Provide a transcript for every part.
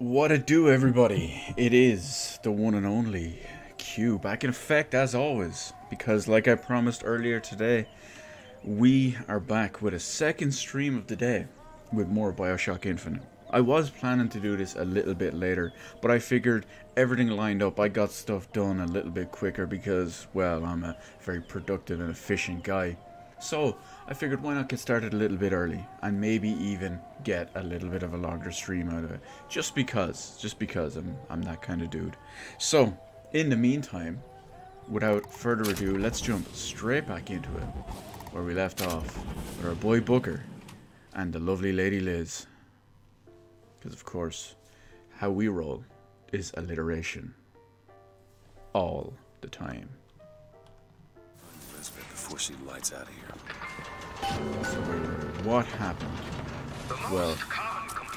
What it do, everybody? It is the one and only Q, back in effect as always, because like I promised earlier today, we are back with a second stream of the day with more Bioshock Infinite. I was planning to do this a little bit later, but I figured everything lined up. I got stuff done a little bit quicker because, well, I'm a very productive and efficient guy. So I figured why not get started a little bit early and maybe even get a little bit of a longer stream out of it. Just because I'm that kind of dude. So in the meantime, without further ado, let's jump straight back into it where we left off with our boy Booker and the lovely lady Liz. Because of course, how we roll is alliteration. All the time. Elizabeth, before she lights out of here. So what happened? Well,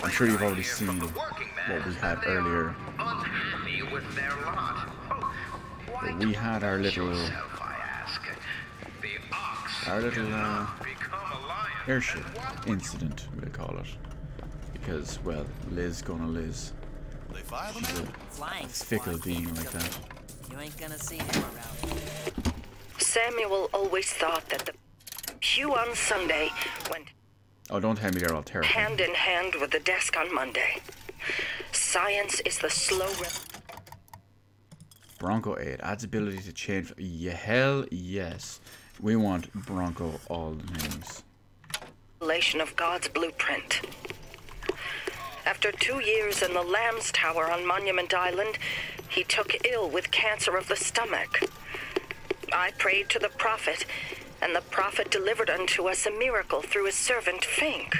I'm sure you've already seen what we had earlier. But we had our little airship incident, we'll call it. Because, well, Liz gonna Liz. She's a fickle being like that. You ain't gonna see him around. Samuel always thought that the pew on Sunday went Oh, don't tell me they're all terrified. hand in hand with the desk on Monday. Science is the slow Bronco 8 adds ability to change. Yeah, hell yes. We want Bronco all the names. revelation of God's blueprint. After 2 years in the Lamb's Tower on Monument Island, he took ill with cancer of the stomach. I prayed to the prophet, and the prophet delivered unto us a miracle through his servant Fink.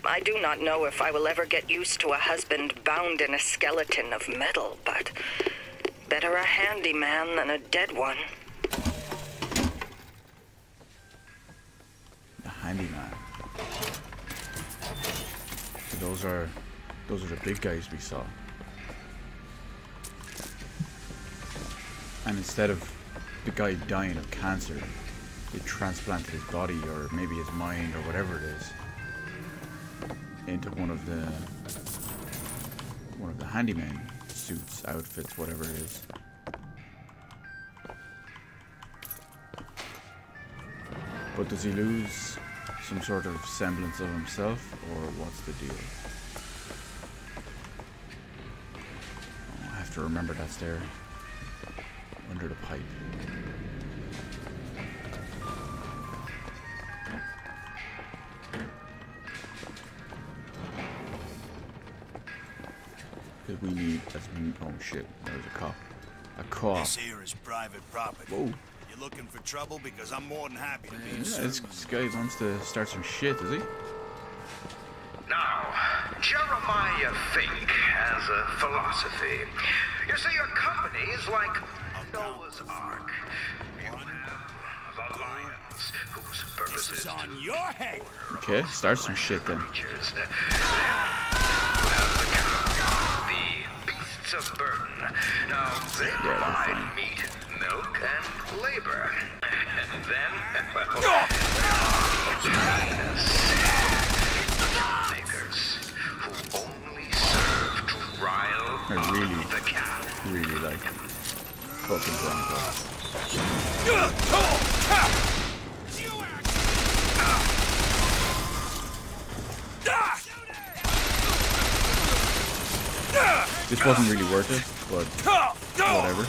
I do not know if I will ever get used to a husband bound in a skeleton of metal, but better a handyman than a dead one. The handyman. Those are the big guys we saw. And instead of the guy dying of cancer, they transplanted his body, or maybe his mind, or whatever it is, into one of the handyman suits, outfits, whatever it is. But does he lose some sort of semblance of himself, or what's the deal? Oh, I have to remember that's there under the pipe. That we need as oh shit, there's a cop. A cop. This here is private property. Whoa. You looking for trouble? Because I'm more than happy to be Yeah, of this service. guy wants to start some shit, does he? Now, Jeremiah Fink has a philosophy. You see, your company is like Noah's Ark. You have the lions, whose purpose is This is on to your head. Okay, start some shit then. creatures. Then you have the beasts of burden. Now, they provide fine. meat, milk, and labor. And then, well, makers who only serve to rile I up really, the cat. really like fucking Bronco. This wasn't really worth it, but whatever.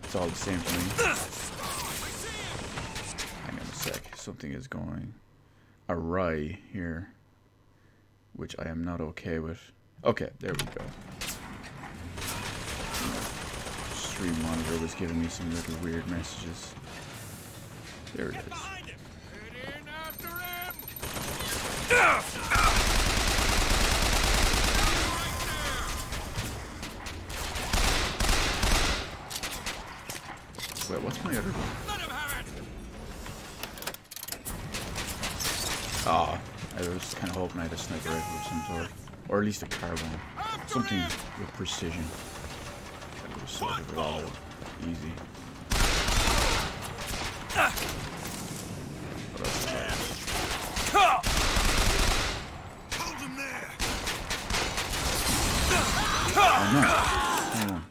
It's all the same to me. Hang on a sec. Something is going awry here, which I am not okay with. Okay, there we go. Stream monitor was giving me some little weird messages. There it is. Wait, what's my other one? Ah, I was kind of hoping I had a sniper rifle of some sort. Or at least a carbine. Something with precision. That would have sorted it all out easy. What else is there? no. Hang on.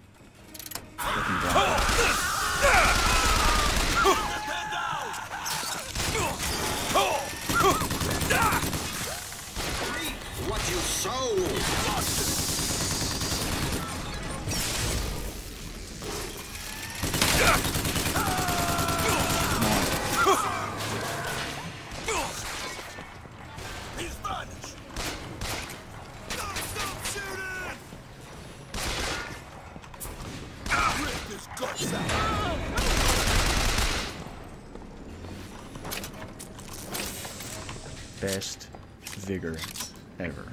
Fucking God. What you sow? He's vanished. Stop shooting! Rip his guts out. Best vigor ever.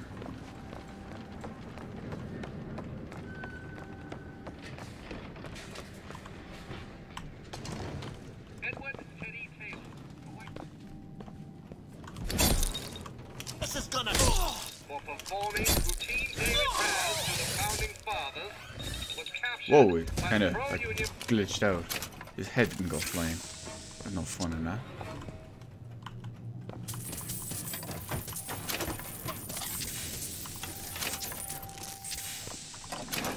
This is gonna For performing routine daily prayers to the founding fathers, was captured Whoa, it by kind the of like pro-union glitched out. His head didn't go flying. There's no fun in that.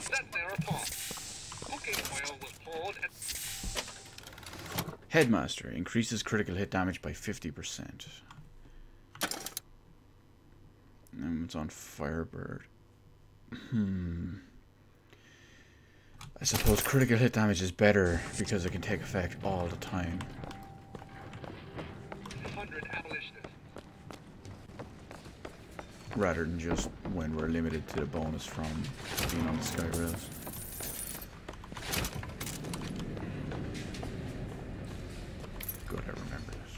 set thereupon. Cooking oil was poured and Headmaster increases critical hit damage by 50%. And it's on Firebird. I suppose critical hit damage is better because it can take effect all the time. 100 abolitionists. Rather than just when we're limited to the bonus from being on the Sky Rails. Good, I remember this.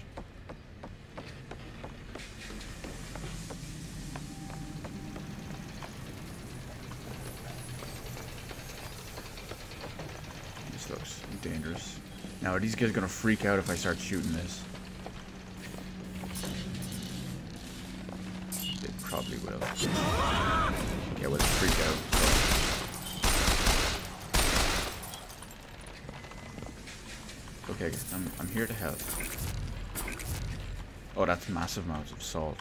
This looks dangerous. Now, are these guys gonna freak out if I start shooting this? They probably will. Yeah, well, freak out. Okay, I'm here to help. Oh, that's massive amounts of salt.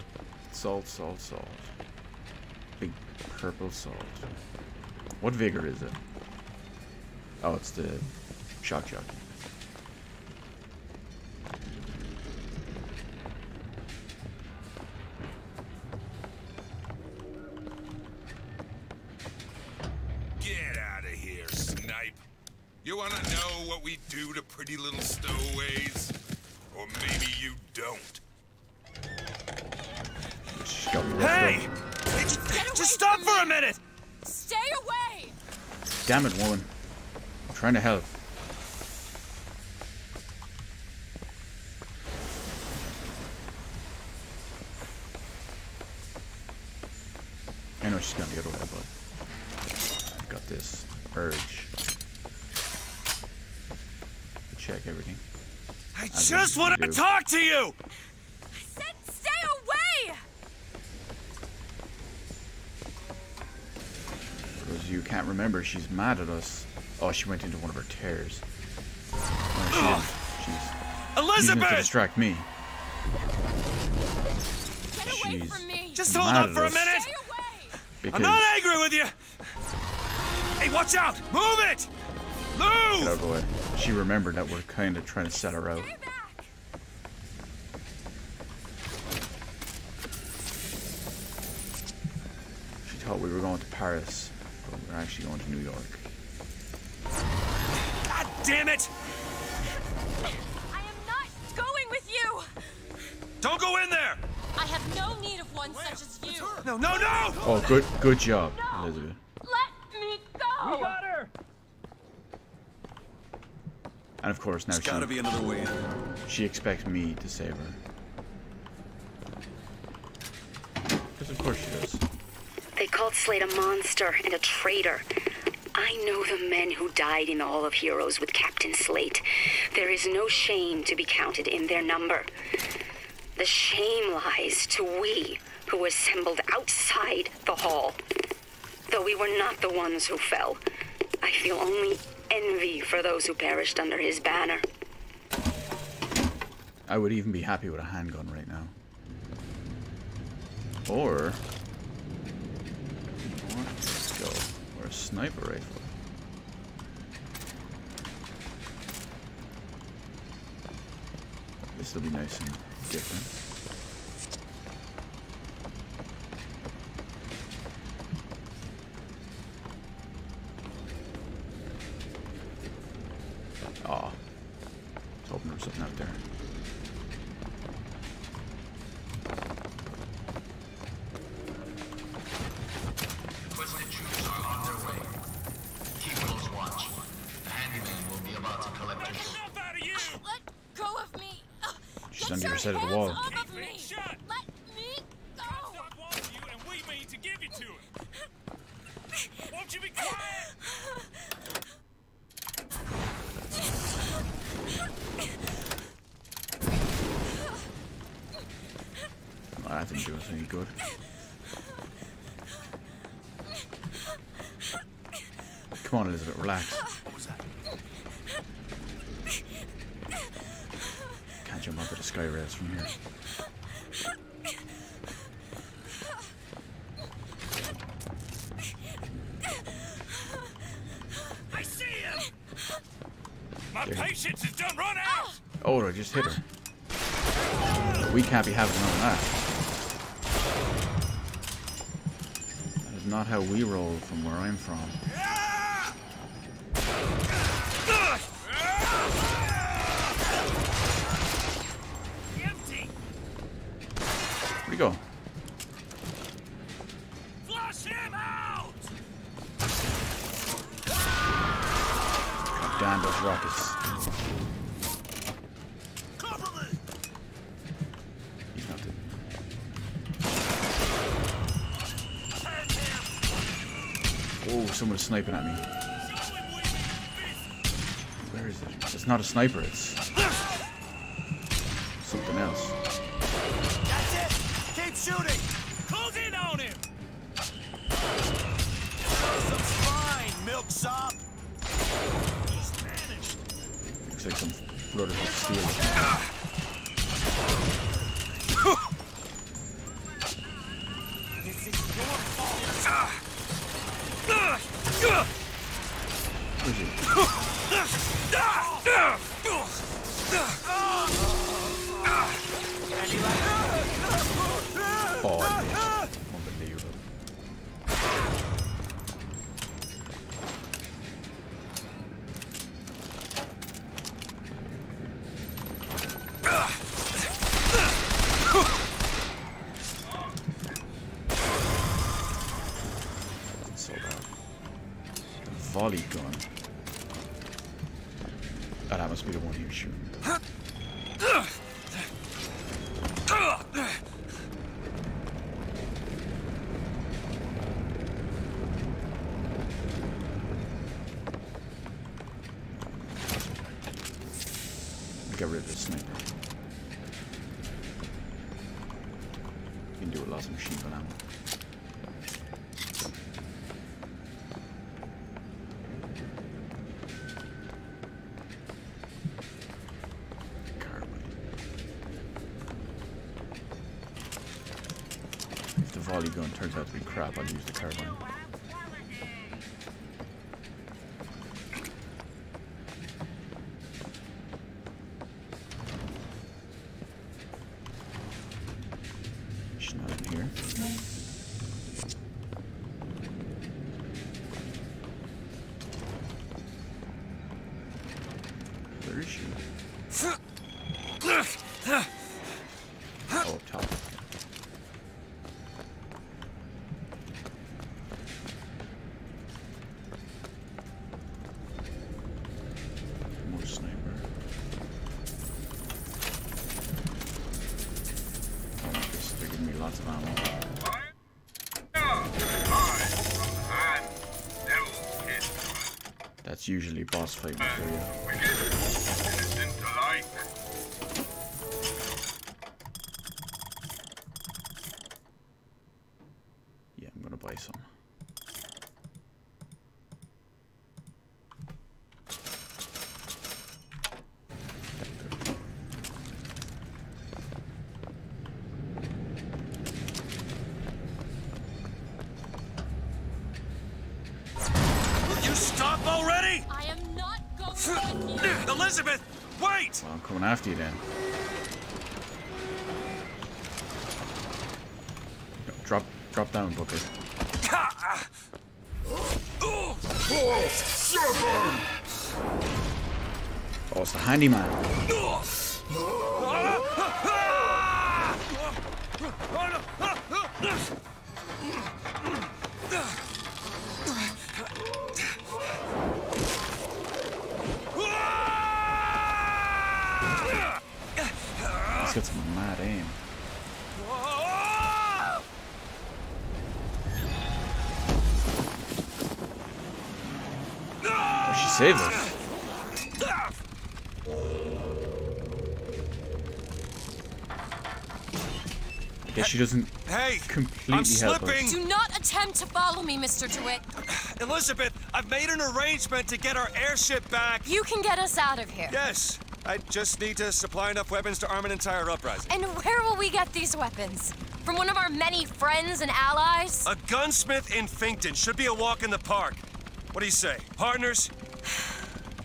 Salt, salt, salt. Big purple salt. What vigor is it? Oh, it's the shock jockey. Get out of here, snipe. You wanna know what we do to pretty little stowaways? Or maybe you don't. Hey! Just stop for a minute! Stay away! Damn it, woman. I'm trying to help. I know she's gonna get away, but I've got this urge to check everything. I As just you wanted to do. talk to you! I said stay away! Because you can't remember, she's mad at us. Oh, she went into one of her tears. No, she didn't. She's using it to Elizabeth! distract me. Get away She's from me! Just mad hold up at for a us minute! Stay away! because I'm not angry with you! Hey, watch out! Move it! Get out Move! of the way. She remembered that we're kind of trying to set her out. Stay back! She thought we were going to Paris, but we're actually going to New York. God damn it! I am not going with you! Don't go in there! I have no need of one such as you! No, no, no! Oh, good job, Elizabeth. Let me go! her! And of course, now There's gotta be another way in. she expects me to save her. Because of course she does. They called Slade a monster and a traitor. I know the men who died in the Hall of Heroes with Captain Slate. There is no shame to be counted in their number. The shame lies to we who assembled outside the hall. Though we were not the ones who fell, I feel only envy for those who perished under his banner. I would even be happy with a handgun right now. Or... Let's go. Or a sniper rifle. This will be nice and different. Aw. I was hoping there was something out there. Twisted troops are on their way. Keep close watch. The handyman will be about to collect your Enough out of you! Let go of me! She's Get on the your other side of the hands wall. off of me! Shut! Let me go! Stop wanting you, and we mean to give it to him. Won't you be quiet? Oh, that didn't do us any good. Come on, Elizabeth, relax. Can't jump onto the sky rails from here. I see him! My patience is done run out! Oh, I just hit her. We can't be having none of that. That is not how we roll from where I'm from. Empty! Where'd he go? Flush him out! God damn those rockets. Cover me! He's not dead. Oh, someone's sniping at me. Where is it? It's not a sniper, it's something else. That's it! Keep shooting! Close in on him! Some spine, milksop! He's vanished! Looks like some Brotherhood steel. This is your fault! Where is he? Oh, I missed. Unbelievable. So bad. Volley gun. Oh, that must be the one he was shooting. Get rid of the sniper. You can do a lot of machine gun ammo. If the volley gun turns out to be crap, I'll use the carbine. She's not in here. Where is she? Oh, up top. More sniper. I want this. They're giving me lots of ammo. That's usually boss fight material. Yeah, I'm gonna buy some. Elizabeth, wait! Well, I'm coming after you then. No, drop down, Booker. Oh, it's the handyman. He's got some mad aim. Oh, she saved us. Yeah, she doesn't completely help us. Do not attempt to follow me, Mr. DeWitt. Elizabeth, I've made an arrangement to get our airship back. You can get us out of here. Yes, I just need to supply enough weapons to arm an entire uprising. And where will we get these weapons? From one of our many friends and allies? A gunsmith in Finkton should be a walk in the park. What do you say, partners?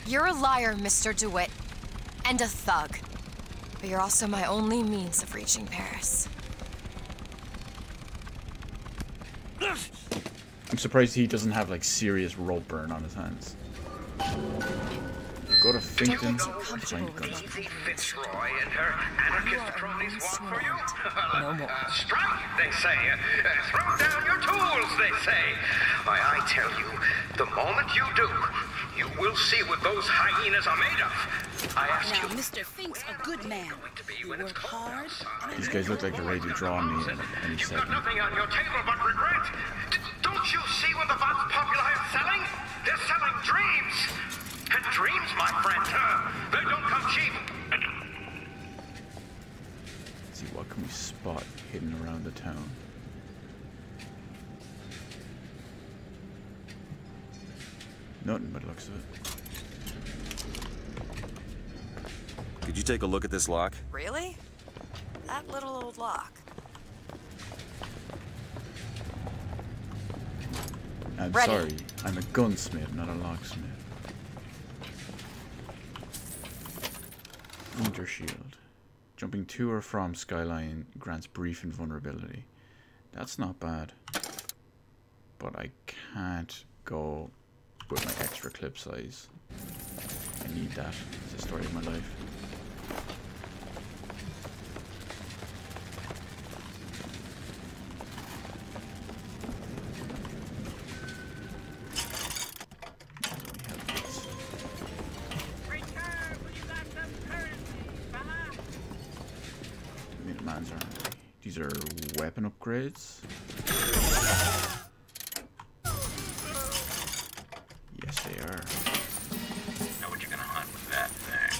You're a liar, Mr. DeWitt. And a thug. But you're also my only means of reaching Paris. I'm surprised he doesn't have like serious rope burn on his hands. Go to Finkton, find guns. Fitzroy and her anarchist cronies walk for you? Strike, they say. Throw down your tools, they say. Why, I tell you, the moment you do, you will see what those hyenas are made of. I ask now, you. Mr. Fink's a good man. You work hard. These guys look like they're ready to draw on me any You've got second. nothing on your table but regret. Don't you see what the Vox Populi are selling? They're selling dreams. And dreams, my friend, they don't come cheap. Let's see, what can we spot hidden around the town? Nothing but looks of it. Could you take a look at this lock? Really? That little old lock. I'm Ready. sorry, I'm a gunsmith, not a locksmith. Winter Shield. Jumping to or from skyline grants brief invulnerability. That's not bad. But I can't go with my extra clip size. I need that. It's the story of my life. These are weapon upgrades. Yes, they are. Know what you're gonna hunt with that thing.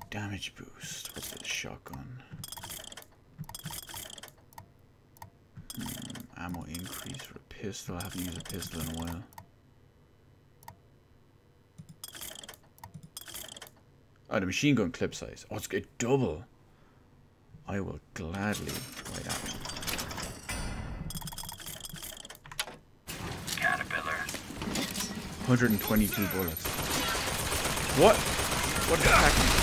Damage boost. What's that shotgun? Ammo increase for a pistol. I haven't used a pistol in a while. Oh, the machine gun clip size. Oh, it's a double. I will gladly buy that one. Caterpillar. 122 bullets. What? What is happening?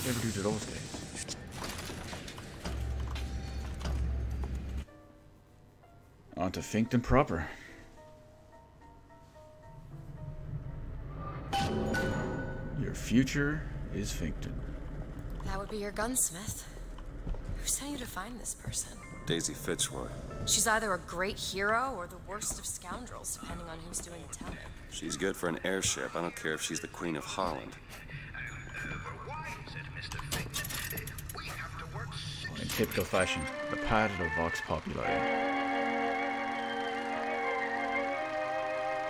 Never do to those guys. On to Finkton proper. Your future is Finkton. That would be your gunsmith. Who sent you to find this person? Daisy Fitzroy. She's either a great hero or the worst of scoundrels, depending on who's doing the telling. She's good for an airship. I don't care if she's the Queen of Holland. In typical fashion, the path of the Vox Populi.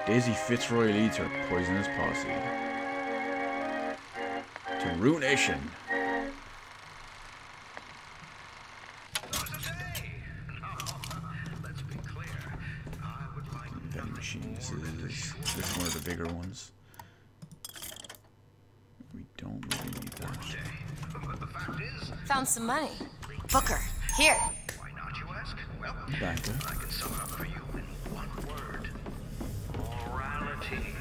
Daisy Fitzroy leads her poisonous posse to ruination. Vending machine. This is one of the bigger ones. Found some money. Booker, here. Why not, you ask? Well, Banker. I can sum it up for you in one word. Morality.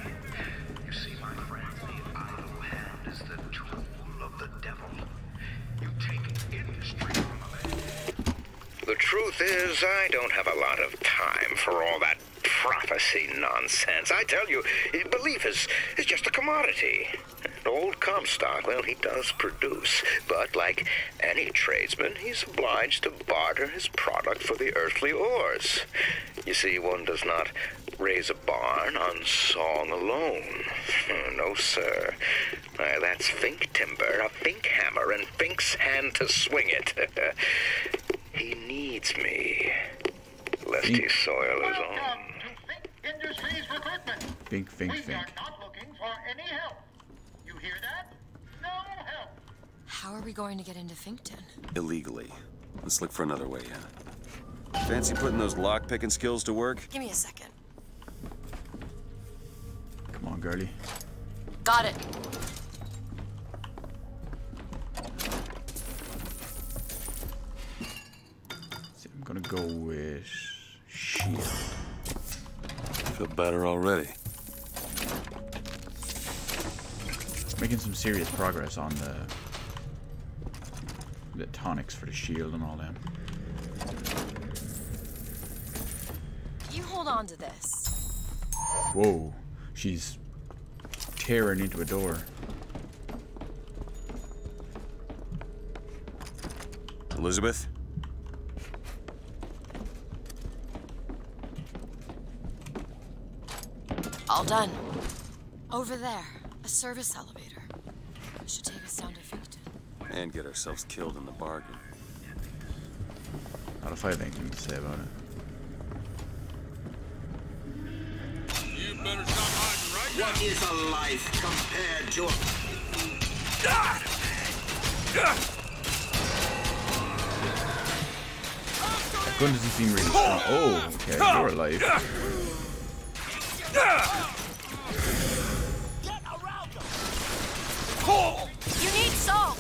You see, my friend, the idle hand is the tool of the devil. You take industry from a man. The truth is, I don't have a lot of time for all that prophecy nonsense. I tell you, belief is just a commodity. An old Comstock, well, he does produce, but like any tradesman, he's obliged to barter his product for the earthly ores. You see, one does not raise a barn on song alone. No, sir. That's Fink timber, a Fink hammer, and Fink's hand to swing it. He needs me, lest he soil his own. Industries recruitment. Fink. We are not looking for any help. You hear that? No help. How are we going to get into Finkton? Illegally. Let's look for another way in. Fancy putting those lock-picking skills to work? Give me a second. Come on, girlie. Got it. So I'm gonna go with shield. Feel better already. Making some serious progress on the tonics for the shield and all that. You hold on to this. Whoa, she's tearing into a door. Elizabeth? All done. Over there, a service elevator. Should take us down to Finkton. And get ourselves killed in the bargain. Not if I have anything to say about it. You better stop hiding right now. What is a life compared to a... That gun doesn't seem really strong. Oh, okay, you're alive. You need salt!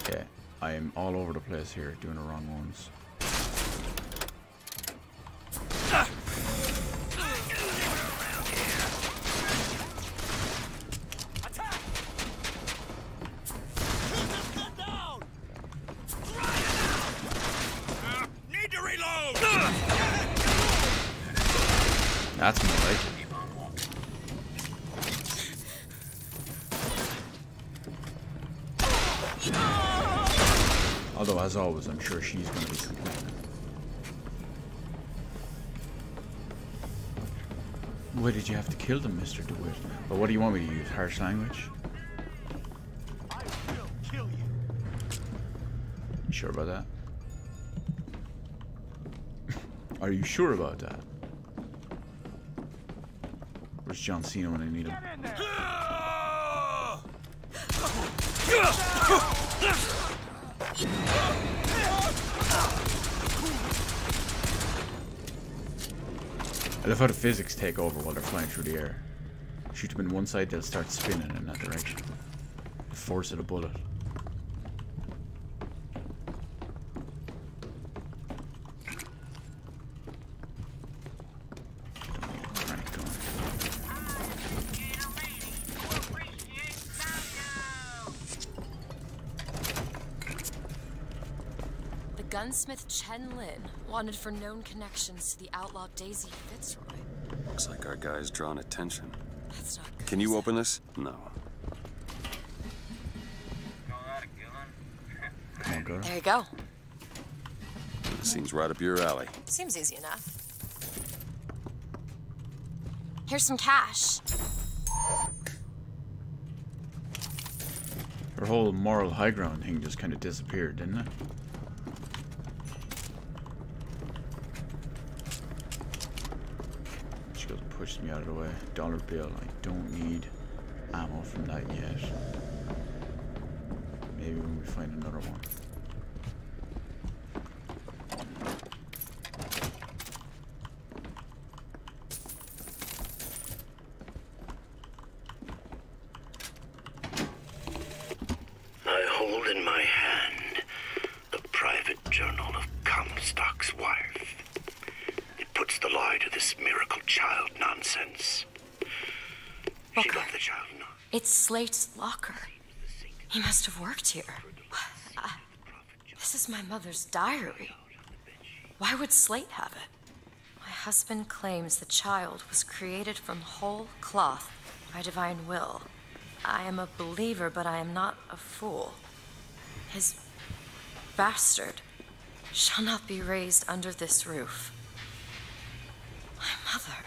Okay, I am all over the place here, doing the wrong ones. Need to reload! That's more like it. Although, as always, I'm sure she's going to be complaining. Why did you have to kill them, Mr. DeWitt? But what do you want me to use? Harsh language? I will kill you. You sure about that? Are you sure about that? Where's John Cena when I need him? I love how the physics take over while they're flying through the air. Shoot them in one side, they'll start spinning in that direction. The force of the bullet. Gunsmith Chen Lin, wanted for known connections to the outlaw Daisy Fitzroy. Looks like our guy's drawn attention. That's not good. Can you open this? No. Come on, girl. There you go. Seems right up your alley. Seems easy enough. Here's some cash. Her whole moral high ground thing just kind of disappeared, didn't it? She goes and pushes me out of the way. Dollar bill. I don't need ammo from that yet. Maybe when we find another one. in my hand the private journal of Comstock's wife. It puts the lie to this miracle child nonsense. She loved the child not. It's Slate's locker. He must have worked here. This is my mother's diary. Why would Slate have it? My husband claims the child was created from whole cloth by divine will. I am a believer, but I am not a fool. His bastard shall not be raised under this roof. My mother.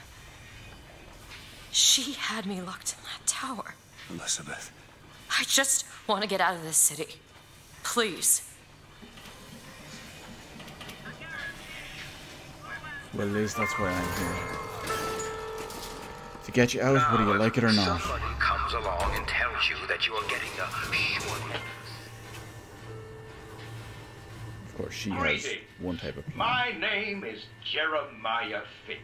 She had me locked in that tower. Elizabeth. I just want to get out of this city. Please. Well, Liz, that's why I'm here. To get you out, whether you like it or not. Somebody comes along and tells you that you are getting a short. Of course, she has one type of plan. My name is Jeremiah Fink,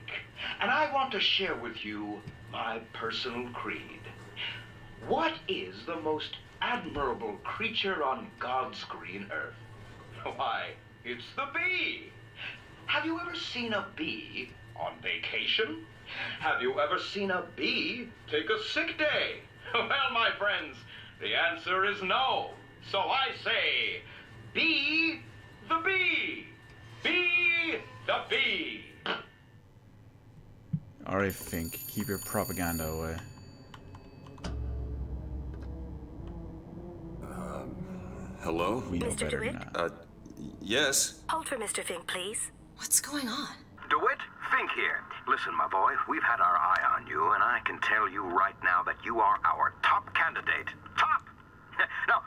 and I want to share with you my personal creed. What is the most admirable creature on God's green earth? Why, it's the bee. Have you ever seen a bee on vacation? Have you ever seen a bee take a sick day? Well, my friends, the answer is no. So I say, be the bee. Be the bee. Alright, Fink, keep your propaganda away. Hello? We know Mr. better DeWitt? than that. Yes? Hold for Mr. Fink, please. What's going on? DeWitt, Fink here. Listen, my boy, we've had our eye on you, and I can tell you right now that you are our top candidate. Top! Now,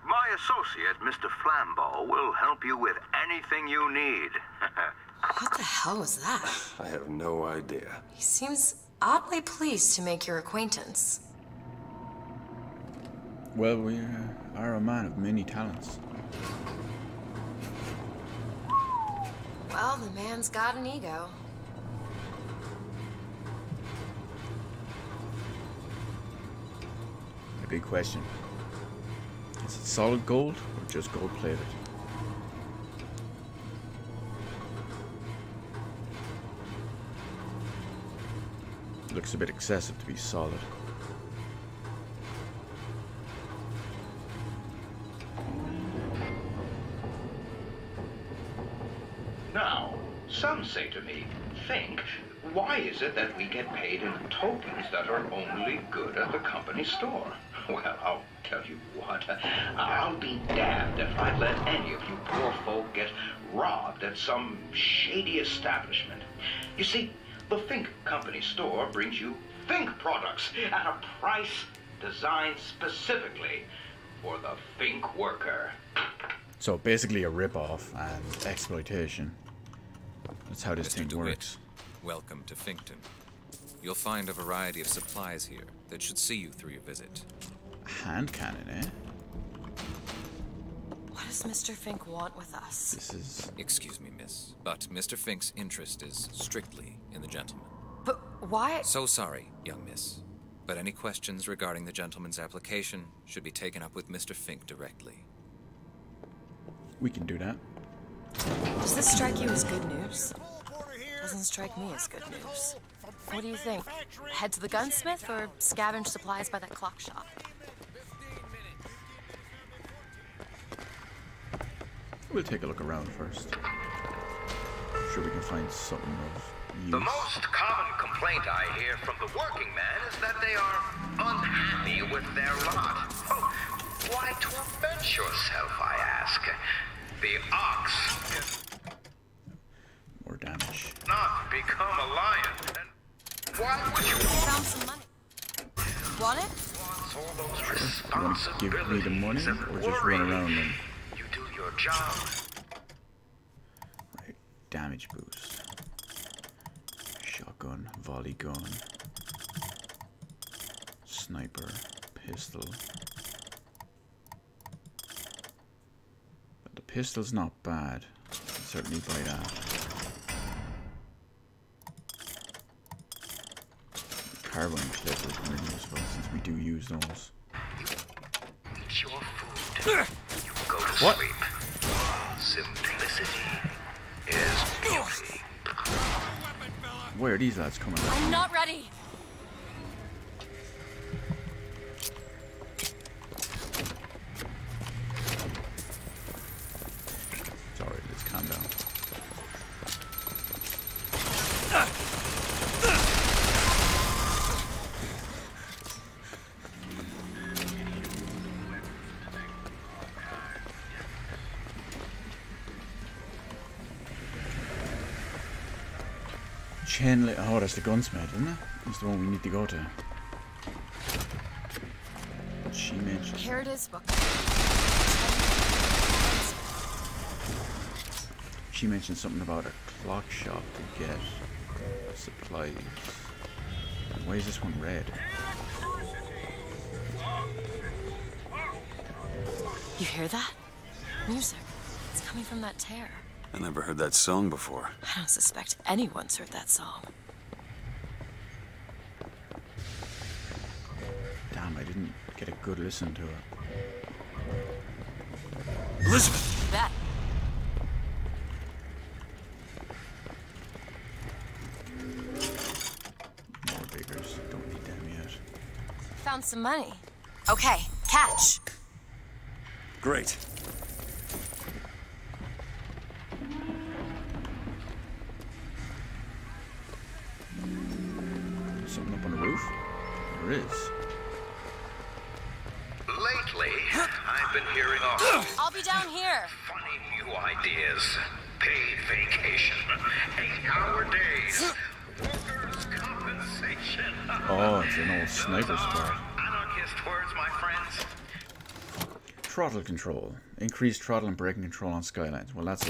my associate, Mr. Flambeau, will help you with anything you need. What the hell was that? I have no idea. He seems oddly pleased to make your acquaintance. Well, we are a man of many talents. Well, the man's got an ego. A big question. Is it solid gold or just gold plated? Looks a bit excessive to be solid. Now, some say to me, Fink, why is it that we get paid in tokens that are only good at the company store? Well, I'll tell you what, I'll be damned if I let any of you poor folk get robbed at some shady establishment. You see, the Fink Company store brings you Fink products at a price designed specifically for the Fink worker. So basically a rip-off and exploitation. That's how this Mr. thing DeWitt, works. welcome to Finkton. You'll find a variety of supplies here that should see you through your visit. Hand cannon, eh? What does Mr. Fink want with us? This is... Excuse me, miss, but Mr. Fink's interest is strictly in the gentleman. But why? So sorry, young miss, but any questions regarding the gentleman's application should be taken up with Mr. Fink directly. We can do that. Does this strike you as good news? Doesn't strike me as good news. What do you think? Head to the gunsmith or scavenge supplies by that clock shop? We'll take a look around first. I'm sure we can find something of use. The most common complaint I hear from the working man is that they are unhappy with their lot. Oh, why torment yourself, I ask? The ox More damage. not become a lion. And why would you Found some money. Want it? want all those You want to give me the money responsibilities or and just worry? run around them? You do your job. Right, damage boost. Shotgun, volley gun. Sniper, pistol. But the pistol's not bad. I'll certainly buy that. Carbine clip is really useful since we do use those. Eat your food. You to What? sleep. Simplicity is beauty. Where are these lads coming from? I'm not ready. Sorry, let's calm down. Oh, that's the gunsmith, isn't it? That's the one we need to go to. What she mentioned. Here it is, book. She mentioned something about a clock shop to get supplies. And why is this one red? You hear that? Music. It's coming from that tear. I never heard that song before. I don't suspect anyone's heard that song. Damn, I didn't get a good listen to it. Elizabeth! Bet. More beggars. Don't need them yet. Found some money. Okay, catch. Great. Something up on the roof? There is. Lately, I've been hearing all I'll be down here. funny new ideas. Paid vacation, 8-hour days, workers' compensation. Oh, it's an old sniper spot. Anarchist words, my friends. Throttle control. Increased throttle and braking control on Skylines. Well, that's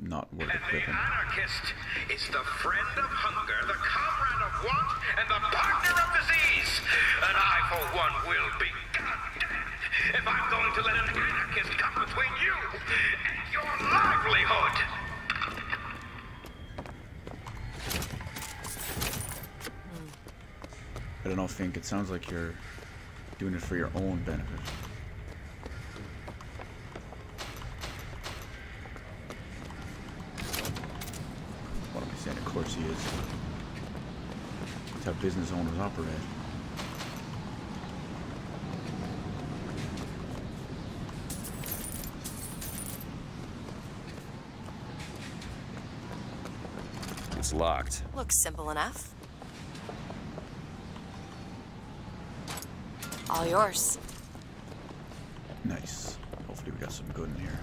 not worth And the equipping. anarchist is the friend of hunger, the comrade of want, and the partner of disease. And I, for one, will be goddamned if I'm going to let an anarchist come between you and your livelihood. I don't know, Fink. It sounds like you're doing it for your own benefit. What am I saying? Of course he is. That's how business owners operate. It's locked. Looks simple enough. All yours. Nice. Hopefully we got something good in here.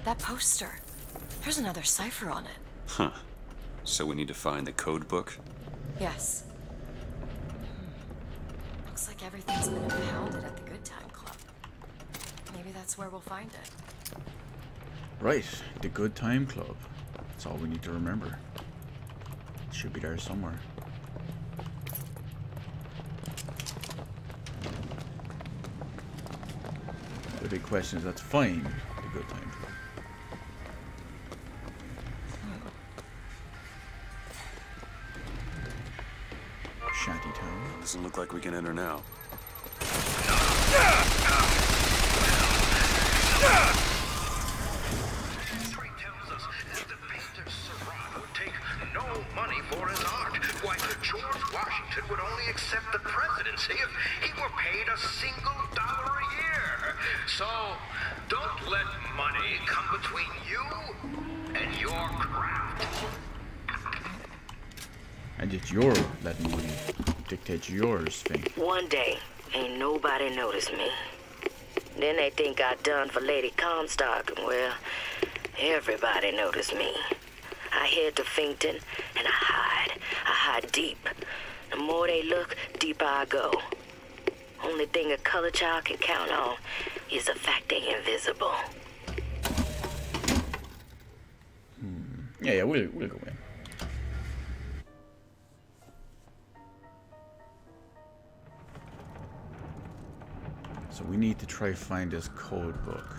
That poster. There's another cipher on it. Huh. So we need to find the code book? Yes. Looks like everything's been impounded at the Good Time Club. Maybe that's where we'll find it. Right. The Good Time Club. That's all we need to remember. It should be there somewhere. The big question is, let's find the Good Time Club. Shantytown. Doesn't look like we can enter now. History tells us that the painter Seurat would take no money for his art, while George Washington would only accept the presidency if he were paid $1 a year. So, don't let money come between you and your craft. And it's your letting money dictate yours, Fink. One day, ain't nobody noticed me. Then they think I done for Lady Comstock, and well, everybody noticed me. I head to Finkton, and I hide deep. The more they look, deeper I go. Only thing a color child can count on is the fact they invisible. Yeah, we'll go in. So we need to try find this code book.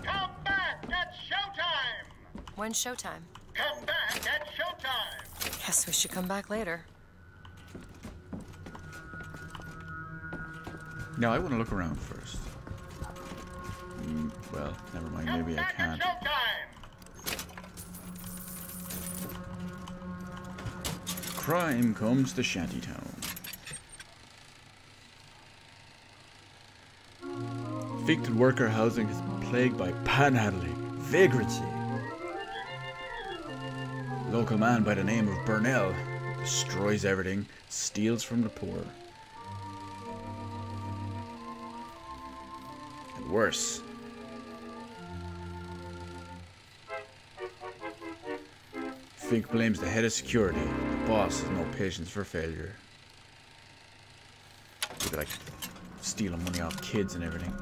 Come back at showtime! When's showtime? Come back at showtime! Guess we should come back later. Now I want to look around first. Well, never mind, maybe I can't. Crime comes to Shantytown. Evicted worker housing is plagued by panhandling, vagrancy. Local man by the name of Burnell destroys everything, steals from the poor. And worse. Fink blames the head of security. The boss has no patience for failure. They're like stealing money off kids and everything.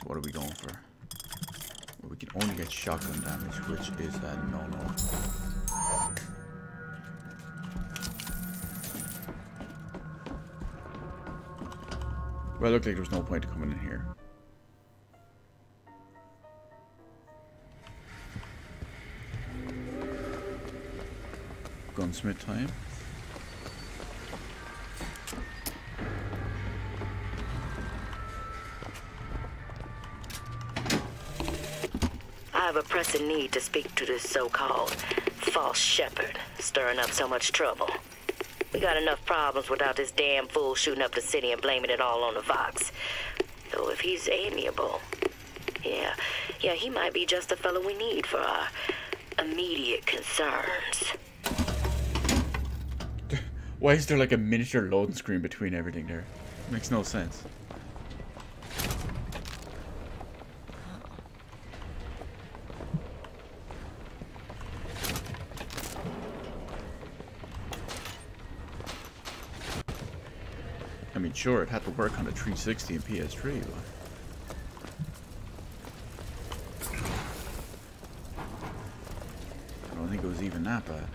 What are we going for? Well, we can only get shotgun damage, which is a no-no. Well, it looked like there was no point to coming in here. Gunsmith time. I have a pressing need to speak to this so-called false shepherd, stirring up so much trouble. We got enough problems without this damn fool shooting up the city and blaming it all on the Vox. Though if he's amiable, yeah, he might be just the fellow we need for our immediate concerns. Why is there like a miniature loading screen between everything there? Makes no sense. I mean, sure, it had to work on the 360 and PS3, but... I don't think it was even that bad.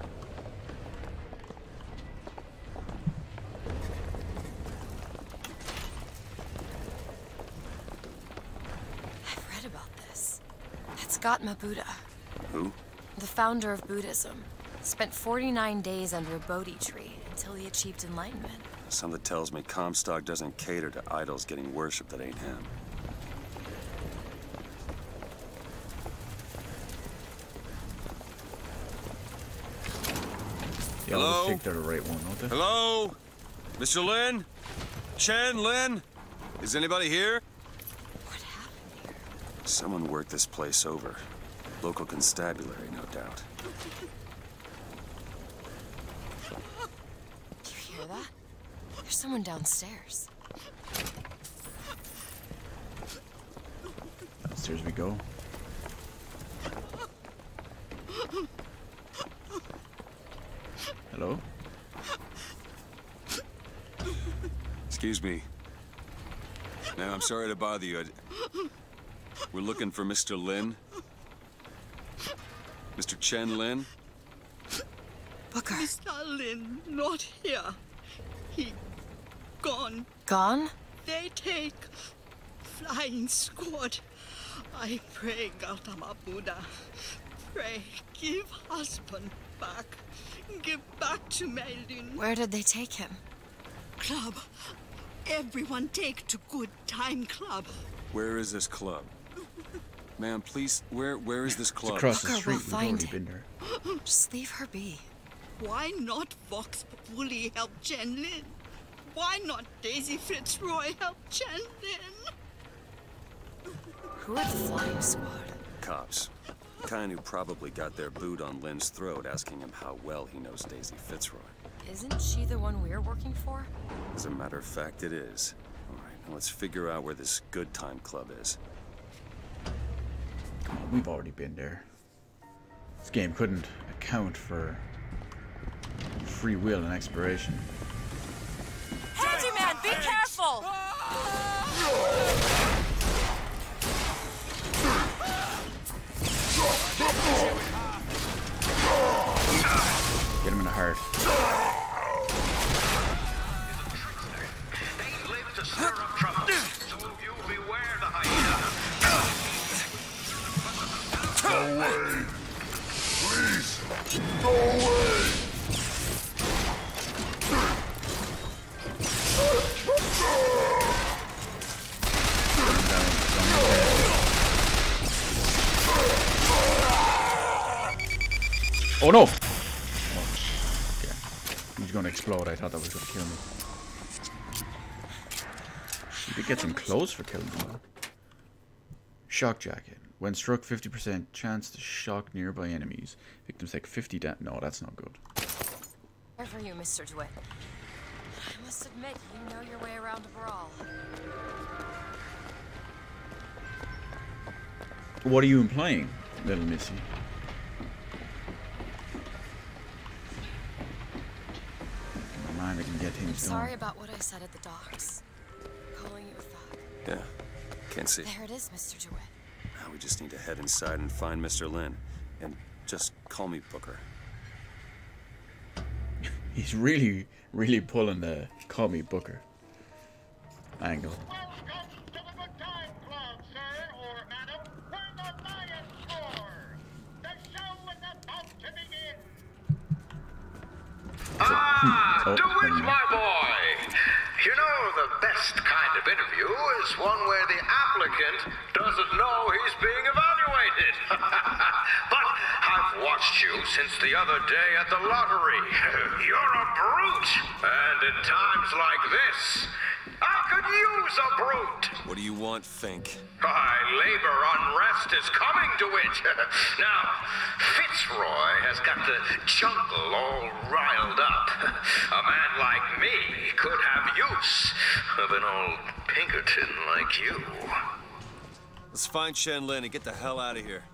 I've read about this. That's Gautama Buddha. Who? The founder of Buddhism. Spent 49 days under a Bodhi tree until he achieved enlightenment. Something tells me Comstock doesn't cater to idols getting worshipped that ain't him. Yeah, hello? Think they're the right one, don't they? Hello? Mr. Lin? Chen, Lin? Is anybody here? What happened here? Someone worked this place over. Local constabulary, no doubt. Do you hear that? There's someone downstairs. Downstairs we go. Hello? Excuse me. Ma'am, I'm sorry to bother you. We're looking for Mr. Lin. Mr. Chen Lin? Booker. Mr. Lin, not here. He gone. Gone? They take flying squad. I pray, Gautama Buddha. Pray, give husband back. Give back to Melin. Where did they take him? Club. Everyone take to good time club. Where is this club? Ma'am, please, where is this club? It's across the Booker, street. we'll We've find already him. been there. Just leave her be. Why not Vox Populi help Chen Lin? Why not Daisy Fitzroy help Chen Lin? Who are the flying squad? Cops. The kind who probably got their boot on Lin's throat asking him how well he knows Daisy Fitzroy. Isn't she the one we're working for? As a matter of fact, it is. All right, now let's figure out where this good time club is. Come on, we've already been there. This game couldn't account for free will and exploration. Handyman, be careful! Get him in the heart. They live to stir up trouble, so you beware the hyena. Go away! Oh no! Oh, okay. He's gonna explode. I thought that was gonna kill me. You did get some clothes for killing him though. Shock jacket. When struck, 50% chance to shock nearby enemies. Victims take 50 damage. No, that's not good. Where for you, Mr. DeWitt? I must admit, you know your way around a brawl. What are you implying, little missy? Come on, I can get things done. Sorry about what I said at the docks. Calling you a thug. Yeah, can't see. There it is, Mr. DeWitt. Now we just need to head inside and find Mr. Lin. And just call me Booker. He's really, really pulling the call me Booker angle. DeWitt, my boy. You know, the best kind of interview is one where the applicant doesn't know he's being evaluated. But I've watched you since the other day at the lottery. You're a brute. And in times like this, I could use a brute. What do you want, Fink? Why, labor unrest is coming to it. Now, Fitzroy has got the jungle all riled up. A man like me could have use of an old Pinkerton like you. Let's find Shen Lin and get the hell out of here.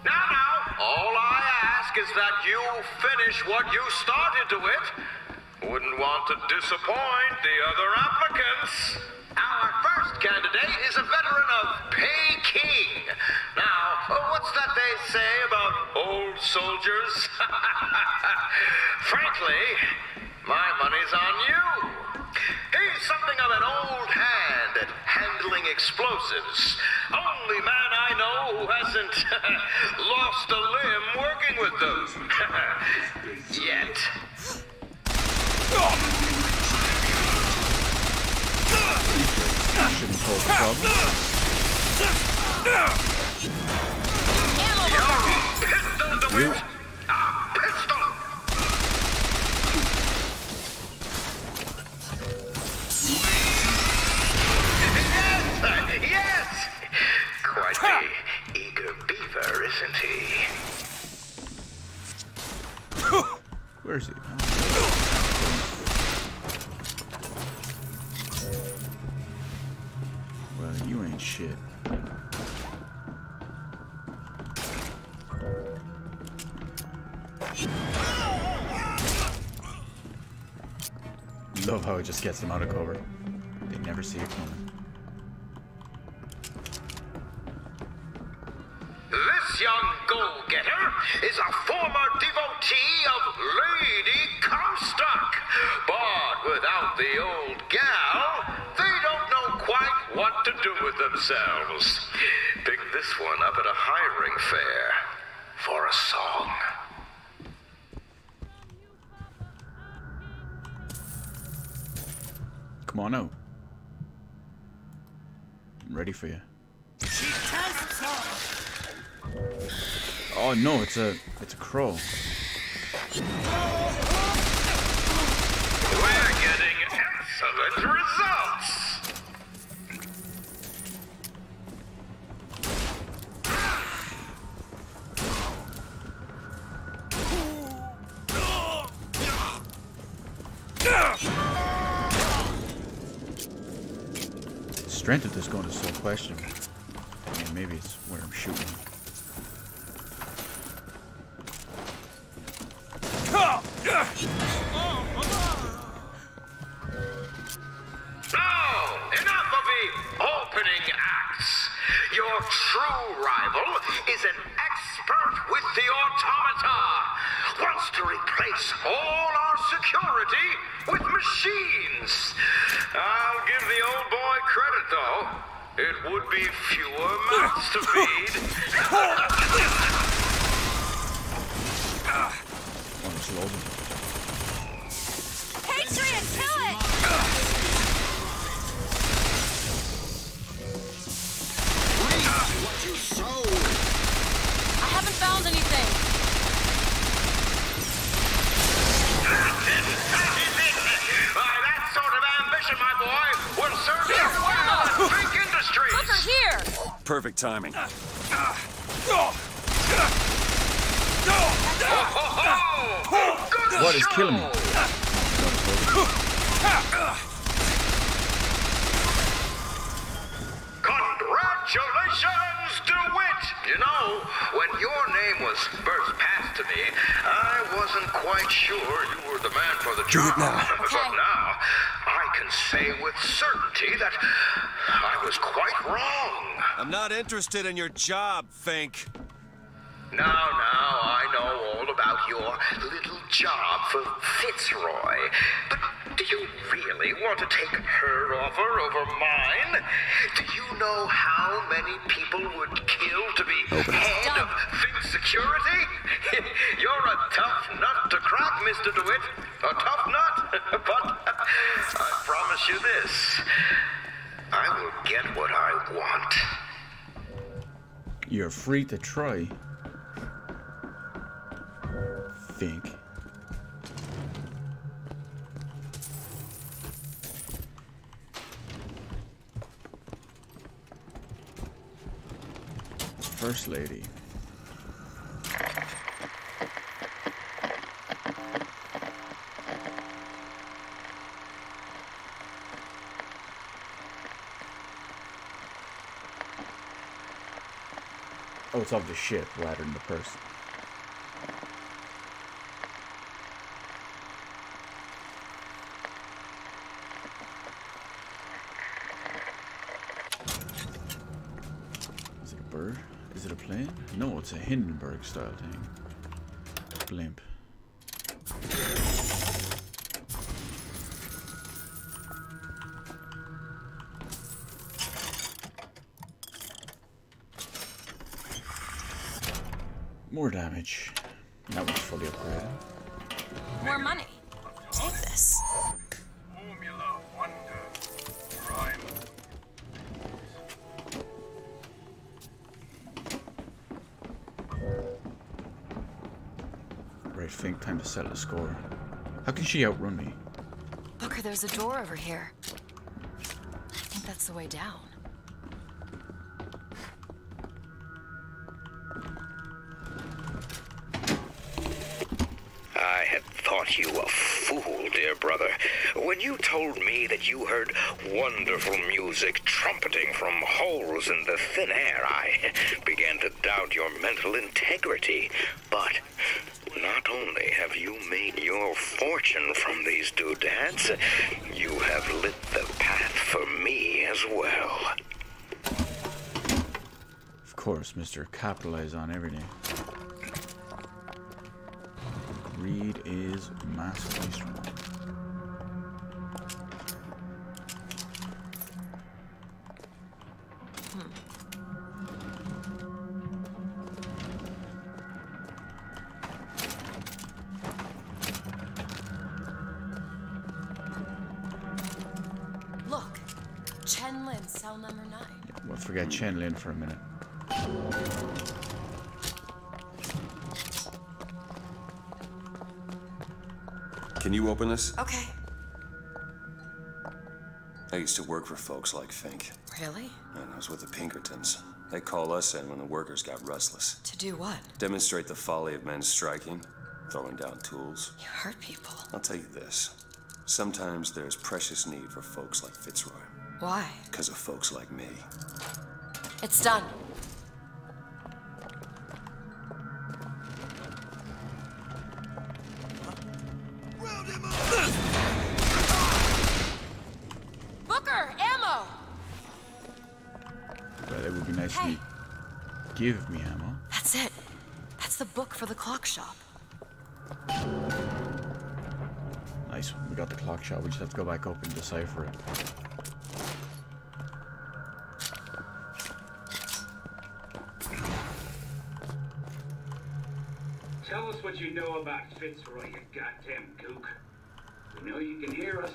Now, all I ask is that you finish what you started to it. Wouldn't want to disappoint the other applicants. Our first candidate is a veteran of Peking. Now, what's that they say about old soldiers? Frankly, my money's on you. He's something of an old hand at handling explosives. Only man I know who hasn't lost a limb working with them. Yet. Shouldn't cause a problem. You. Yes! Quite the eager beaver, isn't he? Where is he? Well, you ain't shit. Love how it just gets them out of cover. They never see it coming. This young go-getter is a former devotee of Lady Comstock. But without the old gal, they don't know quite what to do with themselves. Picked this one up at a hiring fair for a song. Come on out. I'm ready for you. Oh no, it's a crow. We're getting excellent results. The strength of this gun is so questionable. I mean, maybe it's where I'm shooting. Enough of the opening acts. Your true rival is an expert with the automata. Wants to replace all our security with machines. I'll give the old boy credit, though. It would be fewer mouths to feed. Oh, it's loaded. Patriot, kill it! What you sow? I haven't found anything. Perfect timing. What is killing me? Congratulations, DeWitt! You know, when your name was first passed to me, I wasn't quite sure you were the man for the job. Do it now. But now, I can say with certainty that I was quite wrong. I'm not interested in your job, Fink. Now, I know all about your little job for Fitzroy. But do you really want to take her offer over mine? Do you know how many people would kill to be head of Fink Security? You're a tough nut to crack, Mr. DeWitt. A tough nut. But I promise you this. I will get what I want. You're free to try. Fink. First lady. Oh, it's of the ship rather than the person. Is it a bird? Is it a plane? No, it's a Hindenburg style thing. Blimp. More damage. That was fully upgraded. More money. Take this. Formula Wonder. Prime. Right, Fink, time to settle the score. How can she outrun me? Booker, there's a door over here. I think that's the way down. I had thought you a fool, dear brother, when you told me that you heard wonderful music trumpeting from holes in the thin air. I began to doubt your mental integrity. But not only have you made your fortune from these doodads, you have lit the path for me as well. Of course, Mr. Capitalize on everything. Greed is massively strong. Look, Chen Lin, cell number 9. We'll forget Chen Lin for a minute. Can you open this? Okay. I used to work for folks like Fink. Really? And I was with the Pinkertons. They call us in when the workers got restless. To do what? Demonstrate the folly of men striking, throwing down tools. You hurt people. I'll tell you this. Sometimes there's precious need for folks like Fitzroy. Why? Because of folks like me. It's done. Booker, ammo! Well, it would be nice if you give me ammo. That's it. That's the book for the clock shop. Nice one. We got the clock shop. We just have to go back up and decipher it. Tell us what you know about Fitzroy, you goddamn gook. We know you can hear us.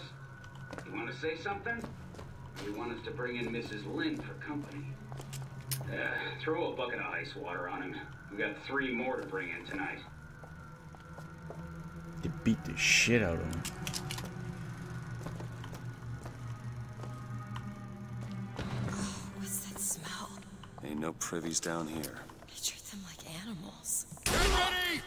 You want to say something? Or you want us to bring in Mrs. Lynn for company? Throw a bucket of ice water on him. We got 3 more to bring in tonight. They beat the shit out of him. What's that smell? Ain't no privies down here. They treat them like animals. Get ready!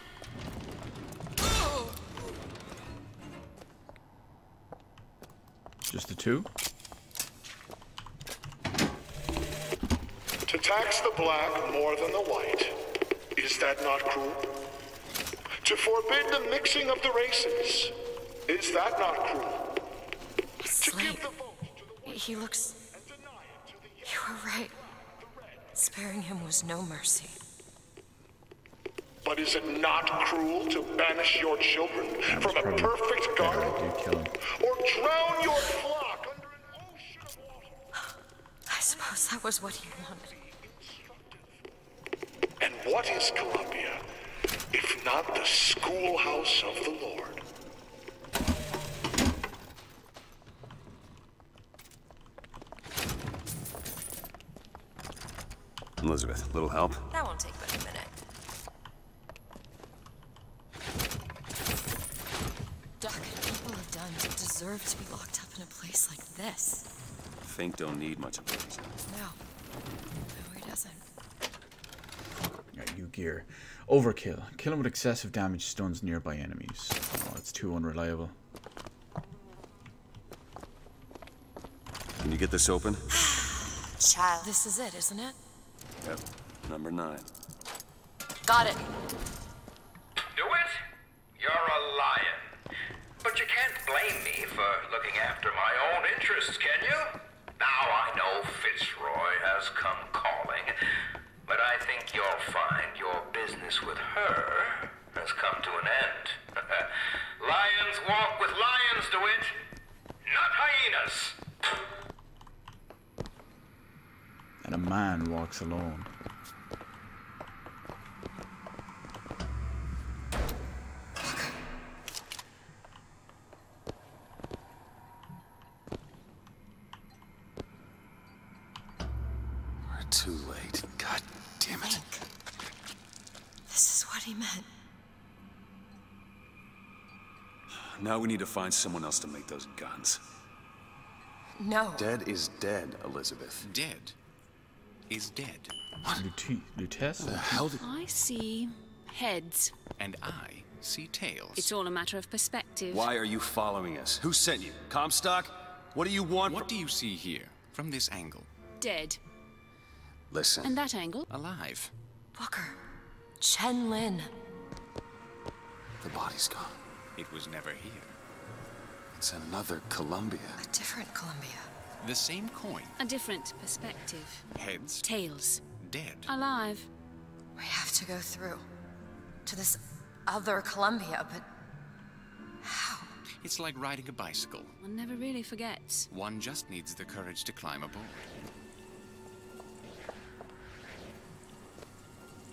Just the two? To tax the black more than the white, is that not cruel? To forbid the mixing of the races, is that not cruel? Slate. He looks... You were right. Sparing him was no mercy. But is it not cruel to banish your children from a perfect garden? Or drown your flock under an ocean of water? I suppose that was what he wanted. And what is Columbia, if not the schoolhouse of the Lord? Elizabeth, little help? That won't take but a minute. Doc, people have done to deserve to be locked up in a place like this. Fink don't need much of a reason. No. No, he doesn't. Alright, new gear. Overkill. Kill him with excessive damage stuns nearby enemies. Oh, it's too unreliable. Can you get this open? Child. This is it, isn't it? Yep. Number 9. Got it. Do it? You're a lion. But you can't blame me for looking after my own interests, can you? Now I know Fitzroy has come calling, but I think you'll find your business with her has come to an end. Lions walk with lions, DeWitt, not hyenas. And a man walks alone. We're too late. God damn it. This is what he meant. Now we need to find someone else to make those guns. No. Dead is dead, Elizabeth. Dead is dead. Lutece? The hell did... I see heads. And I see tails. It's all a matter of perspective. Why are you following us? Who sent you? Comstock? What do you want? What do you see here, from this angle? Dead. Listen. And that angle? Alive. Booker. Chen Lin. The body's gone. It was never here. It's another Columbia. A different Columbia. The same coin. A different perspective. Heads. Tails. Dead. Alive. We have to go through to this other Columbia, but how? It's like riding a bicycle. One never really forgets. One just needs the courage to climb aboard.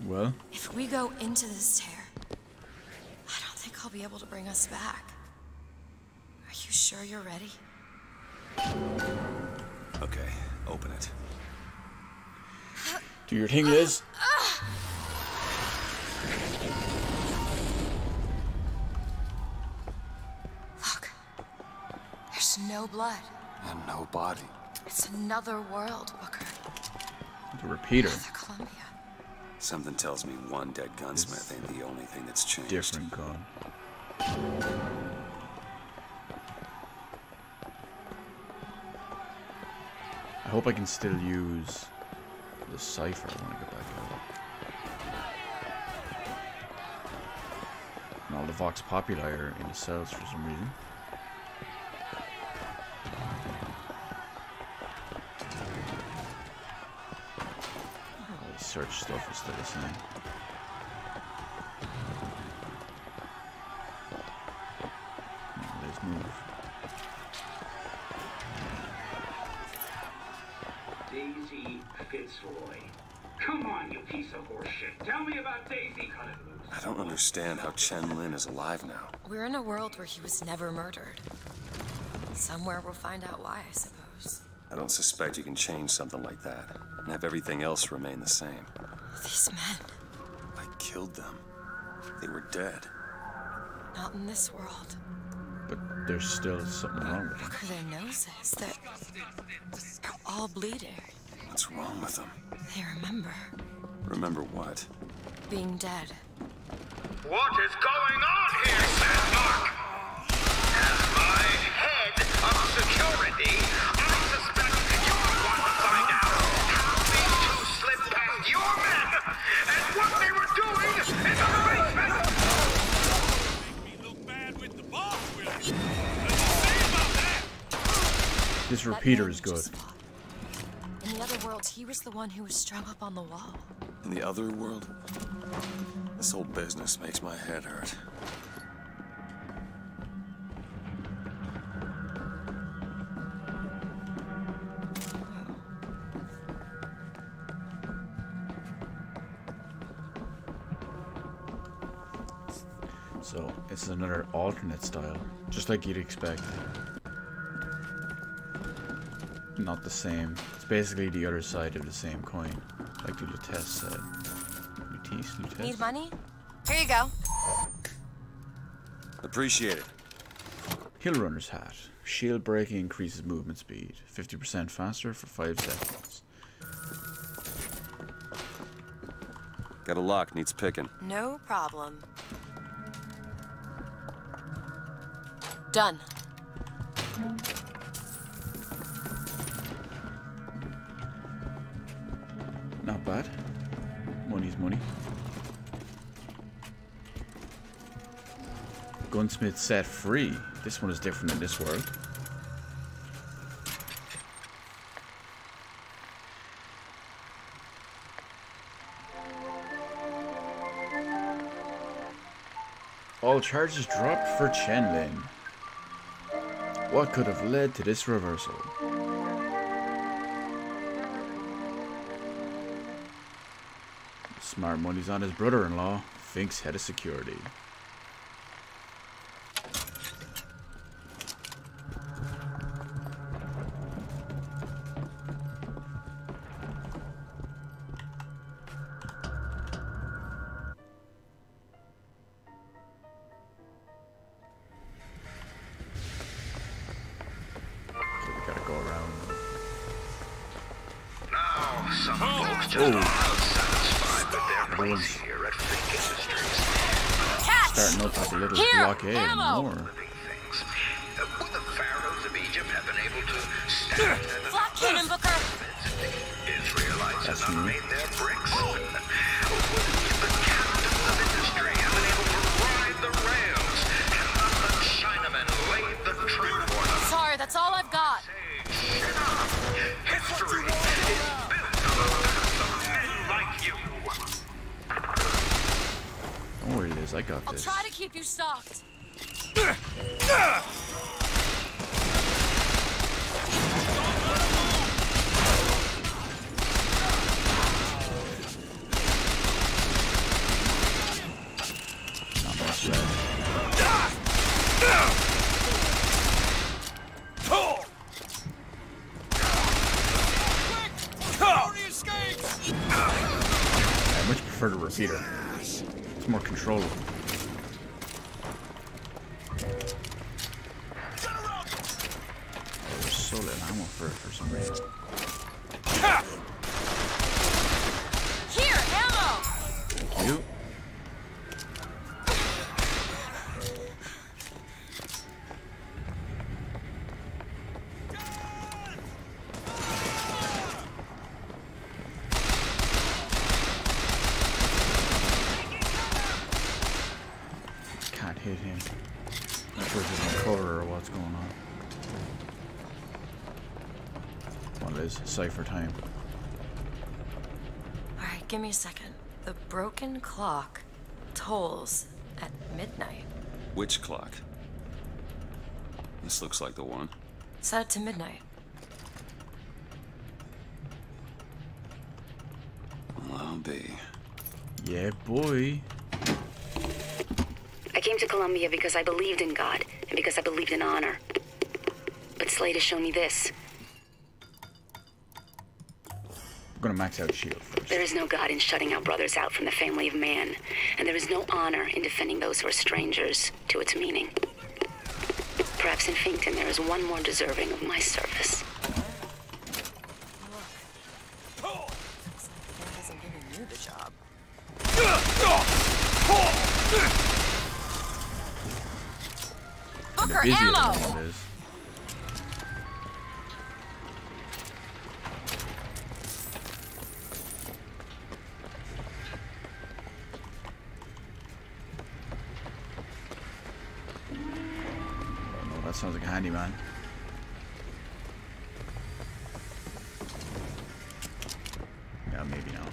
Well? If we go into this tear, I don't think I'll be able to bring us back. Are you sure you're ready? Okay, open it. Do your thing, Liz. Look. There's no blood. And no body. It's another world, Booker. The repeater. Another Columbia. Something tells me one dead gunsmith ain't the only thing that's changed. Different gun. I hope I can still use the cipher when I get back out. And all the Vox Populi are in the cells for some reason. All the search stuff is still the same. Let's move. Daisy Fitzroy. Come on, you piece of horseshit. Tell me about Daisy. Cut it loose. I don't understand how Chen Lin is alive now. We're in a world where he was never murdered. Somewhere we'll find out why, I suppose. I don't suspect you can change something like that and have everything else remain the same. These men. I killed them. They were dead. Not in this world. But there's still something wrong with them. Look at their noses. They're all bleeding. What's wrong with them? They remember. Remember what? Being dead. What is going on here, Sandmark? As my head of security, I suspect you want to find out how these two slipped past your men and what they were doing in the basement! Make me look bad with the boss, will you? Say about that! This repeater is good. In the other world, he was the one who was strung up on the wall. In the other world? This whole business makes my head hurt. So, it's another alternate style, just like you'd expect. Not the same. It's basically the other side of the same coin, like the Lutece said. Lutece? Need money? Here you go. Appreciate it. Hill Runner's Hat. Shield breaking increases movement speed. 50% faster for 5 seconds. Got a lock, needs picking. No problem. Done. Not bad. Money's money. Gunsmith set free. This one is different in this world. All charges dropped for Chenlin. What could have led to this reversal? Smart money's on his brother-in-law, Fink's head of security. Some folks just aren't satisfied with their place here at Fink Industries. Starting up like a little blockade and more. Would the pharaohs of Egypt have been able to stand Flat cannon, Booker! Israelites have not made their bricks? Would the captains of industry have been able to ride the rails? Have not the Chinamen laid the track for them? Sorry, that's all I've got. History is built of men like you. Don't worry, Liz, I got I'll this. try to keep you stocked. Not much left. I much prefer the repeater. It's more controllable. There's so little ammo for some reason. Here, ammo! Thank you. Can't hit him. Not sure if he's in cover or what's going on. Well, it is cipher time. Alright, give me a second. The broken clock tolls at midnight. Which clock? This looks like the one. Set it to midnight. Well, I'll be. Yeah, boy. I came to Columbia because I believed in God and because I believed in honor. But Slade has shown me this. I'm gonna max out shield first. There is no God in shutting our brothers out from the family of man, and there is no honor in defending those who are strangers to its meaning. Perhaps in Finkton there is one more deserving of my service. job. And the Booker, busier the ammo! one is. Oh no, that sounds like a handyman. Yeah, maybe not.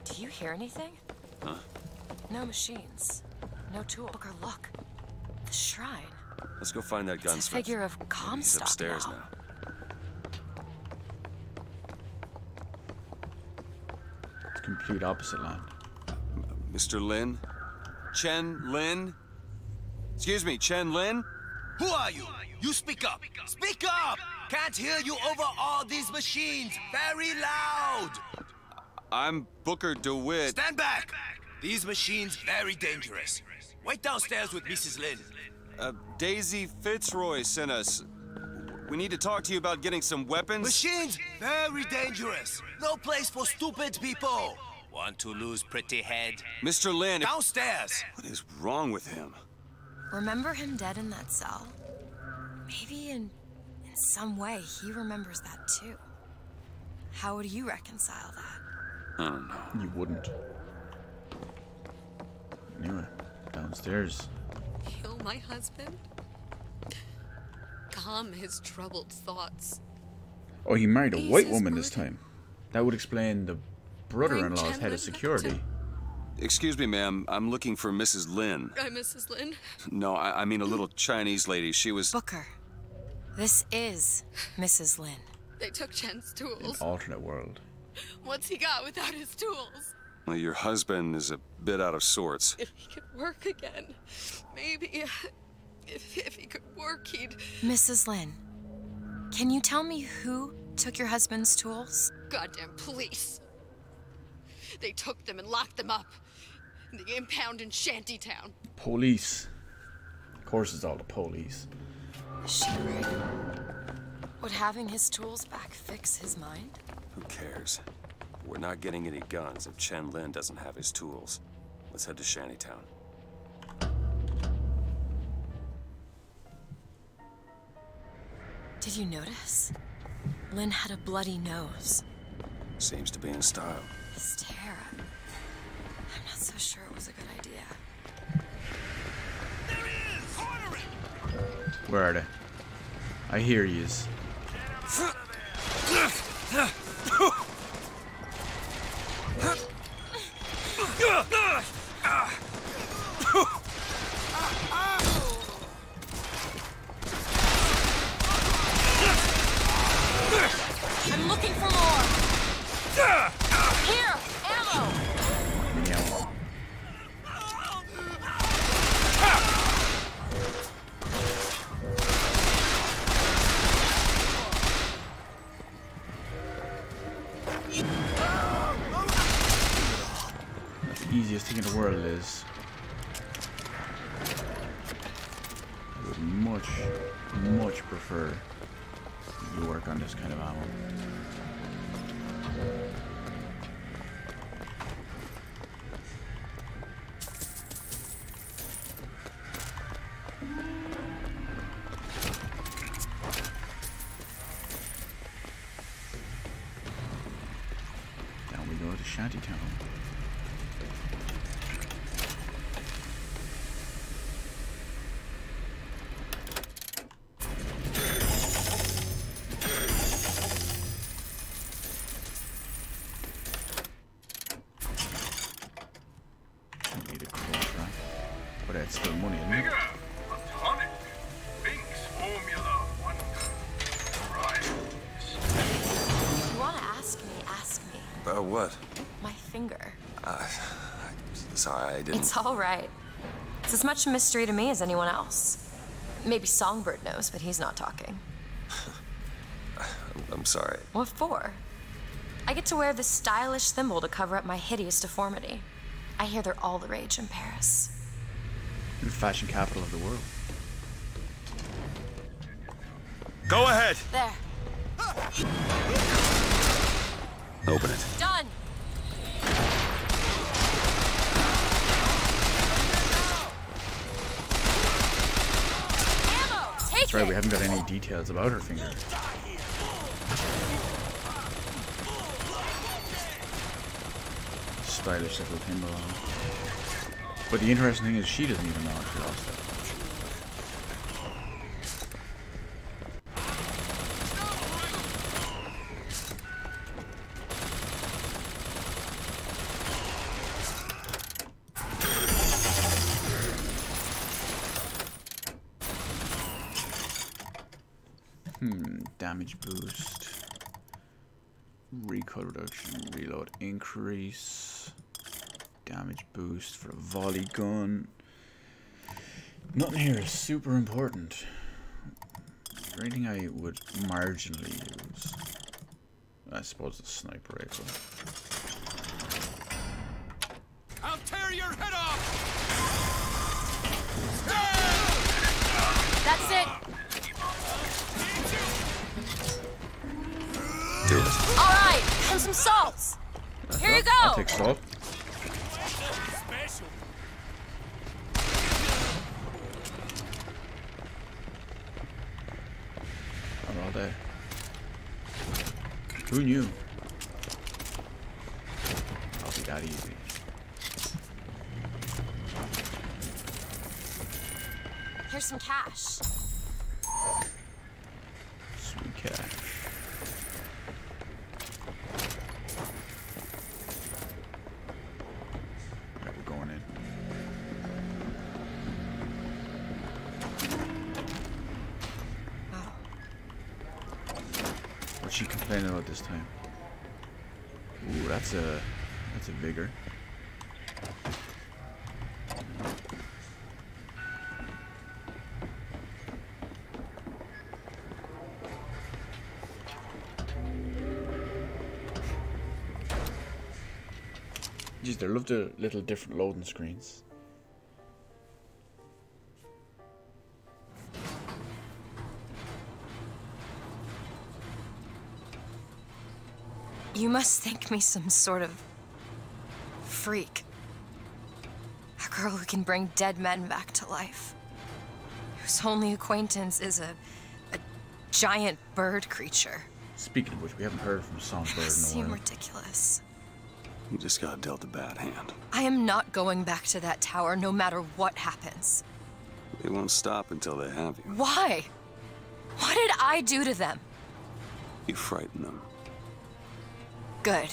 Do you hear anything? Huh? No machines. No tool. Booker, look. The shrine. Let's go find that It's a gunsmith. figure of Maybe he's Comstock upstairs now. now. It's complete opposite land. Mr. Lin? Chen Lin? Excuse me, Chen Lin? Who are you? You speak up. Speak up! Can't hear you over all these machines. Very loud. I'm Booker DeWitt. Stand back. These machines very dangerous. Wait downstairs with Mrs. Lin. Daisy Fitzroy sent us. We need to talk to you about getting some weapons. Machines very dangerous. No place for stupid people. Want to lose pretty head? Mr. Lin. Downstairs. What is wrong with him? Remember him dead in that cell? Maybe in some way he remembers that too. How would you reconcile that? I don't know. You wouldn't. Anyway, downstairs. Kill my husband? Calm his troubled thoughts. Oh, he married a Ease white his woman this burden. time. That would explain the brother-in-law's Bring head Chen of security. Excuse me, ma'am. I'm looking for Mrs. Lin. I'm Mrs. Lin. No, I mean a little Chinese lady. She was... Booker, this is Mrs. Lin. They took Chen's An tools. alternate world. What's he got without his tools? Well, your husband is a bit out of sorts. If he could work again, maybe. If he could work, he'd. Mrs. Lin, can you tell me who took your husband's tools? Goddamn police. They took them and locked them up in the impound in Shantytown. Police. Of course it's all the police. Is she right? Would having his tools back fix his mind? Who cares? We're not getting any guns if Chen Lin doesn't have his tools. Let's head to Shantytown. Did you notice? Lin had a bloody nose. Seems to be in style. His terror. I'm not so sure it was a good idea. Where are they? I hear yous. I'm looking for more. Here, ammo. Yeah. That's the easiest thing in the world, Liz. I would much prefer you work on this kind of ammo. Down we go to Shantytown. Need a contract. But that's still money, isn't it? Bigger, a tonic. Binks Formula Wonder. Right. You want to ask me? Ask me. About what? My finger. Sorry, I didn't... It's all right. It's as much a mystery to me as anyone else. Maybe Songbird knows, but he's not talking. I'm sorry. What for? I get to wear this stylish symbol to cover up my hideous deformity. I hear they're all the rage in Paris. The fashion capital of the world. Go ahead. There. Open it. Done. Ammo. Take That's right, it. we haven't got any details about her finger. Stylish little pinball. But the interesting thing is she doesn't even know she lost it. Damage boost, recoil reduction, reload increase, damage boost for a volley gun. Nothing here is super important. Is there anything I would marginally use? I suppose the sniper rifle. I'll tear your head off! That's it. Do it. All right, and some salts. Here you go. I'll take salt. Special. Not all day. Who knew? I'll be that easy. Here's some cash. Sweet cash. Alright, we're going in. What's she complaining about this time? Ooh, that's a vigor. Jeez, they love the little different loading screens. You must think me some sort of freak. A girl who can bring dead men back to life. Whose only acquaintance is a giant bird creature. Speaking of which, we haven't heard from Songbird in a Seem while. ridiculous. You just got dealt a bad hand. I am not going back to that tower no matter what happens. They won't stop until they have you. Why? What did I do to them? You frighten them. Good.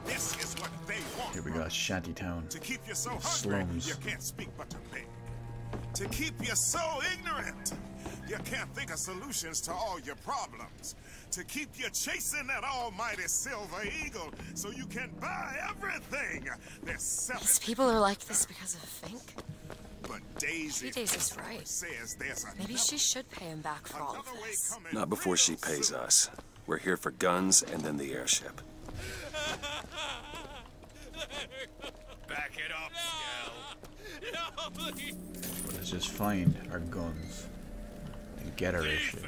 This is what they want. Here we go, Shantytown. To keep you so hungry, Slums. you can't speak but to beg. To keep you so ignorant, you can't think of solutions to all your problems. To keep you chasing that almighty silver eagle so you can buy everything. There's seven. These people are like this because of Fink. But Daisy Maybe Daisy's right. says there's Maybe she should pay him back for all of this. Not before she pays us. We're here for guns and then the airship. Back it up, Skell. No, please. Let's just find our guns and get our airship.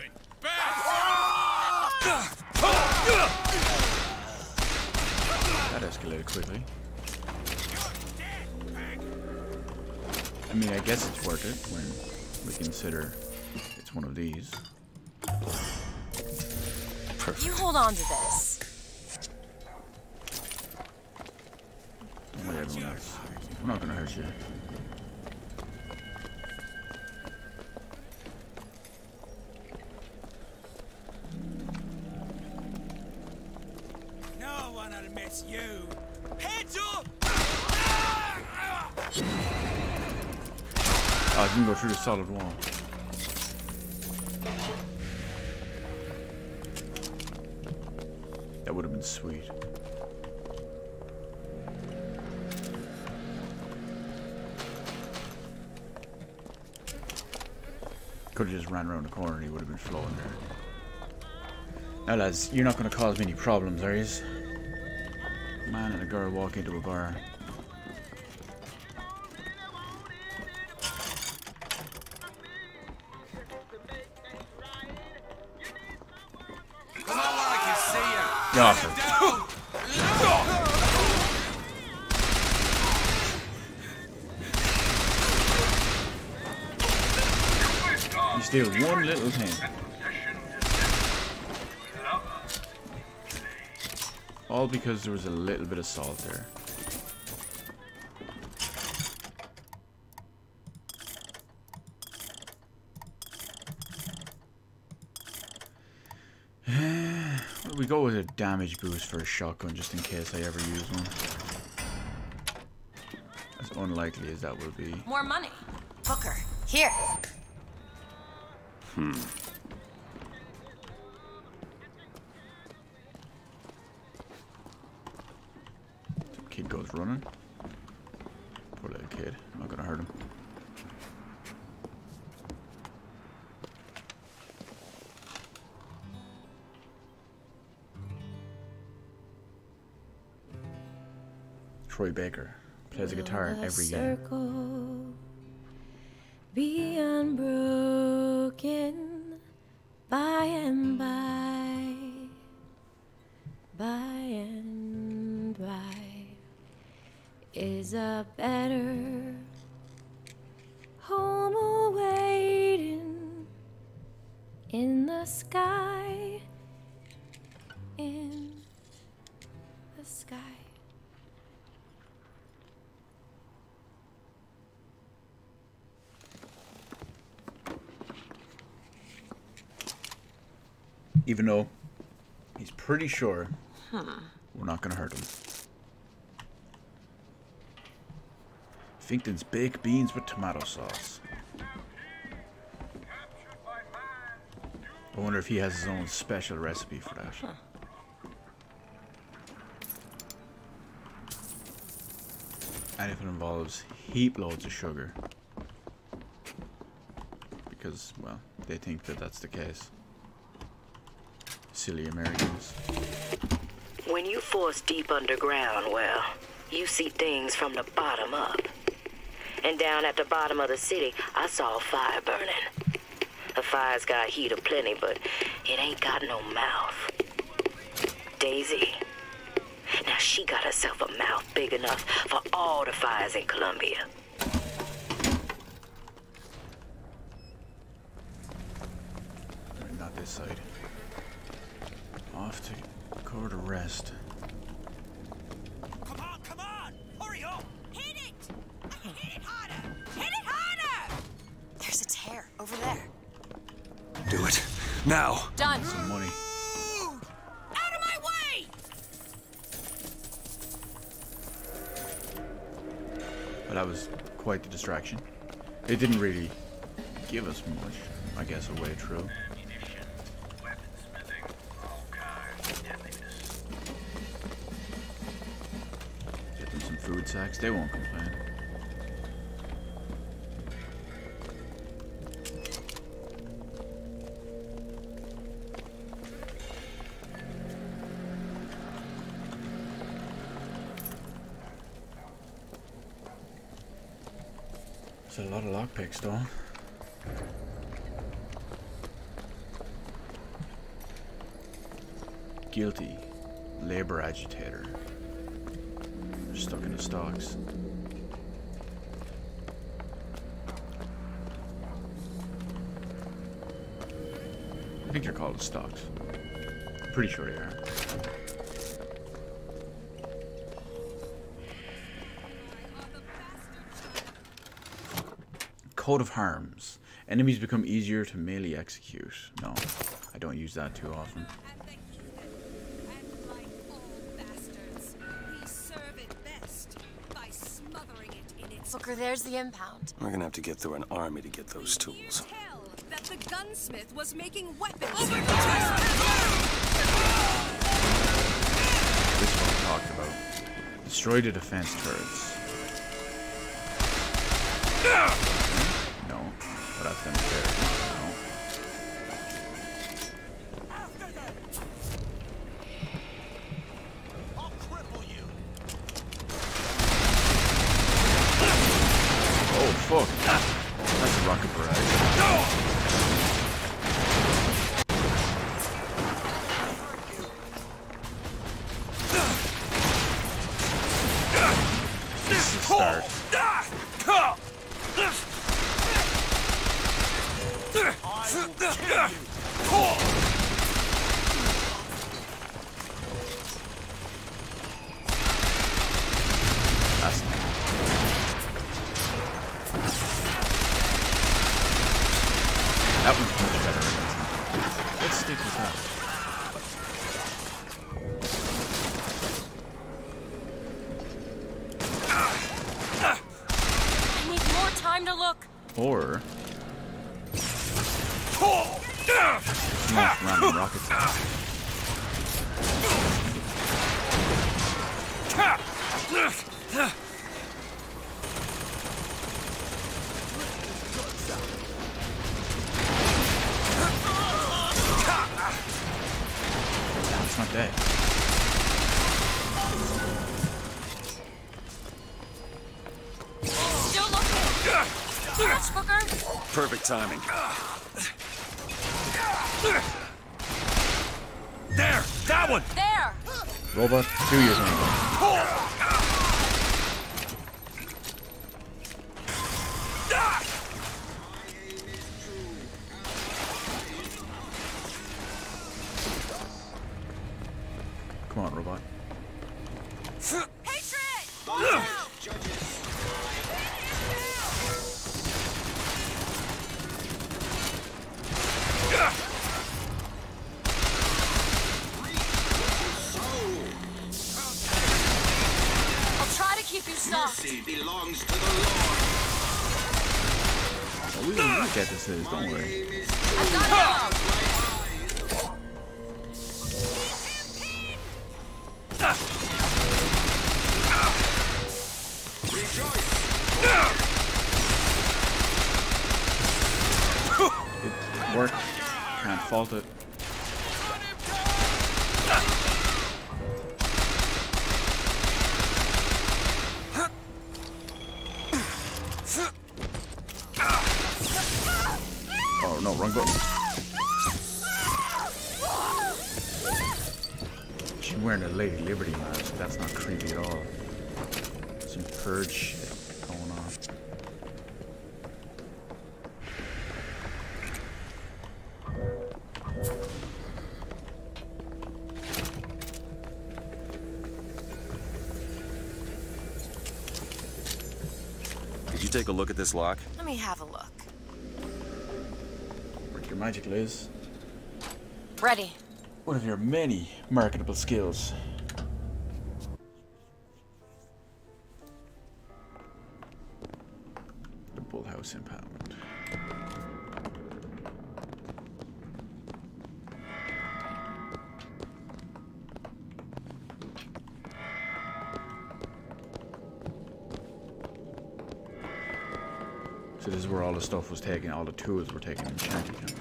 That escalated quickly. I mean, I guess it's worth it when we consider it's one of these. Perfect. You hold on to this. Don't worry, everyone else. I'm not gonna hurt you. No one will miss you. Heads up! Oh, I can go through the solid wall. That would have been sweet. Could have just ran around the corner and he would have been flowing there. Now lads, you're not going to cause me any problems, are you? A man and a girl walk into a bar. Oh, for you steal one little thing. All because there was a little bit of salt there. Well, we go with a damage boost for a shotgun just in case I ever use one. As unlikely as that will be. More money. Booker, here. Kid goes running. Poor little kid. I'm not gonna hurt him. Troy Baker plays a guitar in every game. Be unbroken by and by, is a better home awaiting in the sky, in the sky. Even though he's pretty sure we're not gonna hurt him. Finkton's baked beans with tomato sauce. I wonder if he has his own special recipe for that. And if it involves heap loads of sugar. Because, well, they think that that's the case. Silly Americans. When you force deep underground, well, you see things from the bottom up. And down at the bottom of the city, I saw a fire burning. The fire's got heat aplenty, but it ain't got no mouth. Daisy. Now she got herself a mouth big enough for all the fires in Columbia. Not this side. Off to cover the rest. Come on! Hurry up! Hit it! Hit it harder! Hit it harder! There's a tear over there. Do it. Now! Done. Some money. Out of my way! But that was quite the distraction. It didn't really give us much, I guess, a way through. Get them some food sacks. They won't complain. There's a lot of lockpicks, though. Guilty. Labor agitator. They're stuck in the stocks. I think they're called the stocks. Pretty sure they are. Coat of Harms. Enemies become easier to melee execute. No, I don't use that too often. Booker, there's the impound. We're gonna have to get through an army to get those tools. That the gunsmith was making weapons. This one I talked about. Destroy the defense turrets. No, but that's them there. No. Oh fuck! That's a rocket barrage. That's the start. That's not. That one's much better. Let's stick with that. I need more time to look. Or random rockets. It's not dead. Still looking. Much quicker. Perfect timing. There! That one! There! Robot, 2 years ago. Come on, robot. I'll try to keep you soft. Belongs to the Lord. Oh, we will get this, don't worry. I've got ammo. It worked. Can't fault it. Oh no, wrong button. She's wearing a Lady Liberty mask. That's not creepy at all. Some purge shit going on. Did you take a look at this lock? Let me have a look. Work your magic, Liz. Ready. One of your many marketable skills. The Bullhouse Impound. So this is where all the stuff was taken, all the tools were taken in Shantytown.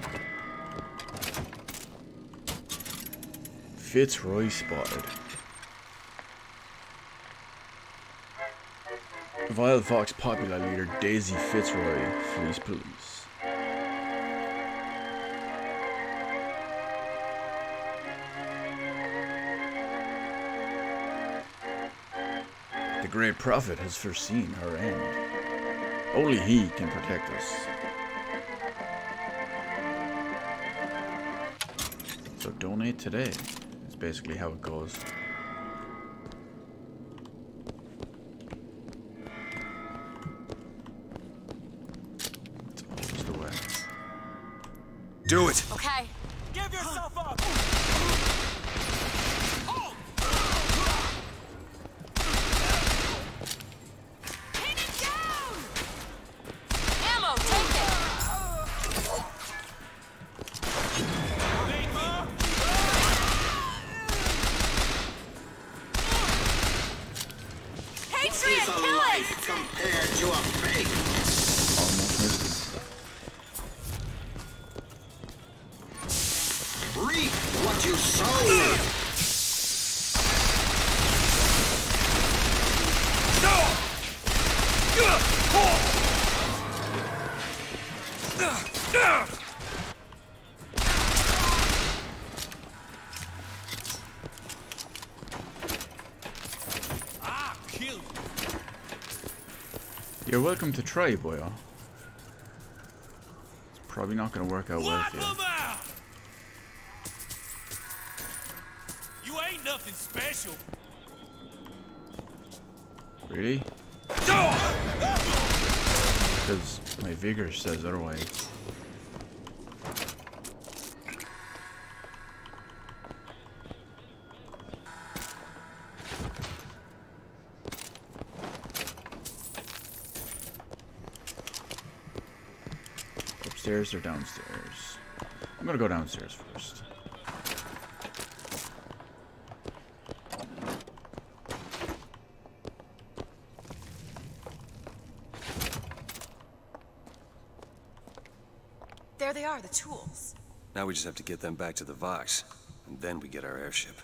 Fitzroy spotted. Vile Fox popular leader Daisy Fitzroy flees police. The Great Prophet has foreseen her end. Only he can protect us. So donate today. It's basically how it goes. It's always the way. Do it! Okay. Give yourself up! Ammo, take it! Patriot, kill it! Compared to a fake. Almost missed it. Reap what you sow. Ah, kill you. You're welcome to try, boyo. It's probably not going to work out well for you. You ain't nothing special. Really? Because my vigor says otherwise. Upstairs or downstairs? I'm gonna go downstairs first. There they are, the tools. Now we just have to get them back to the Vox, and then we get our airship.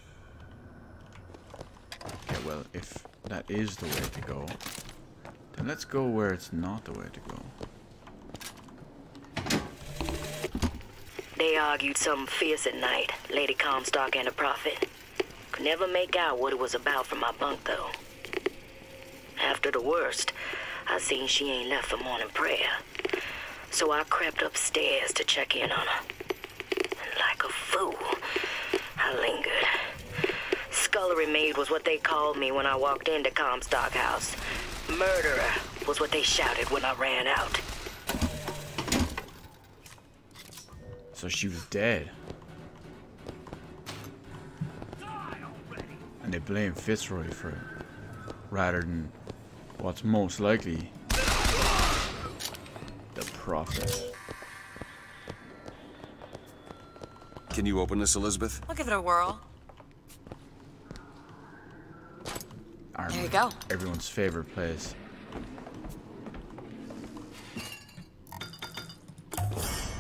Okay, well, if that is the way to go, then let's go where it's not the way to go. They argued something fierce at night, Lady Comstock and the Prophet. Could never make out what it was about from my bunk, though. After the worst, I seen she ain't left for morning prayer. So I crept upstairs to check in on her. And like a fool, I lingered. Scullery maid was what they called me when I walked into Comstock House. Murderer was what they shouted when I ran out. So she was dead. And they blame Fitzroy for it, rather than what's most likely the Prophet. Can you open this, Elizabeth? I'll give it a whirl. Armor. There you go. Everyone's favorite place.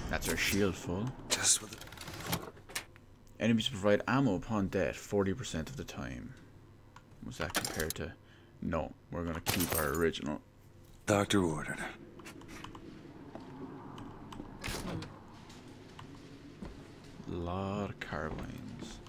That's our shield full. Just with it. Enemies provide ammo upon death 40% of the time. What's that compared to? No, we're gonna keep our original. Doctor ordered. Lot of carbines.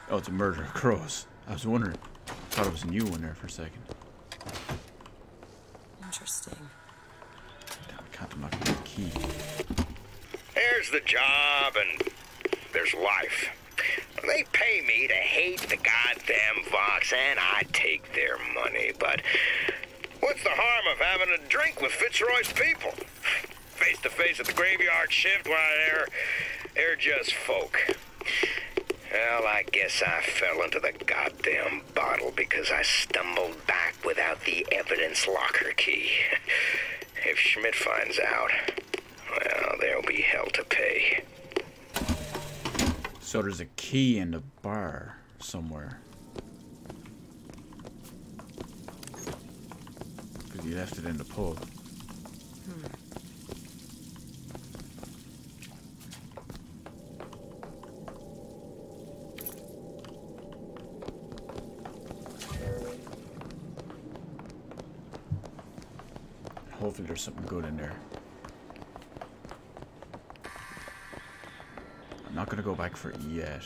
Oh, it's a murder of crows. I was wondering. Thought it was a new one there for a second. Interesting. Damn, I can't unlock the key. There's the job and there's life. They pay me to hate the goddamn Vox and I take their money, but what's the harm of having a drink with Fitzroy's people? Face to face at the graveyard shift, why they're just folk. Well, I guess I fell into the goddamn bottle because I stumbled back without the evidence locker key. If Schmidt finds out, well, there'll be hell to pay. So there's a key in the bar somewhere. Because you left it in the pub. Hopefully there's something good in there. I'm not gonna go back for it yet.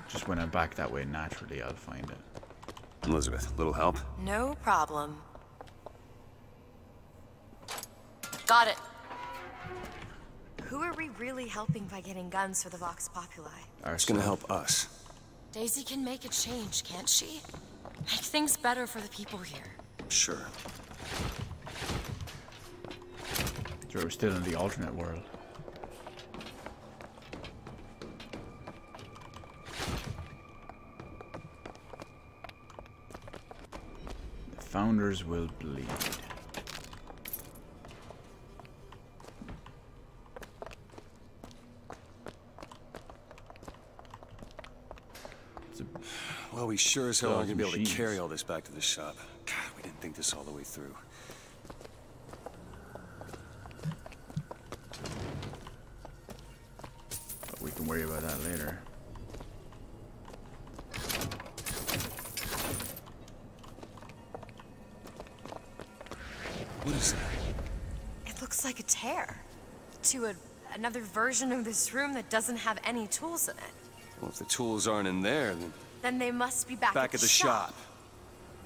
Just when I'm back that way, naturally I'll find it. Elizabeth, little help? No problem. Got it. Who are we really helping by getting guns for the Vox Populi? It's gonna help us. Daisy can make a change, can't she? Make things better for the people here. Sure. So we're still in the alternate world. The founders will bleed. Well, we sure as hell aren't gonna be able to carry all this back to the shop. God, we didn't think this all the way through. But we can worry about that later. What is that? It looks like a tear to another version of this room that doesn't have any tools in it. Well, if the tools aren't in there, Then they must be back at the shop.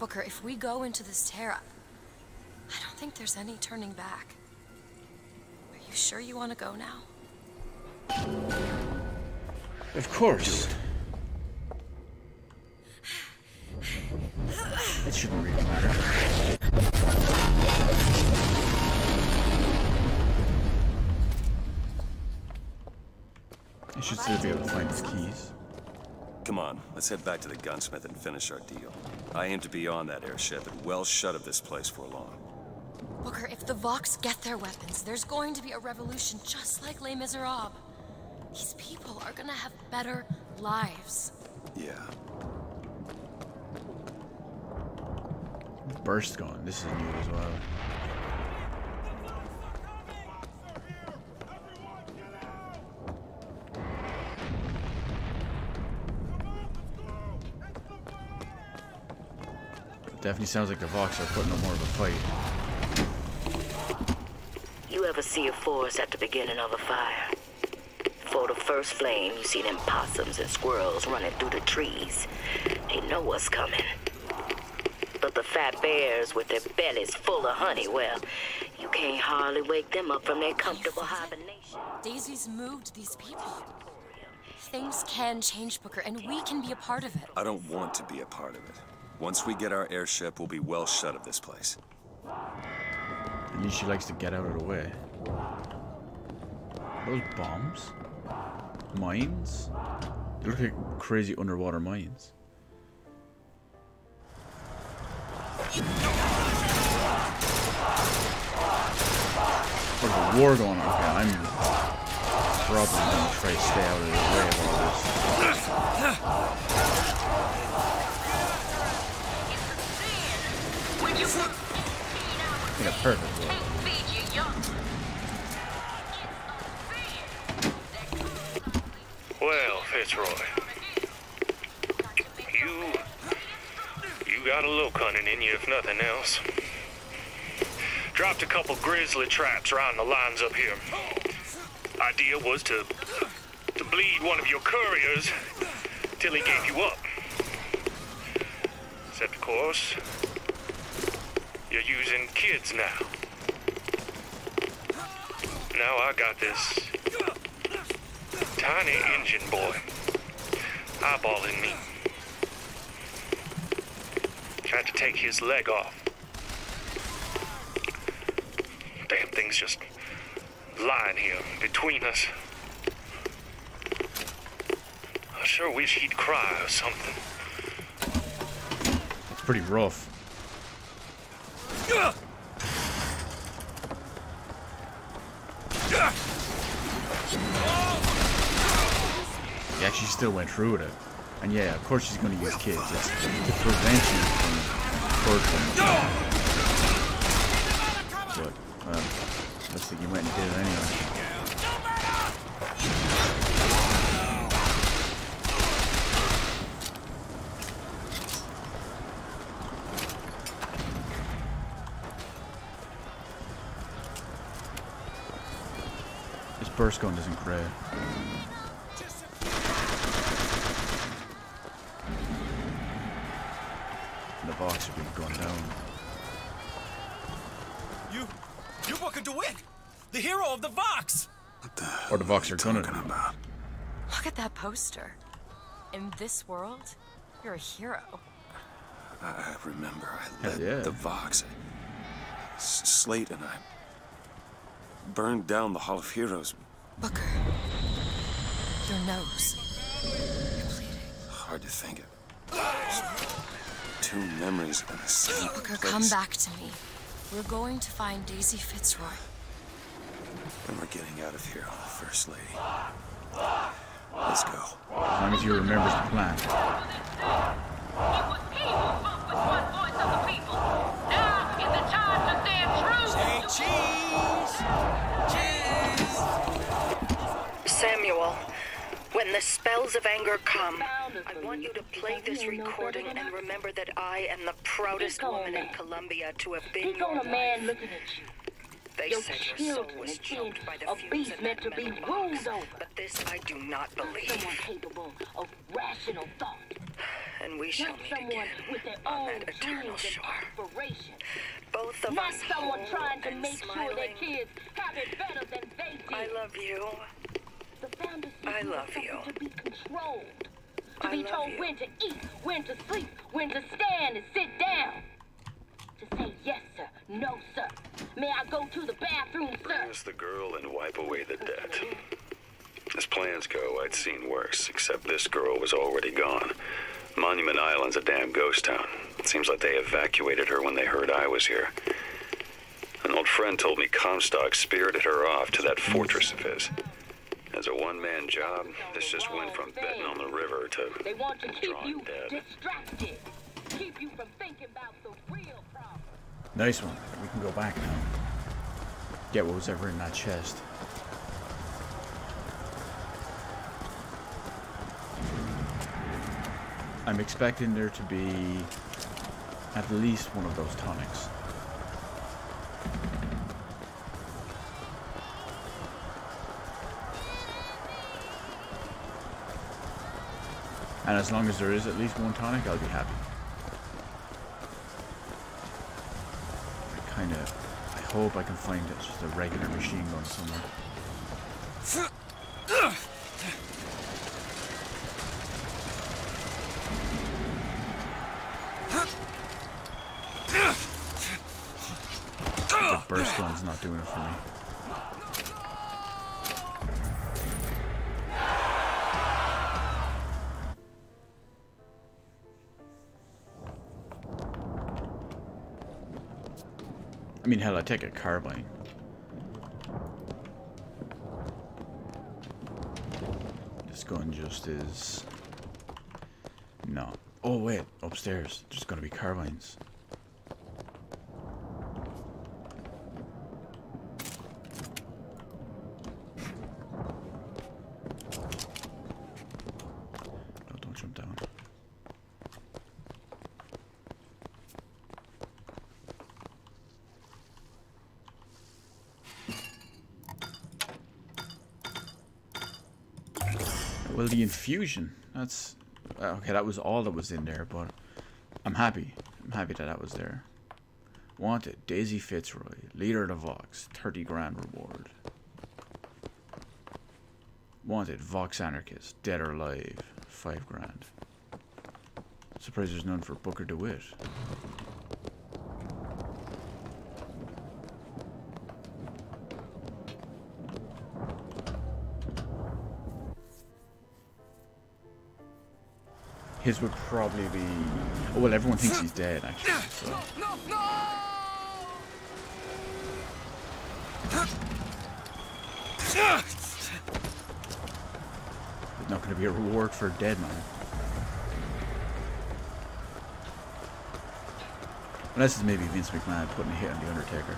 Booker, if we go into this tear, I don't think there's any turning back. Are you sure you want to go now? Of course. It shouldn't really matter. I should still be able to find the keys. Come on, let's head back to the gunsmith and finish our deal. I aim to be on that airship and well shut of this place for long. Booker, if the Vox get their weapons, there's going to be a revolution just like Les Miserables. These people are gonna have better lives. Yeah. Burst gun. This is new as well. Definitely sounds like the Vox are putting up more of a fight. You ever see a forest at the beginning of a fire? Before the first flame, you see them possums and squirrels running through the trees. They know what's coming. But the fat bears with their bellies full of honey, well, you can't hardly wake them up from their comfortable hibernation. Daisy's moved these people. Things can change, Booker, and we can be a part of it. I don't want to be a part of it. Once we get our airship, we'll be well shut of this place. At least she likes to get out of the way. Those bombs? Mines? They look like crazy underwater mines. There's a war going on. Okay, I'm probably gonna try to stay out of the way of all this. Yeah, perfect. Well, Fitzroy, you got a little cunning in you, if nothing else. Dropped a couple grizzly traps around the lines up here. Idea was to bleed one of your couriers till he gave you up. Except, of course, you're using kids now. Now I got this tiny engine boy eyeballing me. Tried to take his leg off. Damn thing's just lying here between us. I sure wish he'd cry or something. It's pretty rough. He actually still went through with it. And yeah, of course she's going to use kids. It's to prevent you from hurting them. But, looks like you went and did it anyway. This burst gun isn't great. The Vox should be going down. You Booker DeWitt, the hero of the Vox. Or the Vox are gonna. Look at that poster. In this world, you're a hero. I remember I led yeah. the Vox. Slate and I burned down the Hall of Heroes. Booker, your nose. You're bleeding. Hard to think of. Two memories in the same Booker, place. come back to me. We're going to find Daisy Fitzroy. And we're getting out of here on the First Lady. Let's go. As long as you remember the plan. Samuel, When the spells of anger come, I want you to play this recording and remember that I am the proudest woman in Columbia to have been your wife. Man looking at you. They said your soul was choked by the fumes in that metal box, but this I do not believe. Someone capable of rational thought. And we shall meet again with their on own that eternal dreams shore. and aspiration. Both of Not us someone whole trying to and make smiling. sure their kids have it better than they did. I love you. The founders I love you. To be controlled. To I be love told you. when to eat, when to sleep, when to stand and sit down. To say yes, sir, no, sir. May I go to the bathroom, sir? Bring us the girl and wipe away the debt. As plans go, I'd seen worse, except this girl was already gone. Monument Island's a damn ghost town. It seems like they evacuated her when they heard I was here. An old friend told me Comstock spirited her off to that fortress of his. As a one-man job, this just went from betting on the river to They want to keep drawing you dead. distracted. Keep you from thinking about the real problem. Nice one. We can go back now. Get what was ever in that chest. I'm expecting there to be at least one of those tonics. And as long as there is at least one tonic, I'll be happy. I hope I can find it, just a regular machine gun somewhere. The burst gun's not doing it for me. I mean, hell, I'd take a carbine. This gun just is... No. Oh, wait. Upstairs. There's gonna be carbines. No, don't jump down. Well, the infusion, that's... okay, that was all that was in there, but I'm happy. I'm happy that that was there. Wanted, Daisy Fitzroy, leader of the Vox, 30 grand reward. Wanted, Vox anarchist, dead or alive, 5 grand. Surprised there's none for Booker DeWitt. His would probably be... oh, well, everyone thinks he's dead, actually, so... There's not going to be a reward for a dead man. Unless it's maybe Vince McMahon putting a hit on The Undertaker.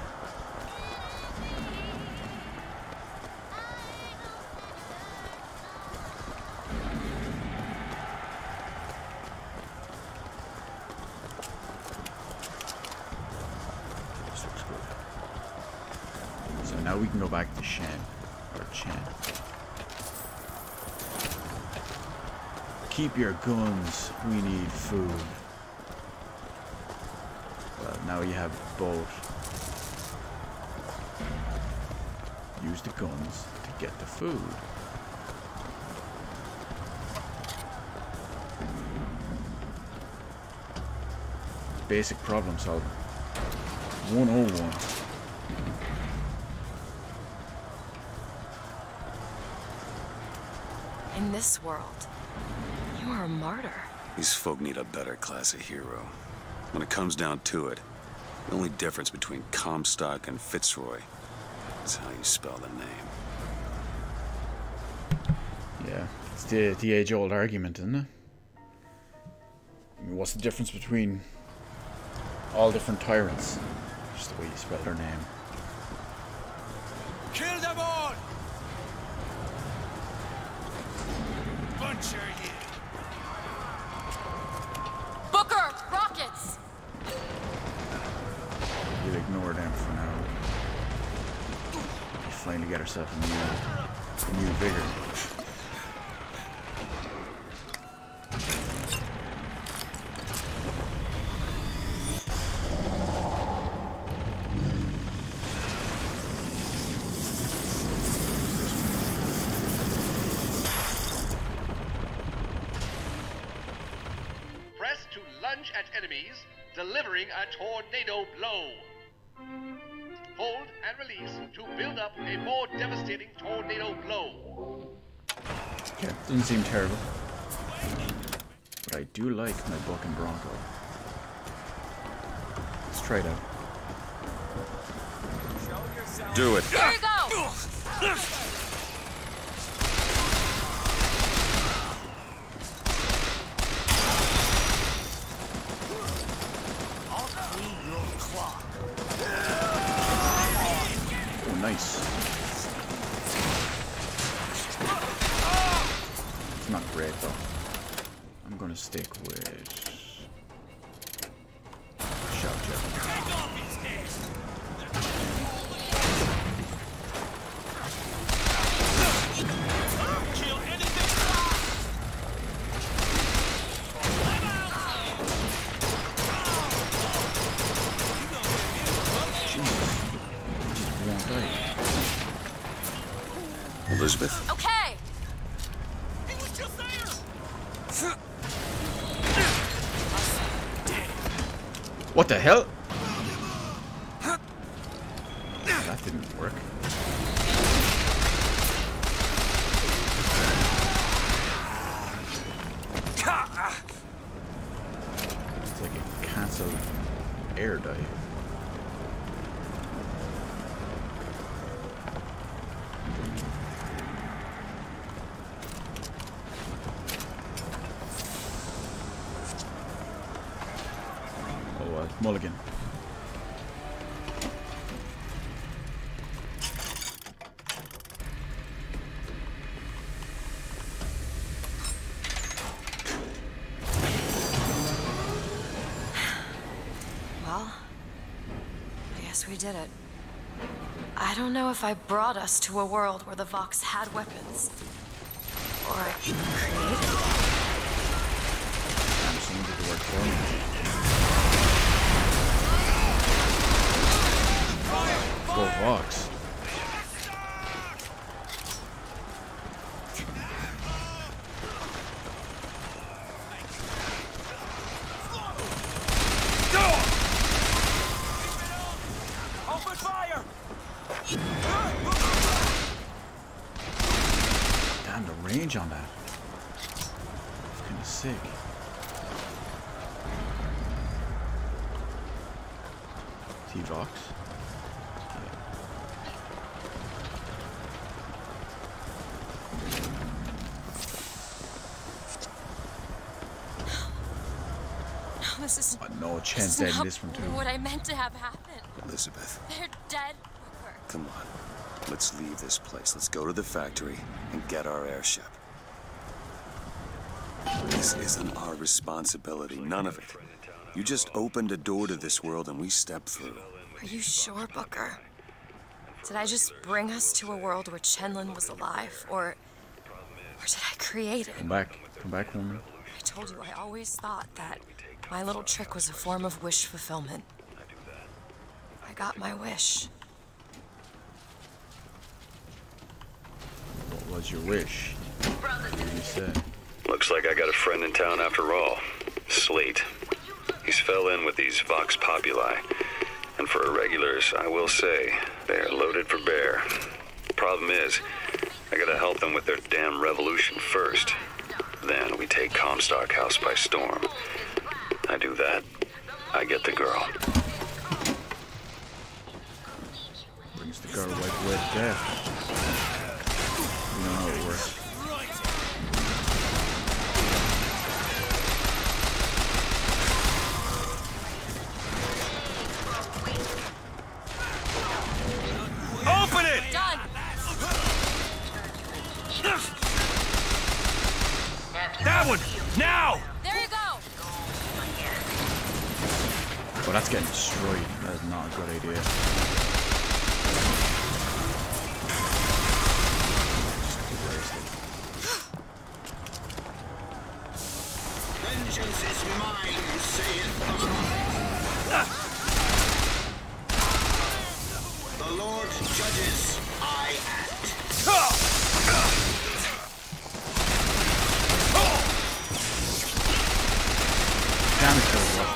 Now we can go back to Shen, or Chen. Keep your guns, we need food. Well, now you have both. Use the guns to get the food. Basic problem solving. 101. In this world, you are a martyr. These folk need a better class of hero. When it comes down to it, the only difference between Comstock and Fitzroy is how you spell the name. Yeah, it's the age-old argument, isn't it? I mean, what's the difference between all different tyrants? Just the way you spell their name. Kill them all! bunch are you? Booker! Rockets! We'll ignore them for now. We're trying to get ourselves a new vigor. Press to lunge at enemies, delivering a tornado blow. Hold and release to build up a more devastating tornado blow. Okay, doesn't seem terrible. But I do like my Buck and Bronco. Let's try it out. Do it. Here you go! Oh, nice. It's not great though. I'm gonna stick with Shout Jet. Elizabeth? Okay! What the hell? That didn't work. It's like a cancelled air dive. Mulligan. Well, I guess we did it. I don't know if I brought us to a world where the Vox had weapons. Or I created them. Someone did the work for me. Go Vox. Open fire! Damn, the range on that. It's kind of sick. T-Vox. This is No chance that in not this one too. what I meant to have happen. Elizabeth, They're dead. come on. Let's leave this place. Let's go to the factory and get our airship. This isn't our responsibility, none of it. You just opened a door to this world and we stepped through. Are you sure, Booker? Did I just bring us to a world where Chenlin was alive, or did I create it? Come back, woman. I told you, I always thought that my little trick was a form of wish fulfillment. I got my wish. What was your wish? What you said? Looks like I got a friend in town after all. Slate. He's fell in with these Vox Populi. And for irregulars, I will say, they're loaded for bear. Problem is, I gotta help them with their damn revolution first. Then we take Comstock House by storm. I do that, I get the girl. Brings the girl like wet death. You know how it works. Open it! Done! one! Now! There you go! Oh, that's getting destroyed. That is not a good idea. Vengeance is mine, saith the Lord. The Lord judges, I act. Damage goes up.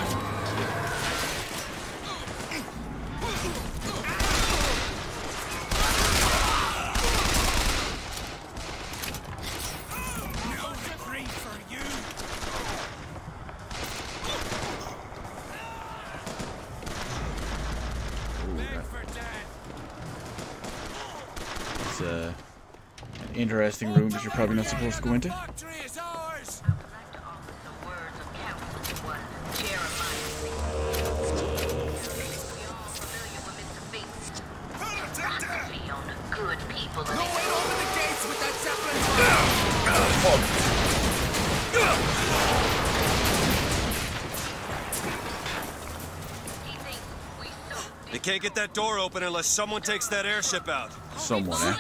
It's an interesting room that you're probably not supposed to go into. Good people. No way over the gates with that Zeppelin. They can't get that door open unless someone takes that airship out. Someone, eh?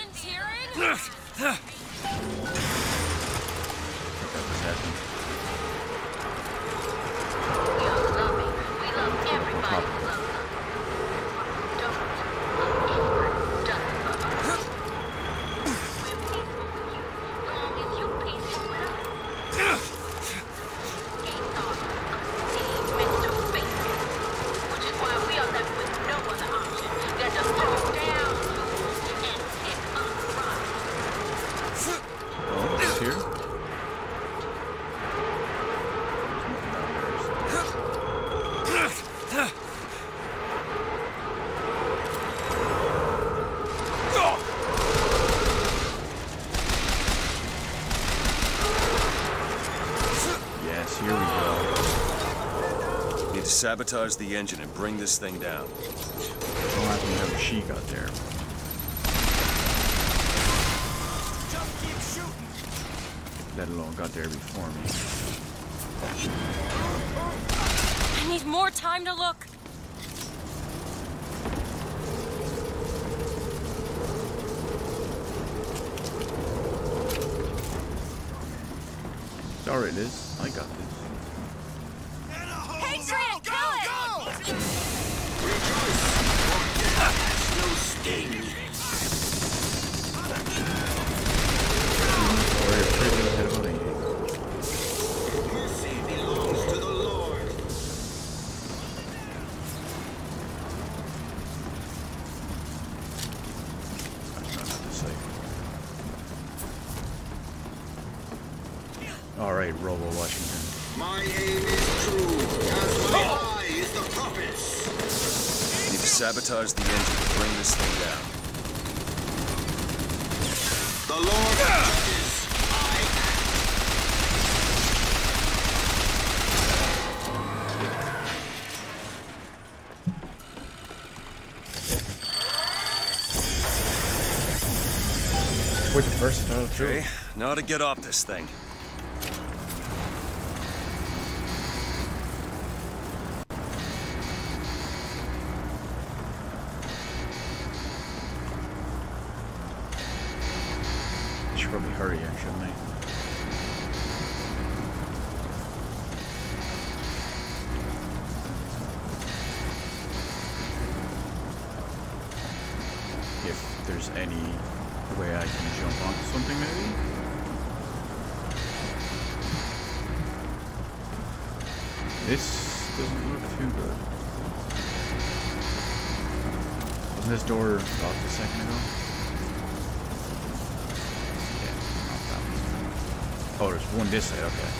Sabotage the engine and bring this thing down. Don't have to know how she got there. Just keep shooting. Let alone got there before me. I need more time to look. It's alright, Liz. I got this. Patriot, kill it! No sting. Mercy belongs to the Lord. Alright, Robo Washington. My aim is true, as my eye is the prophet's. Need to sabotage the engine to bring this thing down. The Lord judges, I We're the first to okay, now to get off this thing. Probably hurry, shouldn't I? If there's any way I can jump onto something, maybe? This doesn't look too good. Wasn't this door locked a second ago? Oh, there's one this side, okay.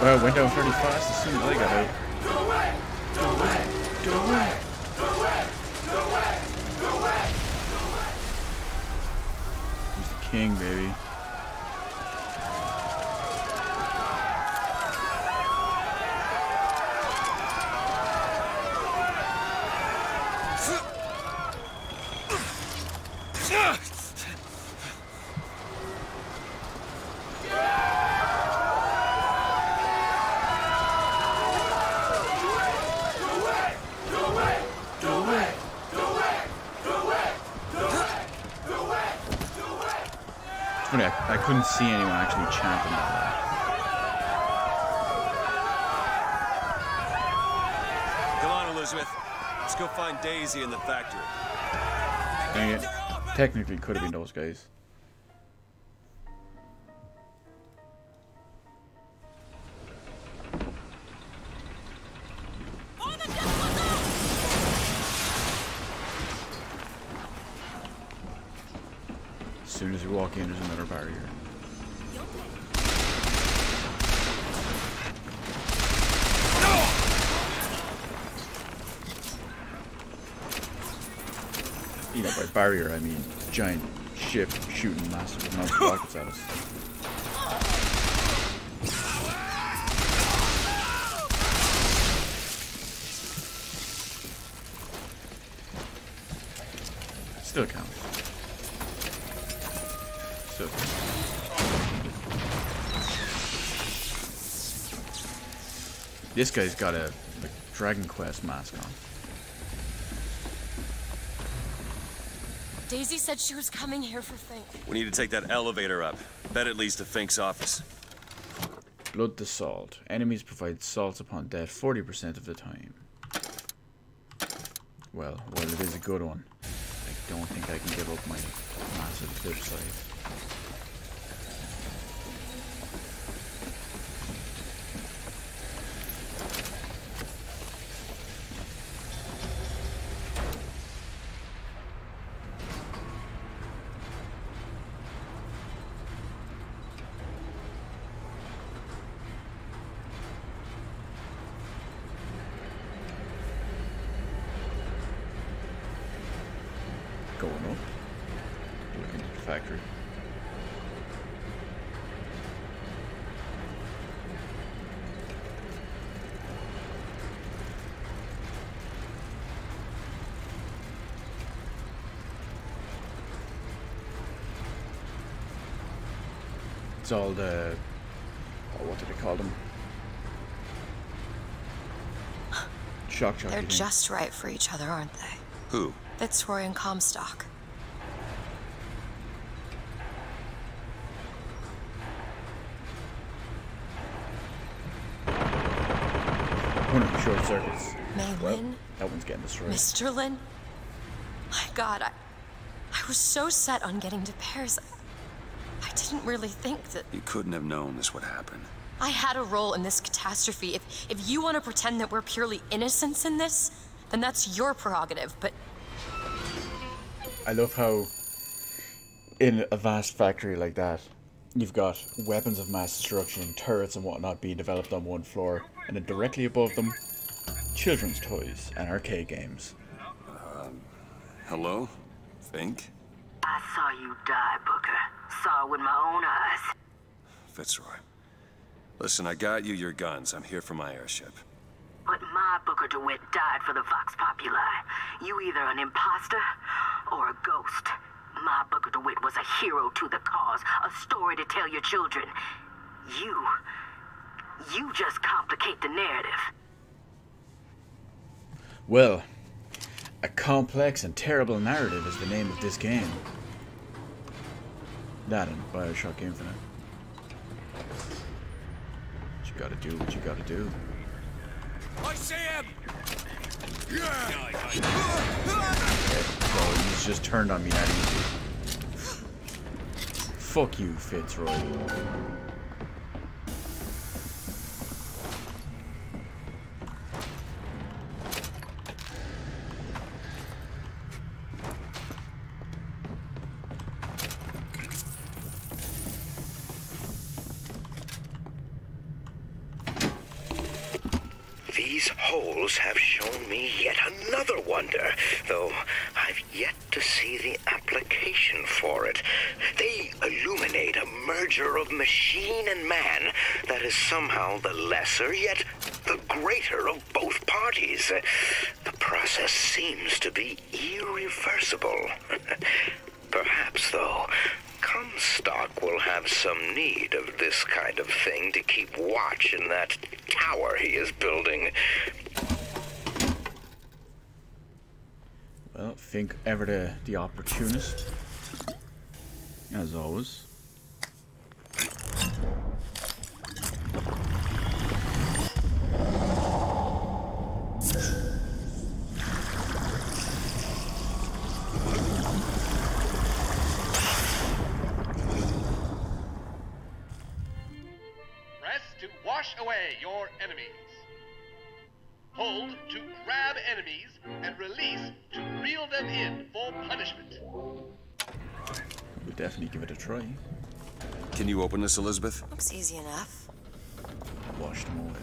Well, it went down fairly fast as soon as I got out. Go away! Go away! Go away! Go away! Go away! Go away! He's the king, baby. It's funny, I couldn't see anyone actually chanting that loud. Come on, Elizabeth. Let's go find Daisy in the factory. Dang it. Technically could have been those guys. As soon as you walk in, there's another barrier. You know, by barrier, I mean giant ship shooting massive amounts of rockets at us. Still counts. Still counts. This guy's got a like, Dragon Quest mask on. Daisy said she was coming here for Fink. We need to take that elevator up. Bet it leads to Fink's office. Blood to salt. Enemies provide salt upon death 40% of the time. Well, it is a good one. I don't think I can give up my massive flip side. Going up. Looking at the factory. It's all the... oh, what do they call them? Shock jockey. They're just right for each other, aren't they? Who? Fitzroy and Comstock. 100 short circuits. May Well, Lynn? that one's getting destroyed. Mr. Lynn? My God, I was so set on getting to Paris. I didn't really think that... You couldn't have known this would happen. I had a role in this catastrophe. If you want to pretend that we're purely innocents in this, then that's your prerogative, but... I love how in a vast factory like that, you've got weapons of mass destruction, turrets and whatnot being developed on one floor, and then directly above them, children's toys and arcade games. Hello? Fink? I saw you die, Booker. Saw it with my own eyes. Fitzroy. Listen, I got you your guns. I'm here for my airship. But my Booker DeWitt died for the Vox Populi. You either an imposter or a ghost. My Booker DeWitt was a hero to the cause, a story to tell your children. You just complicate the narrative. Well, a complex and terrible narrative is the name of this game. That and Bioshock Infinite. What you gotta do, what you gotta do. I see him! Okay, so he's just turned on me that easy. Fuck you, Fitzroy. These holes have shown me yet another wonder, though I've yet to see the application for it. They illuminate a merger of machine and man that is somehow the lesser, yet the greater of both parties. The process seems to be irreversible. Perhaps, though, Comstock will have some need of this kind of thing to keep watch in that tower he is building. Well, Fink ever the opportunist, as always. away your enemies. Hold to grab enemies and release to reel them in for punishment. We'll definitely give it a try. Can you open this, Elizabeth? Looks easy enough. Wash them away.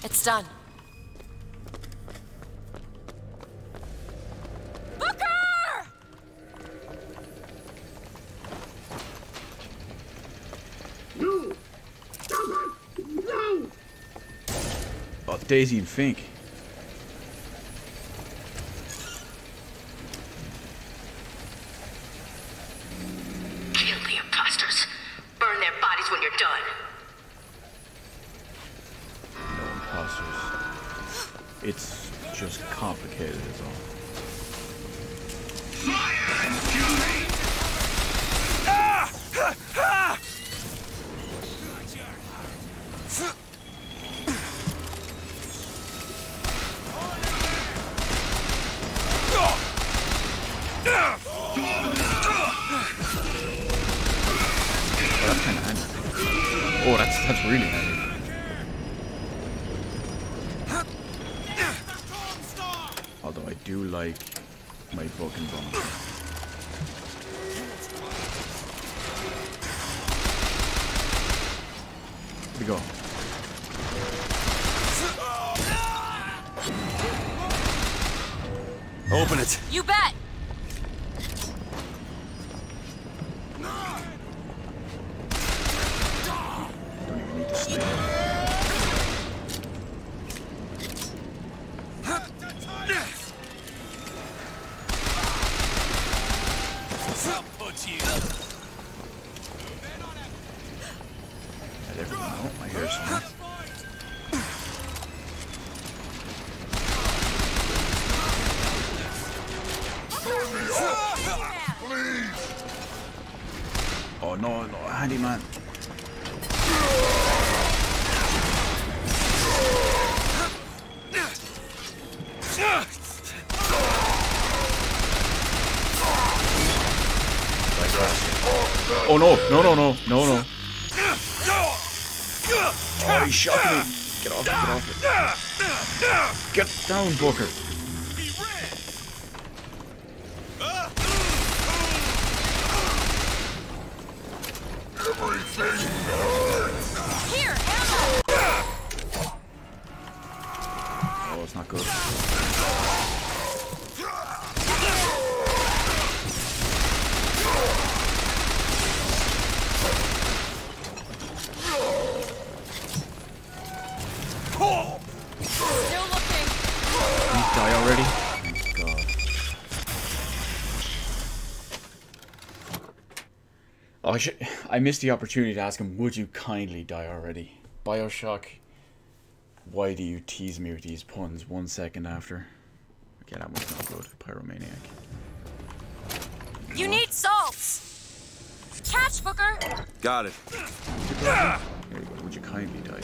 It's done. Booker! No! Stop it! No! Oh, Daisy and Fink. Kill the imposters. Burn their bodies when you're done. No imposters. It's just complicated as all. Oh, that's kind of handy. Oh, that's really handy. Although I do like my book and bone. Here we go. Open it. You bet. Don't even need to snipe. At everyone. Oh, I hear someone. Oh no, no, handyman. Oh no, no, no, no, no, no. Oh, he's shocking me. Get off it, get off it. Get down, Booker. Here, ammo. Oh, it's not good. Still looking. Did he die already? Thank God. Oh, I missed the opportunity to ask him, would you kindly die already? Bioshock, why do you tease me with these puns 1 second after? Okay, that one's not good. Pyromaniac. You need salts. Catch, Booker. Got it. Here you go. Would you kindly die?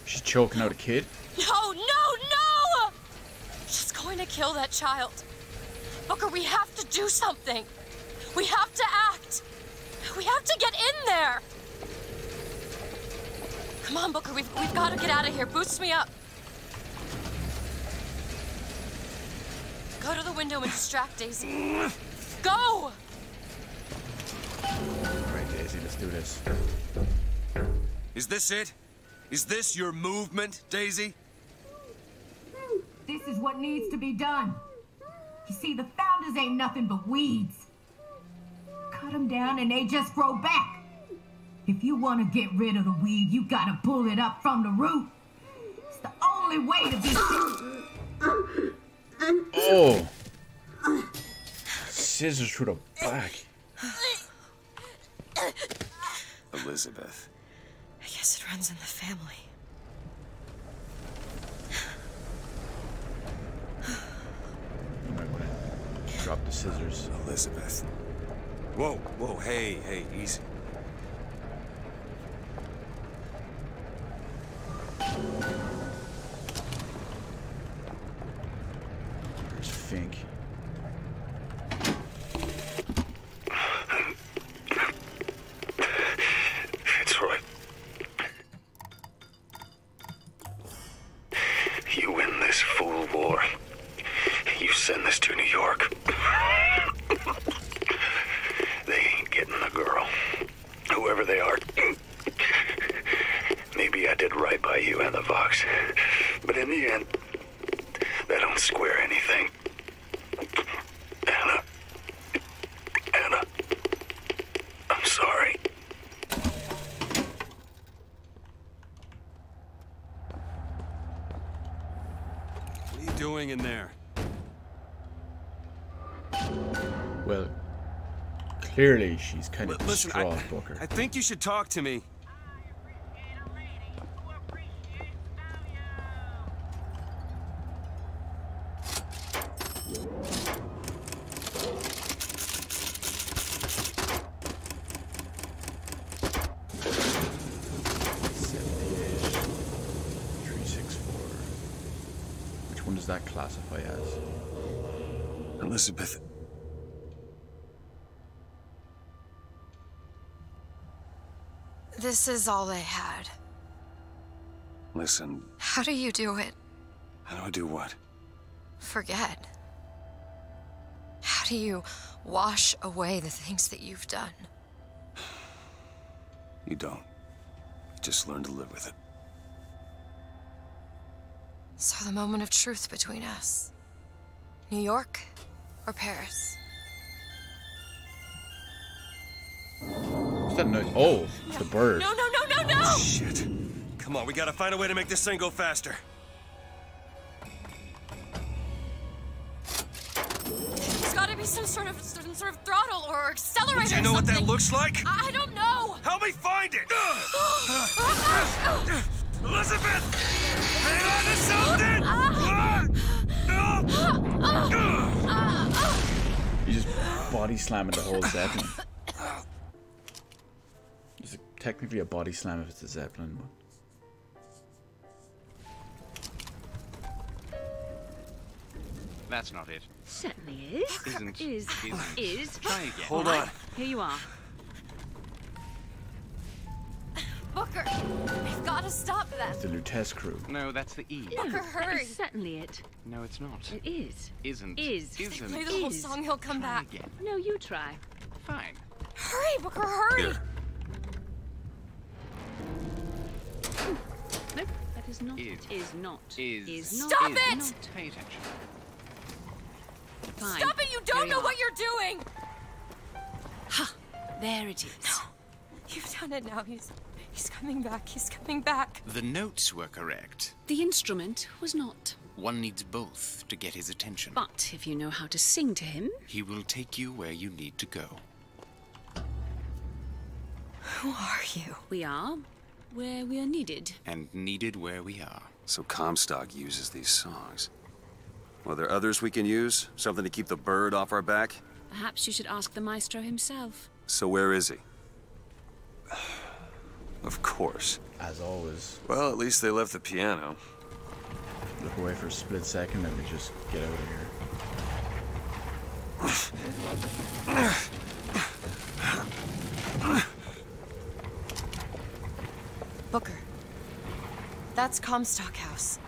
She's choking out a kid. No, no, no! She's going to kill that child. Booker, we have to do something. We have to act. We have to get in there. Come on, Booker, we've got to get out of here. Boost me up. Go to the window and distract Daisy. Go! Alright, Daisy, let's do this. Is this it? Is this your movement, Daisy? This is what needs to be done. You see, the founders ain't nothing but weeds. Cut them down and they just grow back. If you want to get rid of the weed, you gotta pull it up from the root. It's the only way to be... Oh! Scissors through the back. Elizabeth. I guess it runs in the family. You might want to drop the scissors. Elizabeth. Whoa, whoa, hey, easy. think. Fitzroy. You win this fool war. You send this to New York. They ain't getting the girl. Whoever they are. Maybe I did right by you and the Vox. But in the end, that don't square anything. Anna, I'm sorry. What are you doing in there? Well, clearly she's kind of Listen, distraught, Booker. I think you should talk to me. Which one does that classify as? Elizabeth. This is all they had. Listen, How do you do it? how do I do what? Forget. How do you wash away the things that you've done? You don't. You just learn to live with it. So the moment of truth between us. New York or Paris? What's that noise? Oh, it's the bird. No, no, no, no, no! Shit. Come on, we gotta find a way to make this thing go faster. There's gotta be some sort of throttle or accelerator. Do you know what that looks like? I don't know. Help me find it! Elizabeth! Hang on to something! You just body slamming the whole Zeppelin. It's technically a body slam if it's a Zeppelin, but... That's not it. Certainly is. Isn't. Is. Try again. Hold on. Here you are. Booker, we've got to stop them. It's the Lutece crew. No, that's the E. No, Booker, that hurry. is certainly it. No, it's not. It is. Isn't. Is. Isn't. Play the whole song, he'll come Try back. again. No, you try. Fine. Hurry, Booker, hurry. Here. Nope, that is not. Is. Is not. Is. not. Stop is it! Not. Pay attention. Fine. Stop it, you don't Here know you what are. you're doing. Ha! There it is. No, you've done it now. He's coming back. He's coming back. The notes were correct. The instrument was not. One needs both to get his attention. But if you know how to sing to him... He will take you where you need to go. Who are you? We are where we are needed. And needed where we are. So Comstock uses these songs. Well, there others we can use? Something to keep the bird off our back? Perhaps you should ask the maestro himself. So where is he? Of course. As always. Well, at least they left the piano. Look away for a split second and we just get out of here. Booker. That's Comstock House.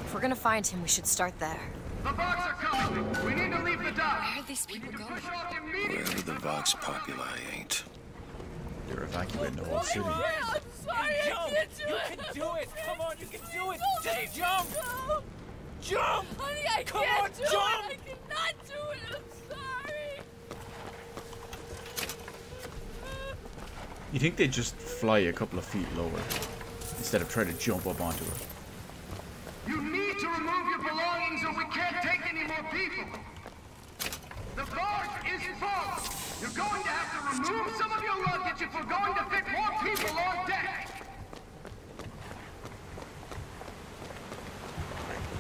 If we're gonna find him, we should start there. The Vox are coming! We need to leave the dock! Where are these people going? Push off immediately! Wherever the Vox Populi ain't. They're evacuating the whole city. I'm sorry, I can't do it. You can do it. Come on, you can do it. Just jump. Jump. Honey, I Come can't on, do jump. it. I cannot do it. I'm sorry. You think they'd just fly a couple of feet lower instead of trying to jump up onto it? You need to remove your belongings or we can't take any more people! The barge is full! You're going to have to remove some of your luggage if we're going to fit more people on deck!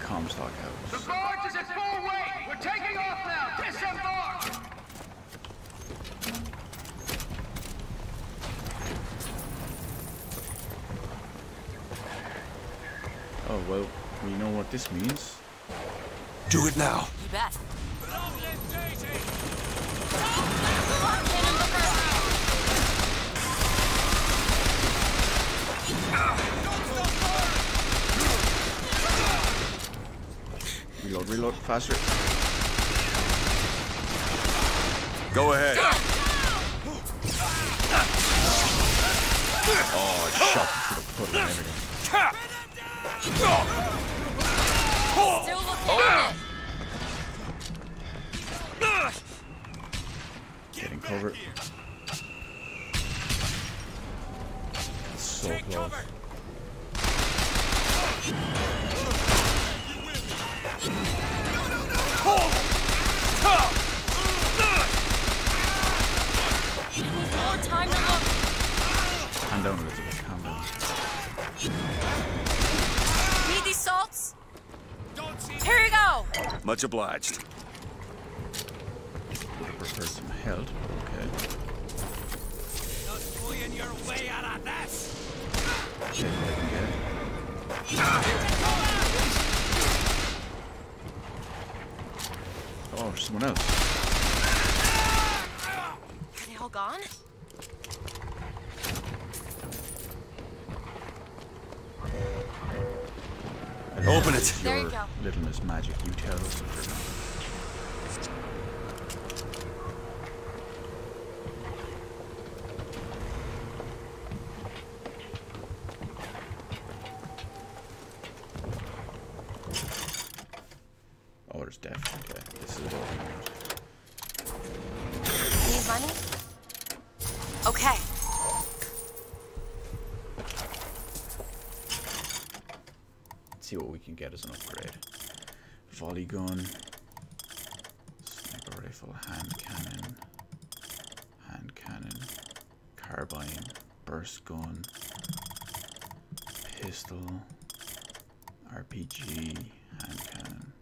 Comstock The House. barge is at full weight! We're taking off now! Disembark! Oh, well, we know what this means. Do it now. You bet. Reload, reload, faster. Go ahead. Oh, it shot through the puddle and everything. Still looking at it. Getting covered. So close. More time to look. Calm down, Elizabeth. Calm down. Need these salts? Here you go. Much obliged. Would have preferred some health, but okay. Not bullying your way out of this. See if I can get it. Oh, there's someone else. Are they all gone? Open it. There you go. Little Miss Magic, you tell us if they're not. Oh, there's death. Okay, this is what we Need money? Okay. Let's see what we can get as an upgrade. Volley gun, sniper rifle, hand cannon, carbine, burst gun, pistol, RPG, hand cannon.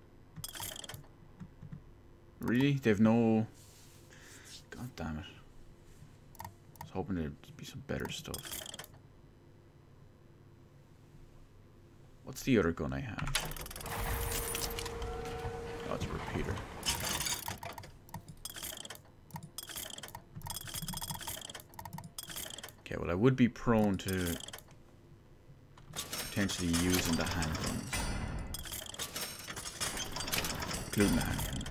Really? They've no... God damn it. I was hoping there'd be some better stuff. What's the other gun I have? Oh, it's a repeater. Okay, well I would be prone to potentially using the handguns. Including the handgun.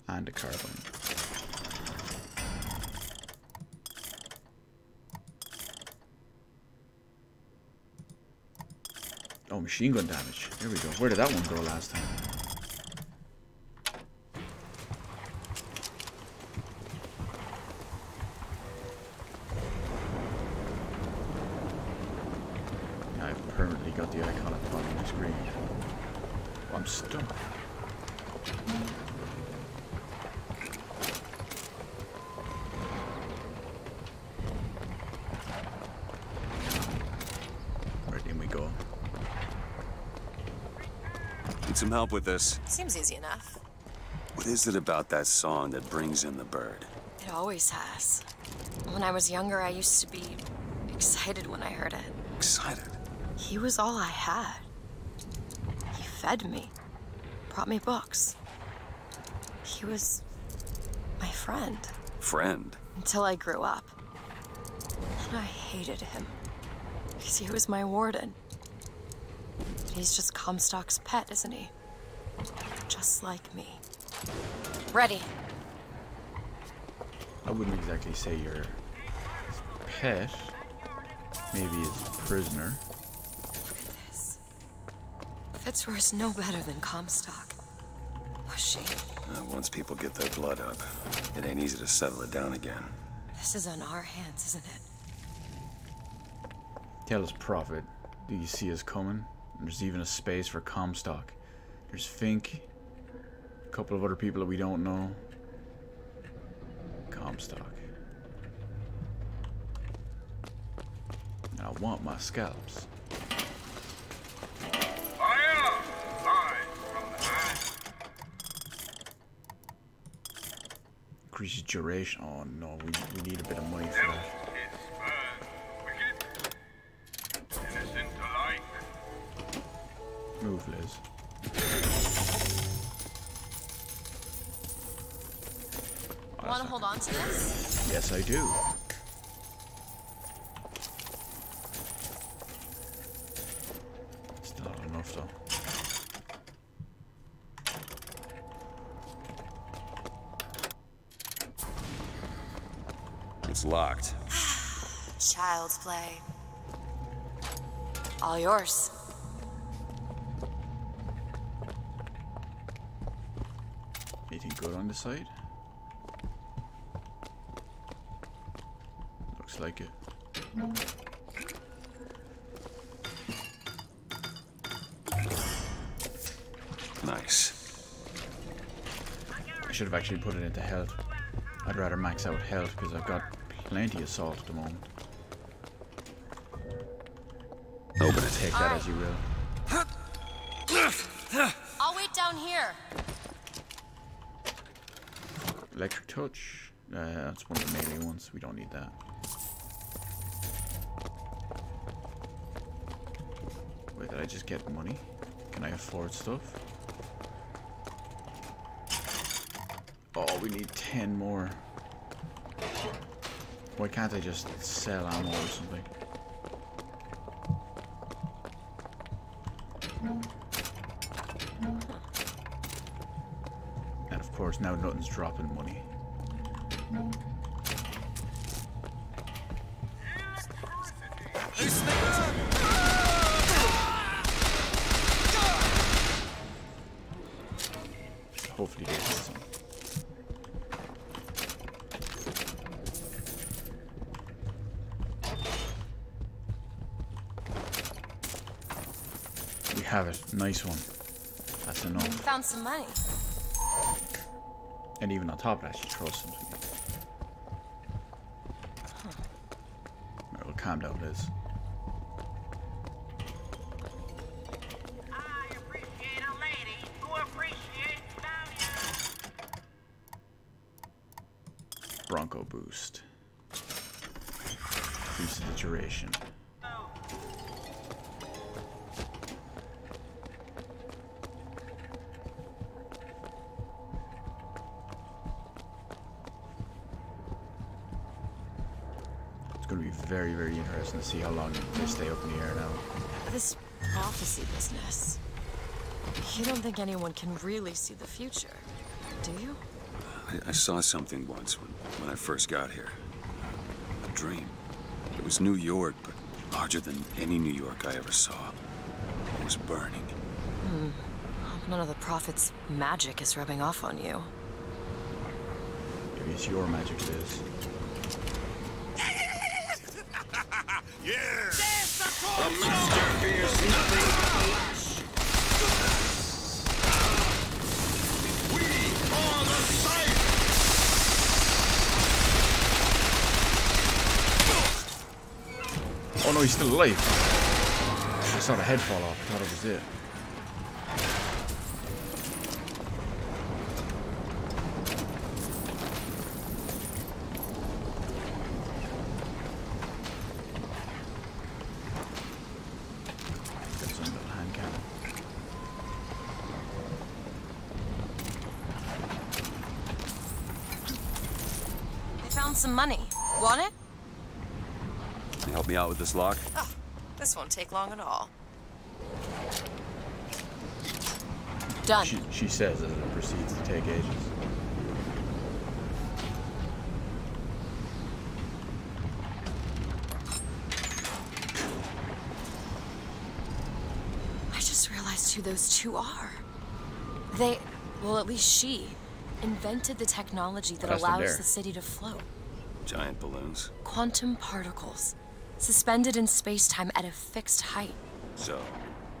And a carbine. Oh, machine gun damage. There we go. Where did that one go last time? Yeah, I've permanently got the icon at the bottom of the screen. Oh, I'm stuck. Where did we go? Need some help with this. Seems easy enough. What is it about that song that brings in the bird? It always has. When I was younger, I used to be excited when I heard it. Excited? He was all I had. He fed me, brought me books. He was my friend. Friend? Until I grew up. And I hated him. Because he was my warden. He's just Comstock's pet, isn't he? Just like me. Ready. I wouldn't exactly say you're his pet. Maybe his prisoner. Fitzroy's no better than Comstock. Was she? Once people get their blood up, it ain't easy to settle it down again. This is on our hands, isn't it? Tell us, Prophet, do you see us coming? And there's even a space for Comstock. There's Fink, a couple of other people that we don't know. Comstock. And I want my scalps. Increases duration. Oh no, we need a bit of money for that. move, Liz. Want to hold on to this? Yes, I do. Still not enough, though. It's locked. Child's play. All yours. Anything good on this side? Looks like it. Nice. I should have actually put it into health. I'd rather max out health because I've got plenty of salt at the moment. Open it. Take that as you will. I'll wait down here. Electric touch. That's one of the melee ones. We don't need that. Wait, did I just get money? Can I afford stuff? Oh, we need 10 more. Why can't I just sell ammo or something? And of course, now nothing's dropping money. Hopefully they get some. We have it. Nice one. That's enough. Found some money. And even on top of that, she throws some to me. Alright, well, calm down, Liz. Bronco boost. Increases the duration. It's going to be very, very interesting to see how long they stay up in the air now. This prophecy business. You don't think anyone can really see the future, do you? I saw something once when I first got here. A dream. It was New York, but larger than any New York I ever saw. It was burning. None of the prophet's magic is rubbing off on you. Maybe it's your magic, Liz. Yeah! A monster fears nothing but flesh. We are the sight. Oh no, he's still alive. I saw the head fall off. I thought it was it. Got some little hand cannon. They found some money. Want it? Can you help me out with this lock? Oh, this won't take long at all. Done. She says as it proceeds to take ages. I just realized who those two are. They, well, at least she, invented the technology that That's them allows there. the city to float. Giant balloons. Quantum particles, suspended in space-time at a fixed height. So,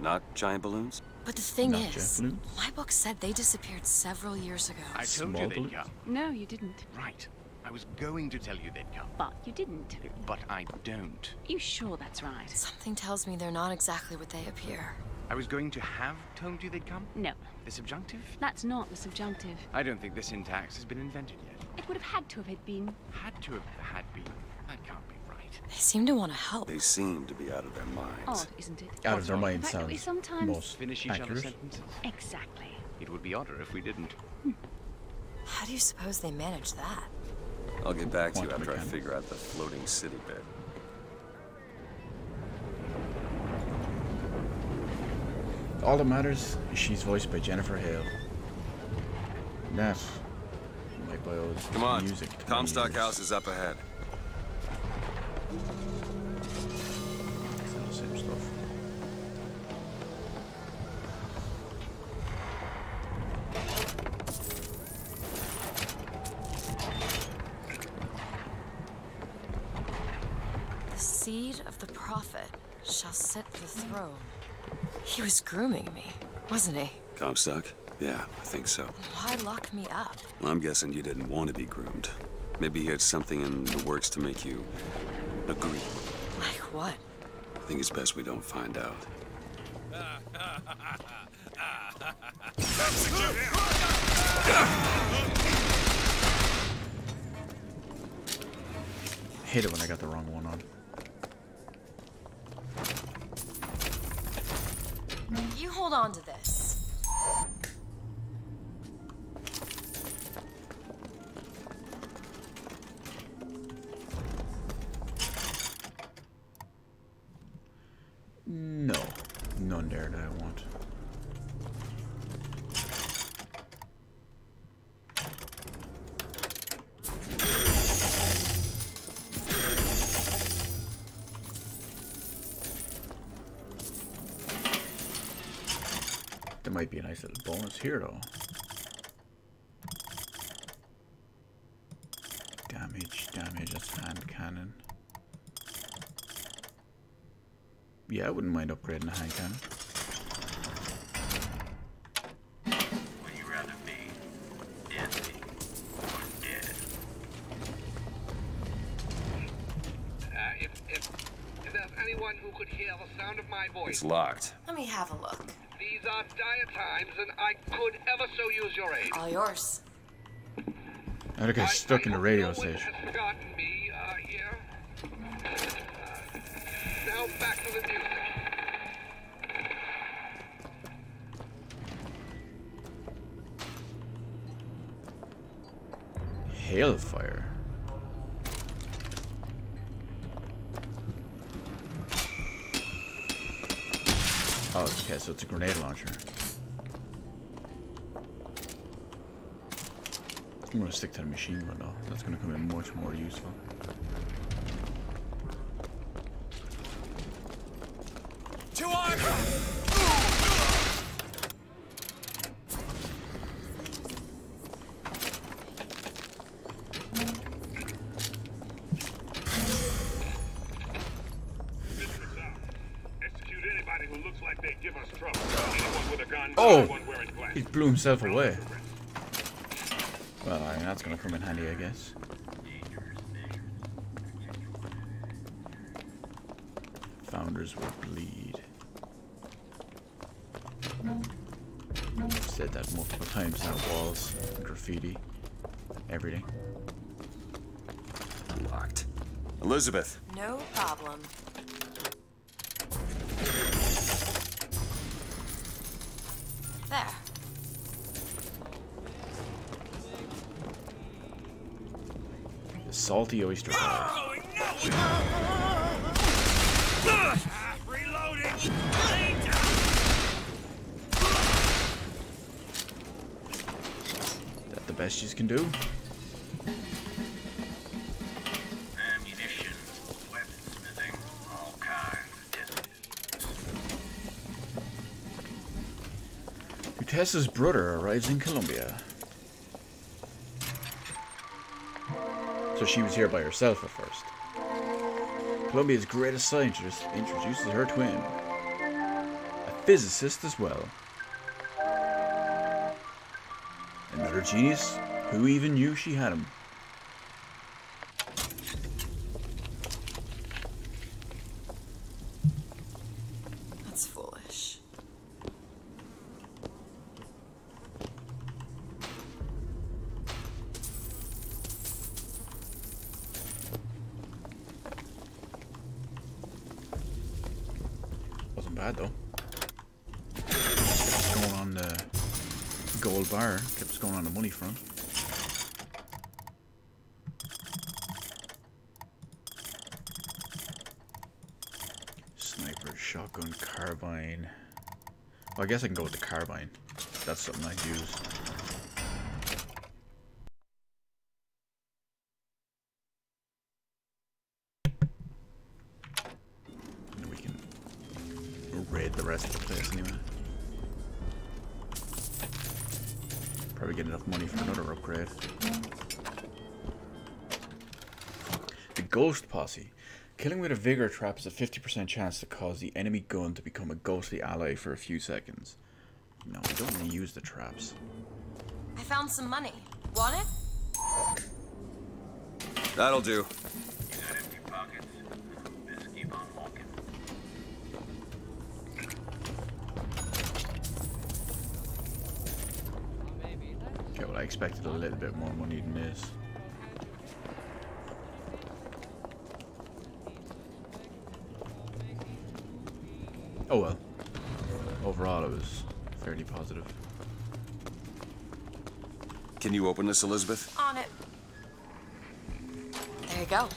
not giant balloons? But the thing Not is, jet balloons? my book said they disappeared several years ago. I told Small you they'd balloons? come. No, you didn't. Right. I was going to tell you they'd come. But you didn't. But I don't. You sure that's right? Something tells me they're not exactly what they appear. I was going to have told you they'd come? No, The subjunctive? that's not the subjunctive. I don't think the syntax has been invented yet. It would have had to have been. Had to have had been. That can't be right. They seem to want to help. They seem to be out of their minds. Odd, isn't it? Out of their mind In fact, we sounds sometimes most Finish each other's accurate. sentences. Exactly. It would be odder if we didn't. How do you suppose they manage that? I'll get back to you after I figure out the floating city bit. All that matters is she's voiced by Jennifer Hale. That might buy all this Come on, music. Comstock House is up ahead. It's all the same stuff. The seed of the prophet shall sit the throne. He was grooming me, wasn't he? Comstock? Yeah, I think so. Why lock me up? Well, I'm guessing you didn't want to be groomed. Maybe he had something in the works to make you agree. Like what? I think it's best we don't find out. Hate it when I got the wrong one on. You hold on to this. No, none there that I want. There might be a nice little bonus here though. Damage, that's hand cannon. Yeah, I wouldn't mind upgrading the hand cannon. Would you rather be deadly or dead? If there's anyone who could hear the sound of my voice. It's locked. Let me have a look. These are dire times, and I could ever so use your aid. All yours. I got stuck in the radio station. Has forgotten me here. Now back to the music. Hailfire. Oh, okay, so it's a grenade launcher. I'm gonna stick to the machine gun though. That's gonna come in much more useful. To armor! Execute anybody who looks like they give us trouble. Anyone with a gun, Oh! anyone wearing glasses. He blew himself away. Well, I mean, that's gonna come in handy, I guess. Founders will bleed. Said that multiple times now. Walls, graffiti, everything. Locked. Elizabeth. No problem. There. The salty oyster pie. Reloading! That the best you can do? Ammunition, weaponsmithing, all kinds of business. Utessa's brother arrives in Colombia. So she was here by herself at first. Colombia's greatest scientist introduces her twin, a physicist as well. Another genius? Who even knew she had him? That's foolish. bad though. Kept going on the gold bar, kept us going on the money front. Sniper, shotgun, carbine. Well, I guess I can go with the carbine. That's something I'd use. And we can raid the rest of the place anyway. Probably get enough money for another upgrade. The Ghost Posse. Killing with a vigor trap is a 50% chance to cause the enemy gun to become a ghostly ally for a few seconds. No, we don't want to use the traps. I found some money. Want it? That'll do. Okay, well, I expected a little bit more money than this. Oh well. Overall, it was fairly positive. Can you open this, Elizabeth? On it. There you go.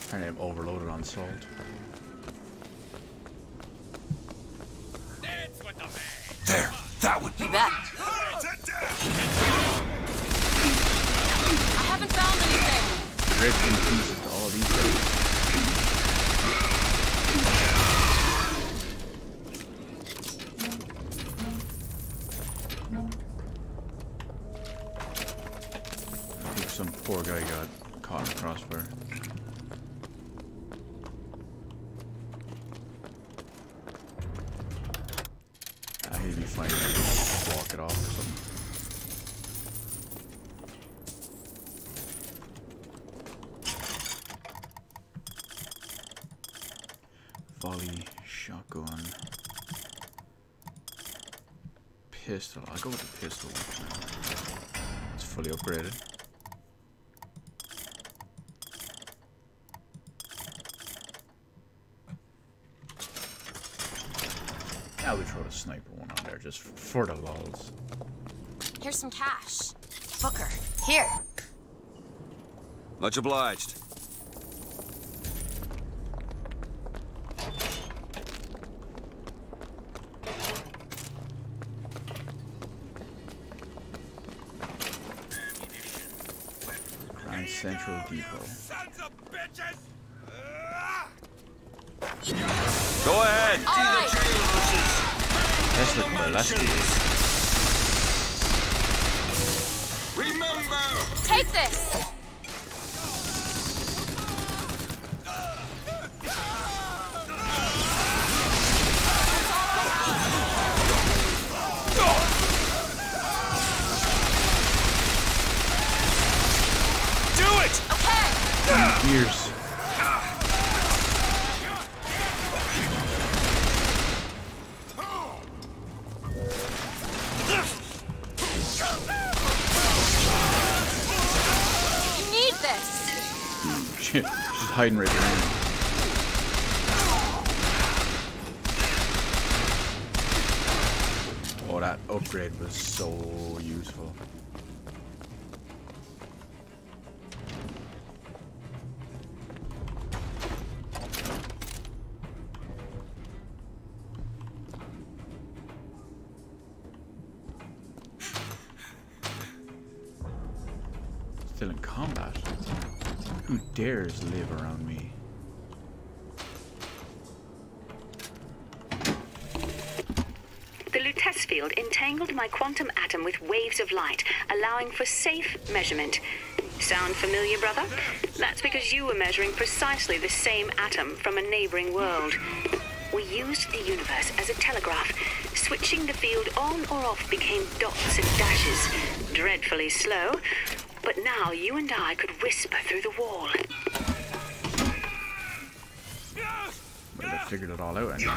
Apparently I'm overloaded on salt. There, that one. You bet. I haven't found anything. Ripped in pieces to all these things. I think some poor guy got caught in the crossfire. He'd be fine. Walk it off or something. Volley, shotgun, pistol. I'll go with the pistol. It's fully upgraded. Now we throw the sniper one on there just for the lulz. Here's some cash. Booker, here. Much obliged. Grand Central Depot. Sons of bitches! Go ahead. All right. Let's look for last Remember. Take this. Do it! Okay. Years. You need this. Shit, she's hiding right behind me. Oh, that upgrade was so useful. Still in combat? Who dares live around me? The Lutece field entangled my quantum atom with waves of light, allowing for safe measurement. Sound familiar, brother? That's because you were measuring precisely the same atom from a neighboring world. We used the universe as a telegraph. Switching the field on or off became dots and dashes. Dreadfully slow, but now you and I could whisper through the wall. Well, they figured it all out anyway.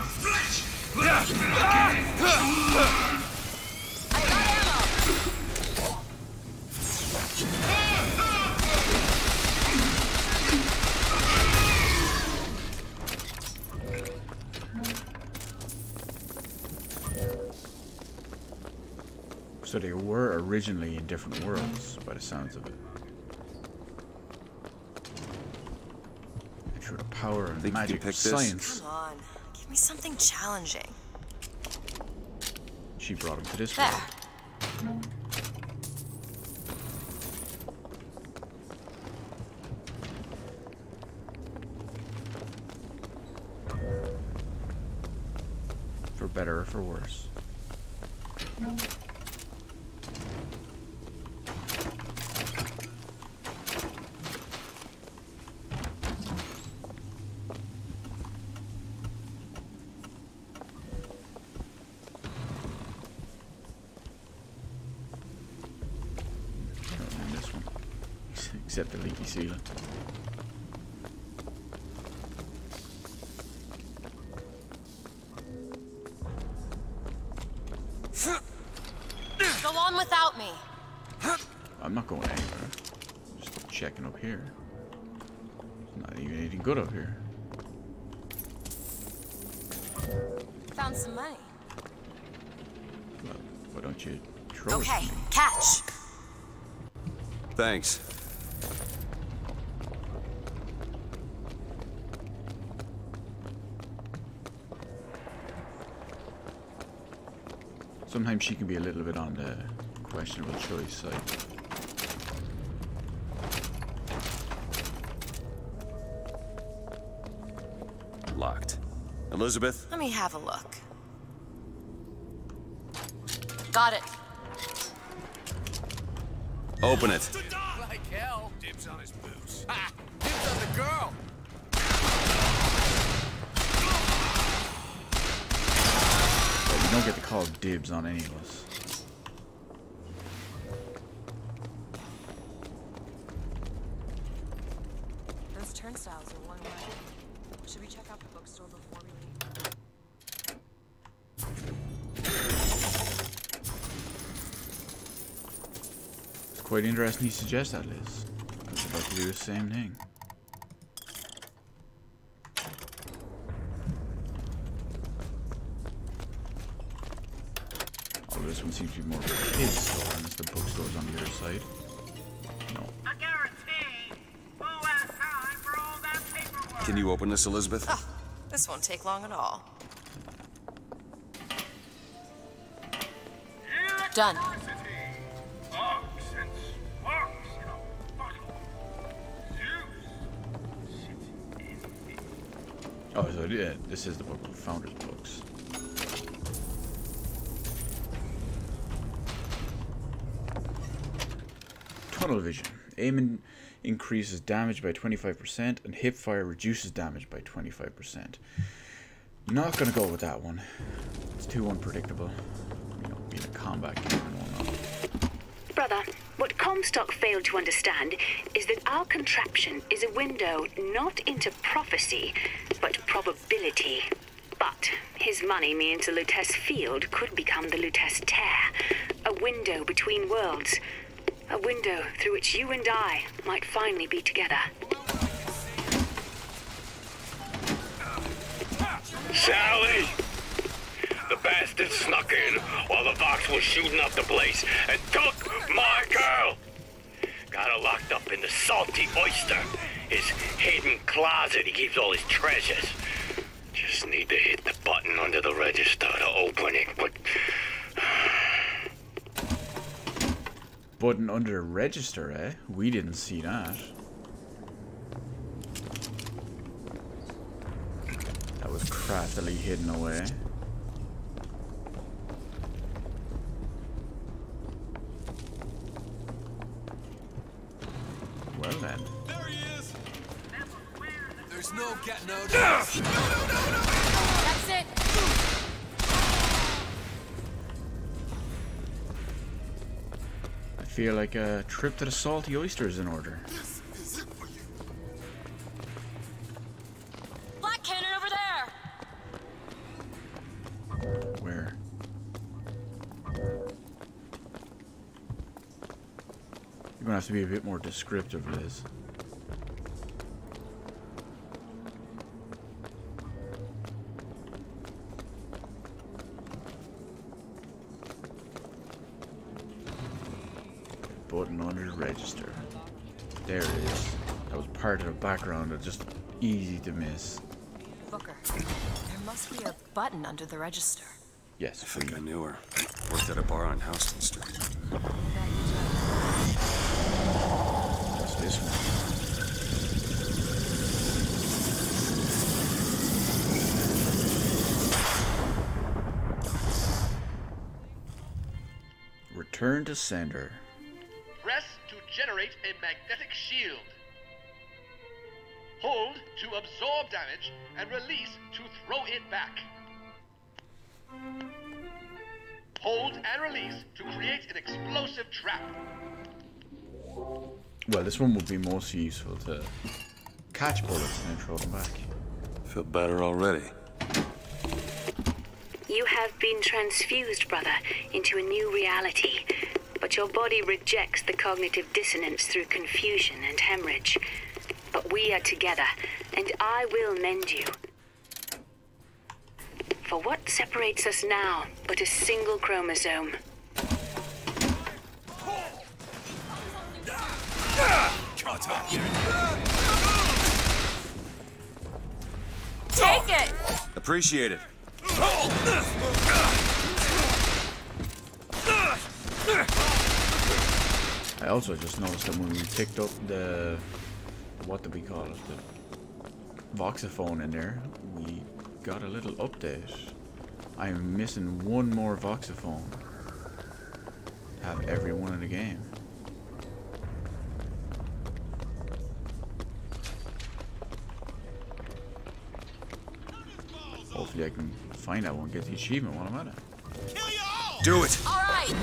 So they were originally in different worlds, by the sounds of it. And through the power and magic of science. Come on, give me something challenging. She brought him to this There. world. For better or for worse. Except the leaky sealant. Go on without me. I'm not going anywhere. Just checking up here. There's not even anything good up here. Found some money. Well, why don't you throw it? Okay, catch. Thanks. Sometimes she can be a little bit on the questionable choice side. Locked. Elizabeth? Let me have a look. Got it. Open it. Like hell. Dibs on his boots. Ha! Dibs on the girl. But you don't get to call dibs on any of us. Those turnstiles are one way. Should we check out the bookstore before we leave? It's quite interesting you suggest that, Liz. I was about to do the same thing. Although this one seems to be more of a kid's store, unless the bookstore's on the other side. No. Can you open this, Elizabeth? Oh, this won't take long at all. Done. Oh, so yeah, this is the book of Founder's Books. Tunnel vision. Aim increases damage by 25% and hip fire reduces damage by 25%. Not gonna go with that one. It's too unpredictable. You know, being a combat game and whatnot. Brother, what Comstock failed to understand is that our contraption is a window not into prophecy, but probability. But his money means the Lutece field could become the Lutece tear, a window between worlds. A window through which you and I might finally be together. Sally! The bastard snuck in while the Vox was shooting up the place and took my girl! Got her locked up in the Salty Oyster, his hidden closet he keeps all his treasures. Just need to hit the button under the register to open it, but... Button under register, eh? We didn't see that. That was craftily hidden away. Well then. There he is. There's no getting out of That's it. I feel like a trip to the Salty Oyster is in order. Black cannon over there. has to be a bit more descriptive, Liz. Button under the register. There it is. That was part of the background that's just easy to miss. Booker, there must be a button under the register. Yes, I think I knew her. Worked at a bar on Houston Street. What's this one? Return to sender. Press to generate a magnetic shield. Hold to absorb damage and release to throw it back. Hold and release to create an explosive trap. Well, this one would be most useful to catch bullets and then throw them back. Feel better already. You have been transfused, brother, into a new reality. But your body rejects the cognitive dissonance through confusion and hemorrhage. But we are together, and I will mend you. For what separates us now but a single chromosome? Take it! Appreciate it. I also just noticed that when we picked up the, what do we call it, the voxophone in there, we got a little update. I'm missing one more voxophone to have everyone in the game. Hopefully I can find that one, get the achievement while I'm at it. Do it! Alright!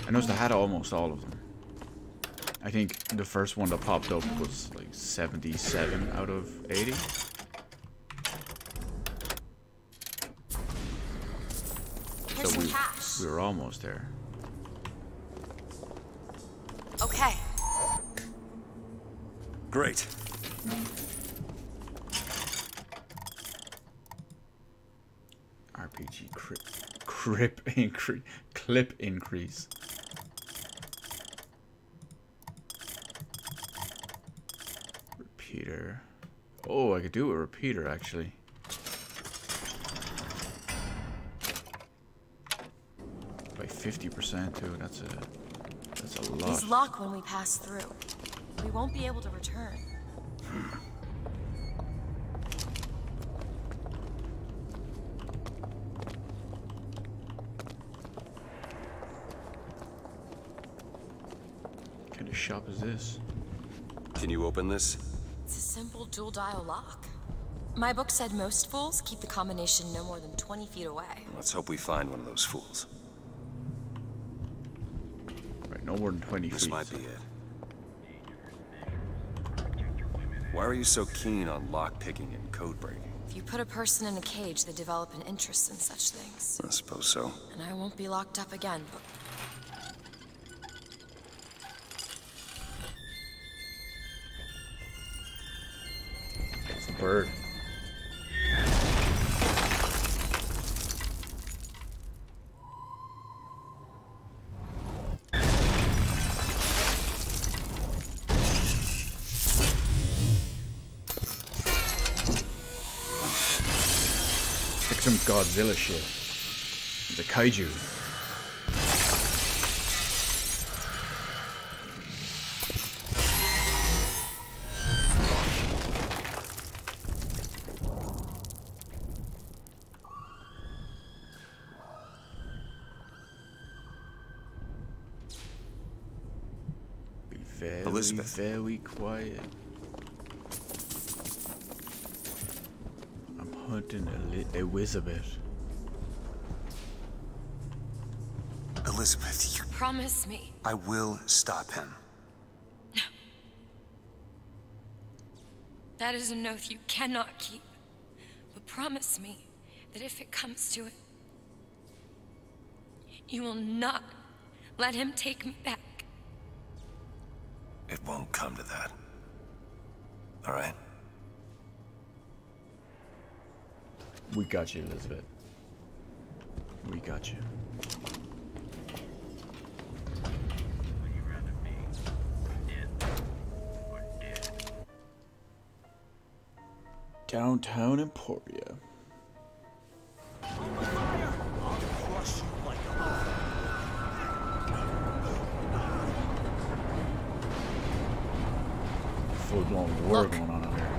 I noticed I had almost all of them. I think the first one that popped up was like 77 out of 80. So we were almost there. Okay. Great. RPG clip increase. Repeater. Oh, I could do a repeater actually. By 50% too. That's a lot. These lock when we pass through. We won't be able to return. What kind of shop is this? Can you open this? It's a simple dual dial lock. My book said most fools keep the combination no more than 20 feet away. Let's hope we find one of those fools. Right, no more than 20 feet. This might be it. Why are you so keen on lockpicking and code breaking? If you put a person in a cage, they develop an interest in such things. I suppose so. And I won't be locked up again, but... It's a bird. Some Godzilla shit. The kaiju. Be very, Elizabeth. very quiet. Hunting Elizabeth. Elizabeth, Promise me. I will stop him. That is an oath you cannot keep. But promise me that if it comes to it, you will not let him take me back. It won't come to that. All right? We got you, Elizabeth. We got you. Downtown Emporia. Full-blown war going on out here.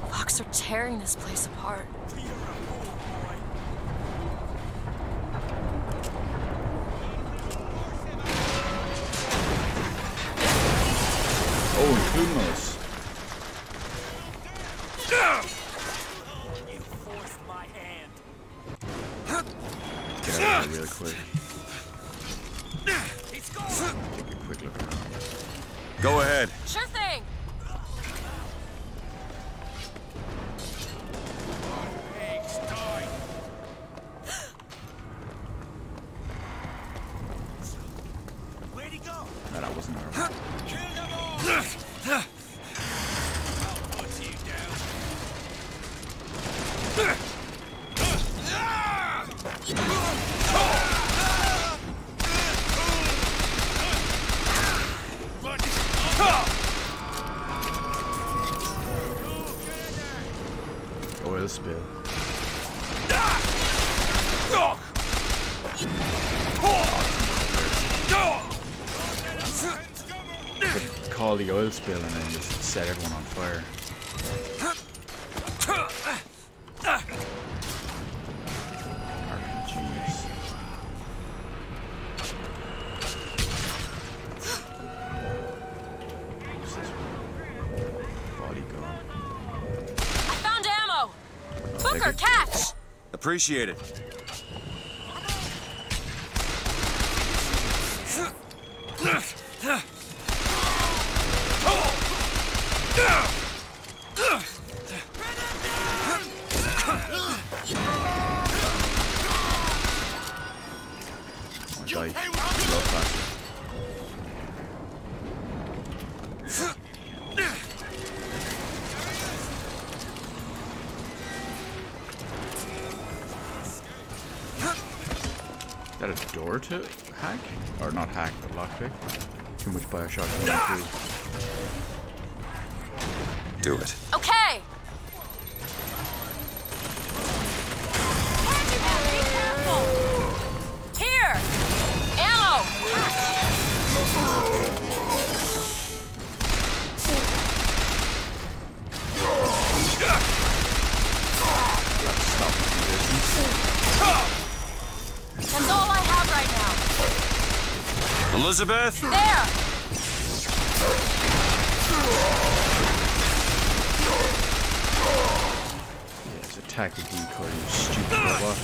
Fox are tearing this place apart. Oh, including us. You forced my hand. Get out of here real quick. It's gone. Take a quick look around. Go ahead. Sure thing. Pigs die. Where'd he go? No, that wasn't our. Kill them all. I'll put you down. Oil spill. Could call the oil spill and then just set everyone on fire. RPGs. What's this one? Bodyguard. I found ammo! Take Booker, it. catch! Appreciate it. Oh, die. Real fast. Is that a door to hack? Or not hack, but lockpick? Too much Bioshock 1 and 2. Do it. Okay! Here! Ammo! That's all I have right now. Elizabeth? There! Yes, attack the decoy, you stupid robot.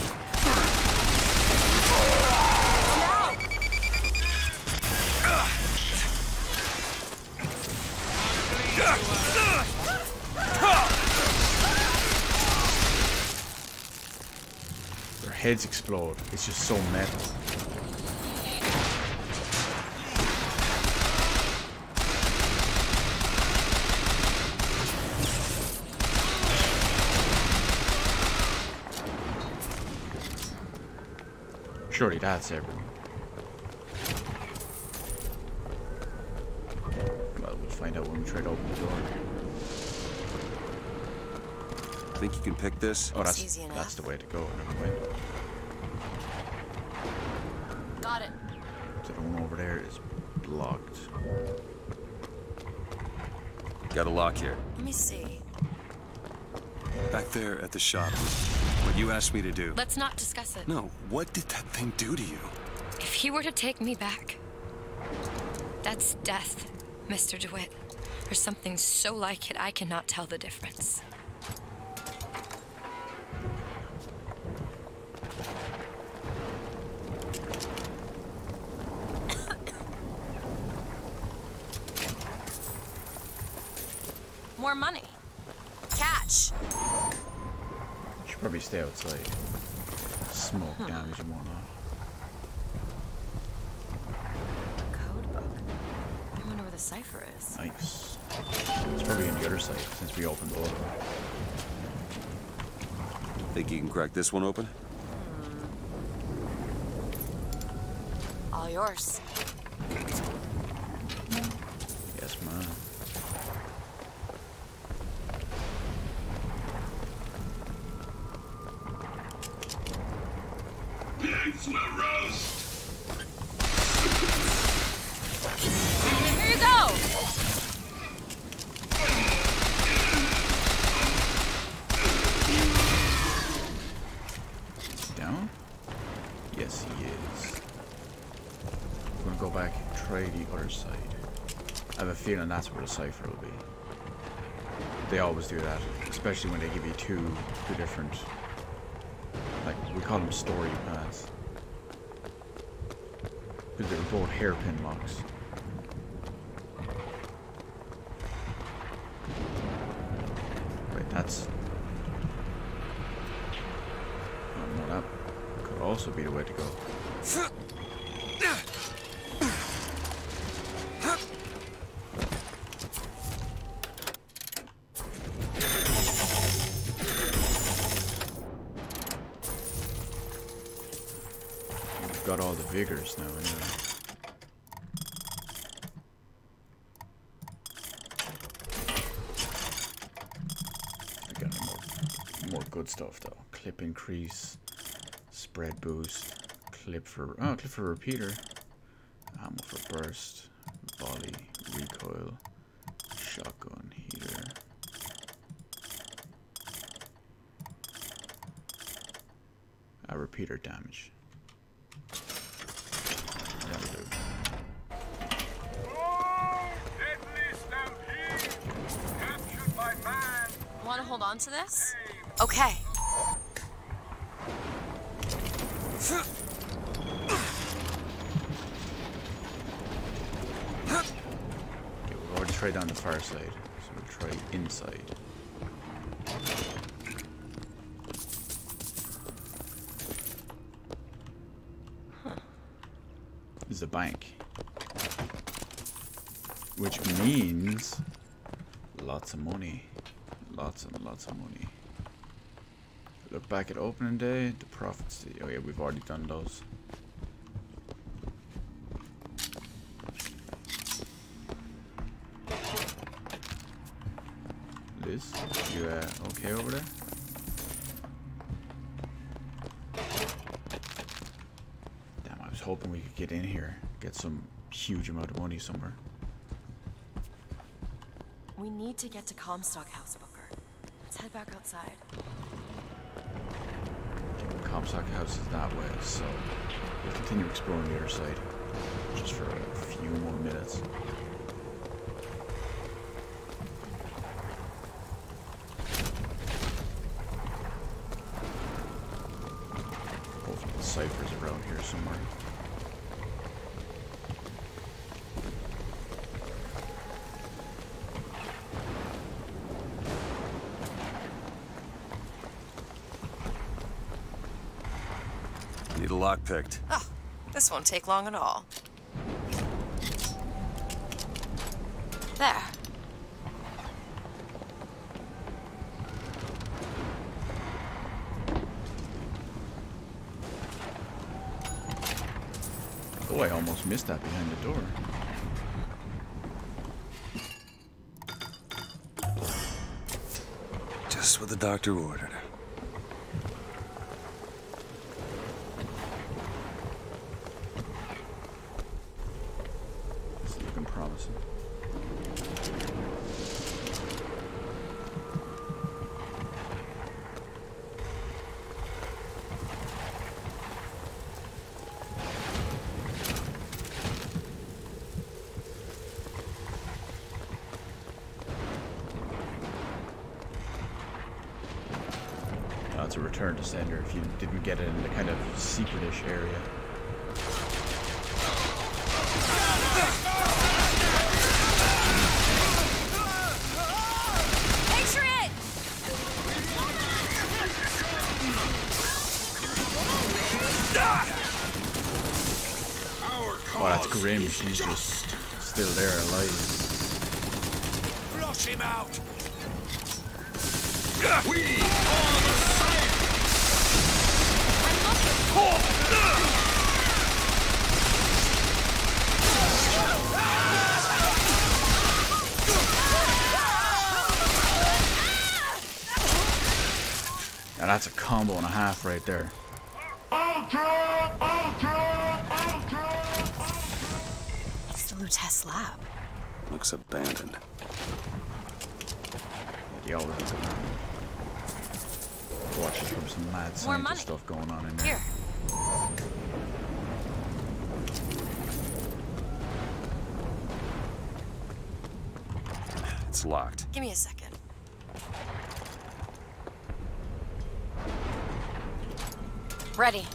Their heads explode. It's just so metal. Surely that's everyone. Well, we'll find out when we try to open the door. Think you can pick this? Oh, that's the way to go. Never mind. Got it. So the one over there is blocked. Got a lock here. Let me see. Back there at the shop. What you asked me to do. Let's not discuss it. No, what did that thing do to you? If he were to take me back, that's death, Mr. DeWitt. Or something so like it I cannot tell the difference. More money. catch. Should probably stay outside. Smoke damage and whatnot. Code book. I wonder where the cipher is. Nice. It's probably on the other side since we opened both of them. Think you can crack this one open? All yours. Yes, ma'am. Pigs will roast. Here you go. Down? Yes, he is. I'm gonna go back and try the other side. I have a feeling that's where the cipher will be. They always do that, especially when they give you two different, like, we call them story paths. Because they're both hairpin locks. Wait, that's... Oh, no, that could also be the way to go. Got all the vigors now anyway. I got more good stuff though. Clip increase, spread boost, clip for repeater, ammo for burst, volley, recoil, shotgun, heater. Repeater damage. Want to hold on to this? Okay. Okay, we've already tried down the far side, so we'll try inside. This is a bank. Which means lots of money. Lots and lots of money. Look back at opening day, the profits. Oh yeah, we've already done those. Liz, you okay over there? Damn, I was hoping we could get in here, get some huge amount of money somewhere. We need to get to Comstock House, Booker. Let's head back outside. Comstock House is that way, so we'll continue exploring the other side. Just for a few more minutes. Hopefully the cipher's around here somewhere. Need a lock picked. Oh, this won't take long at all. There. Oh, I almost missed that behind the door. Just what the doctor ordered. It's looking promising. It's a return to sender if you didn't get it in the kind of secret-ish area. Patriot! Oh, that's grim. She's just still there, alive. Flush him out. We are the same. Now that's a combo and a half right there. It's the Lutece lab. Looks abandoned. They always look around. Watching from some mad More scientist money. stuff going on in there. Here. It's locked. Give me a second. Ready.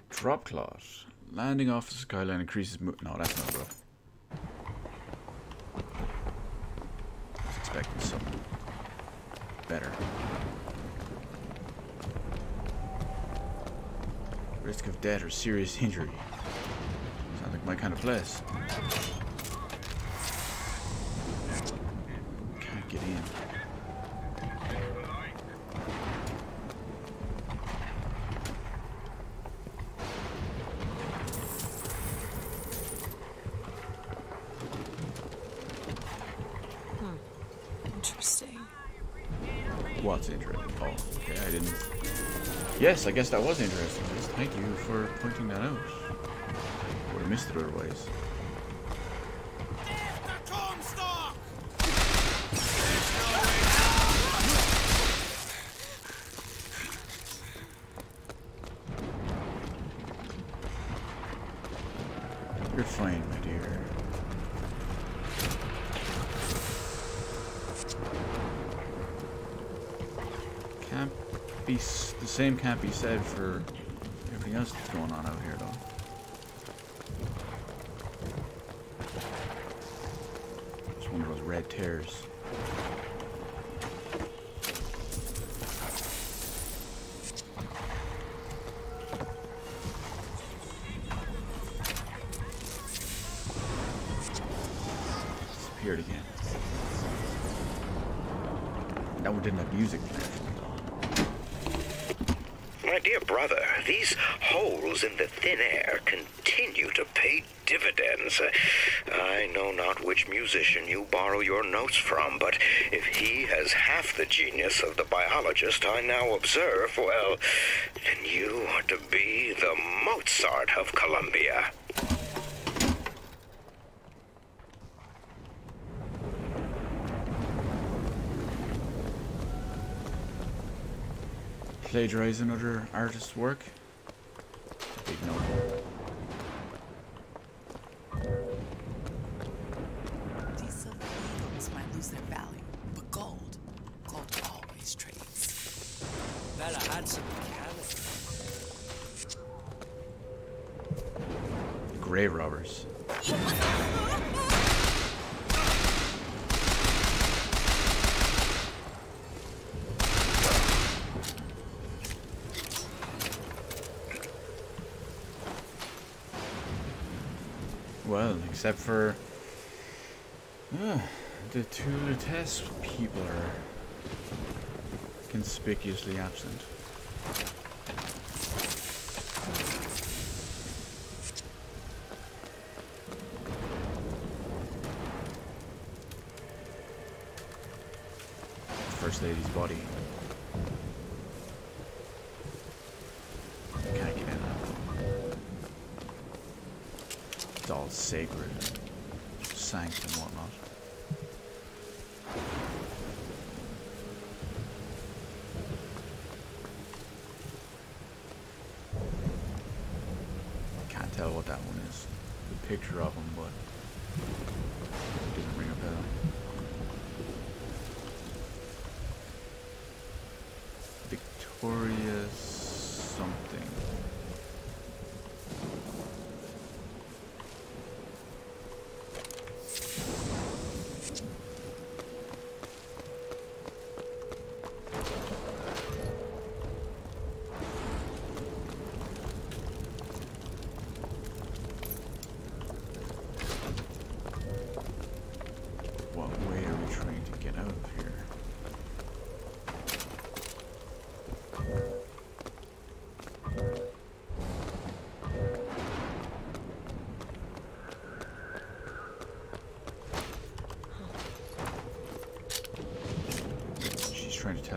Drop clot. Landing off the skyline increases no, that's not good. I was expecting something better. Risk of death or serious injury. Sounds like my kind of place. Can't get in. Interesting. What's interesting? Oh, okay, I didn't. Yes, I guess that was interesting. Liz. Thank you for pointing that out. Would have missed it otherwise. You're fine, my dear. Can't be the same can't be said for everything else that's going on out here, though. It's one of those red tears. Disappeared again. That one didn't have music playing. My dear brother, these holes in the thin air continue to pay dividends. I know not which musician you borrow your notes from, but if he has half the genius of the biologist I now observe, well, then you are to be the Mozart of Columbia. Plagiarize another artist's work? Big no. These silver needles might lose their value, but gold always trades. Bella had some mechanics. Grave robbers. Well, except for the two Lutece people are conspicuously absent. First Lady's body. Can't get in. It's all sacred, sanctioned and whatnot. Can't tell what that one is. The picture of him, but it doesn't ring a bell. Victoria something.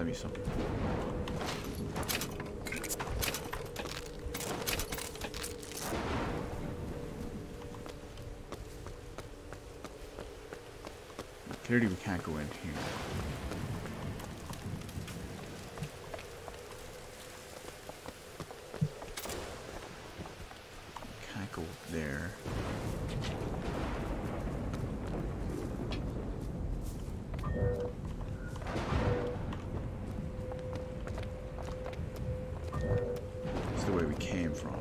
me something. Clearly we can't go in here. Can't go up there. It's the way we came from.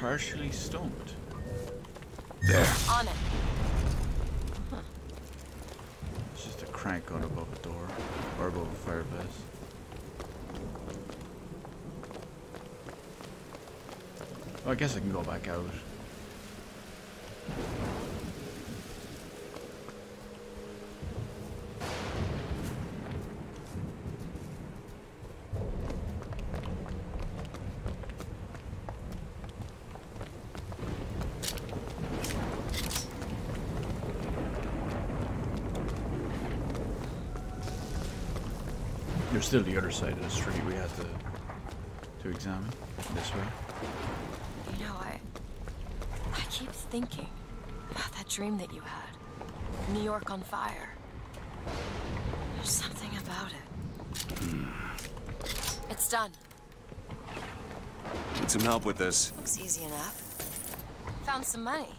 Partially stumped. There. On it. Huh. It's just a crank gun above a door or above a fireplace. Well, I guess I can go back out. There's still the other side of the street we had to examine this way. You know, I keep thinking about that dream that you had. New York on fire. There's something about it. It's done. Need some help with this. Looks easy enough. Found some money.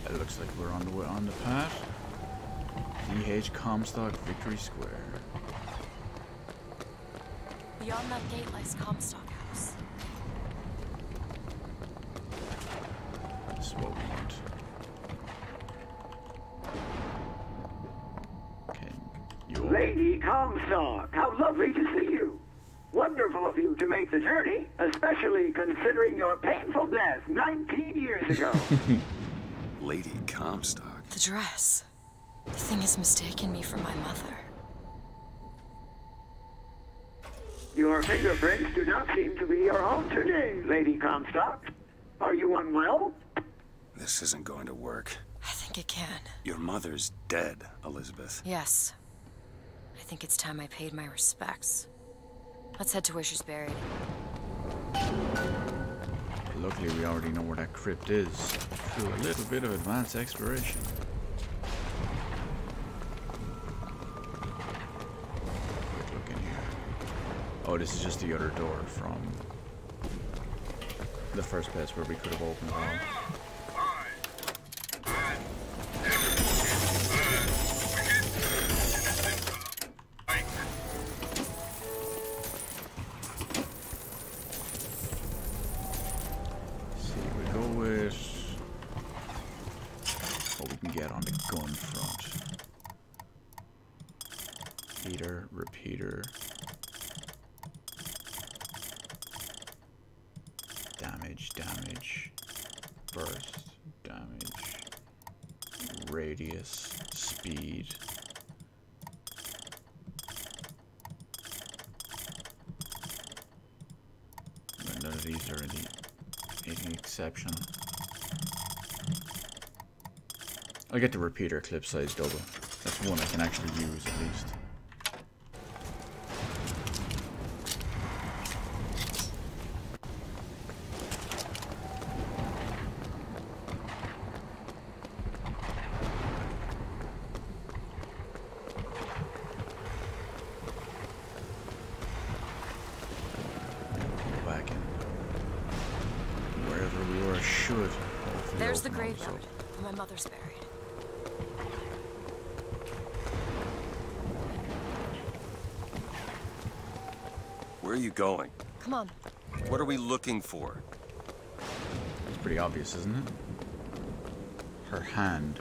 It looks like we're on the path. DH Comstock Victory Square. Beyond that gate lies Comstock House. This is what we want. Okay, you Lady Comstock, how lovely to see you. Wonderful of you to make the journey, especially considering your painful death 19 years ago. Lady Comstock. The dress. The thing has mistaken me for my mother. Your fingerprints do not seem to be your own today, Lady Comstock. Are you unwell? This isn't going to work. I think it can. Your mother's dead, Elizabeth. Yes. I think it's time I paid my respects. Let's head to where she's buried. Luckily, we already know where that crypt is through a little bit of advanced exploration. Quick look in here. Oh, this is just the other door from the first place where we could have opened it all. Repeater. Damage. Burst. Damage. Radius. Speed. But none of these are anything exceptional. I'll get the repeater clip size double. That's one I can actually use at least. There's the graveyard where my mother's buried. Where are you going? Come on. What are we looking for? It's pretty obvious, isn't it? Her hand.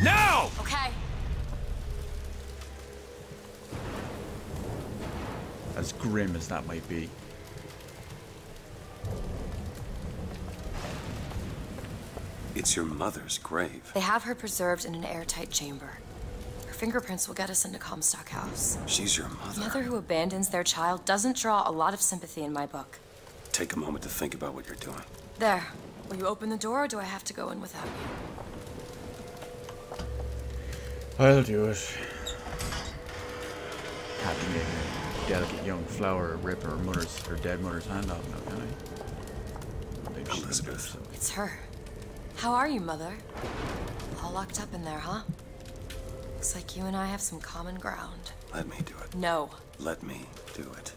Now! Okay. As grim as that might be. It's your mother's grave. They have her preserved in an airtight chamber. Her fingerprints will get us into Comstock House. She's your A mother. mother who abandons their child doesn't draw a lot of sympathy in my book. Take a moment to think about what you're doing. There. Will you open the door, or do I have to go in without you? I'll do it. Can't make a delicate young flower rip her dead mother's hand off now, can I? Maybe she Elizabeth. so. It's her. How are you, Mother? All locked up in there, huh? Looks like you and I have some common ground. Let me do it. No. Let me do it.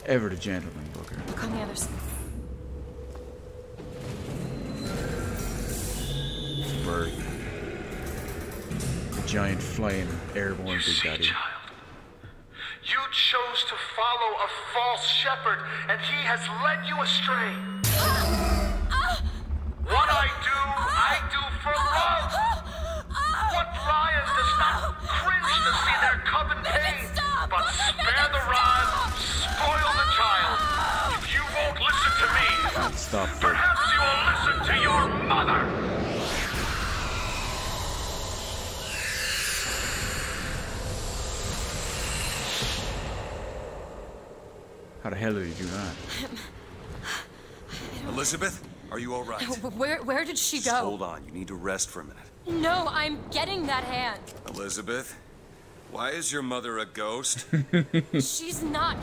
Ever the gentleman, Booker. Look on the other side. It's a bird. A giant flying airborne big daddy. You chose to follow a false shepherd, and he has led you astray. What I do for love. What lion does not cringe to see their cub in pain, but spare the rod, spoil the child. If you won't listen to me, perhaps you will listen to your mother. How the hell did he do that? Elizabeth, are you all right? Where did she Just go? hold on. You need to rest for a minute. No, I'm getting that hand. Elizabeth, why is your mother a ghost? She's not.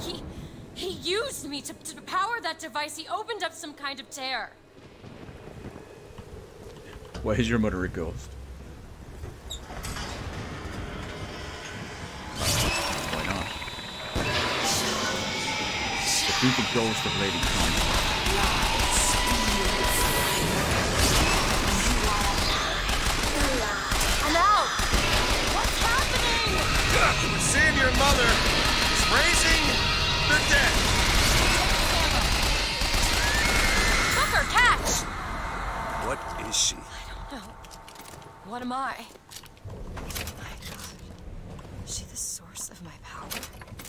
He used me to power that device. He opened up some kind of tear. Why is your mother a ghost? Why not? Defeat the ghost of Lady Comstock. I'm out! What's happening? We're seeing your mother is raising the dead. Booker, catch! What is she? I don't know. What am I? My God. Is she the source of my power?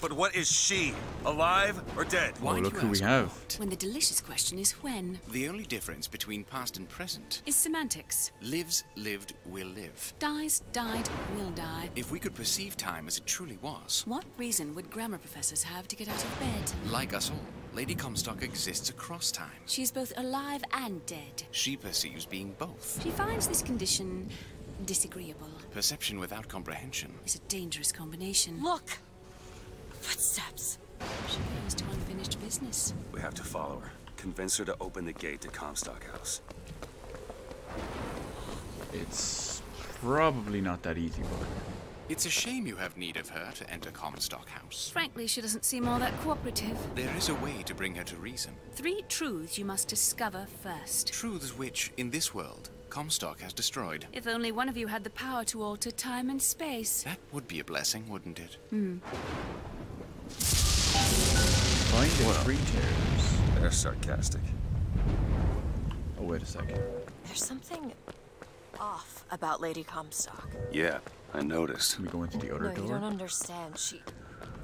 But what is she? Alive or dead? Oh, look who we have. When the delicious question is when. The only difference between past and present Is semantics. lives, lived, will live. Dies, died, will die. If we could perceive time as it truly was, What reason would grammar professors have to get out of bed? like us all, Lady Comstock exists across time. She's both alive and dead. She perceives being both. She finds this condition disagreeable. Perception without comprehension. It's a dangerous combination. Look! Footsteps. She goes to unfinished business. We have to follow her. Convince her to open the gate to Comstock House. It's probably not that easy, Booker. It's a shame you have need of her to enter Comstock House. Frankly, she doesn't seem all that cooperative. There is a way to bring her to reason. 3 truths you must discover first. Truths which, in this world, Comstock has destroyed. If only one of you had the power to alter time and space. That would be a blessing, wouldn't it? Find the 3 tears. They're sarcastic. Oh, wait a second. There's something off about Lady Comstock. Yeah, I noticed. Can we go into the other No, you door? don't understand. She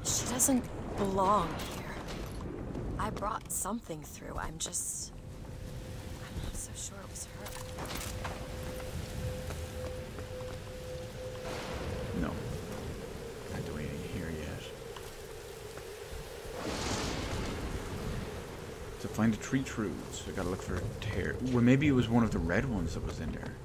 doesn't belong here. I brought something through. I'm not so sure it was her. No. Can't do anything here yet. To find the 3 truths, I gotta look for a tear. Well, maybe it was one of the red ones that was in there.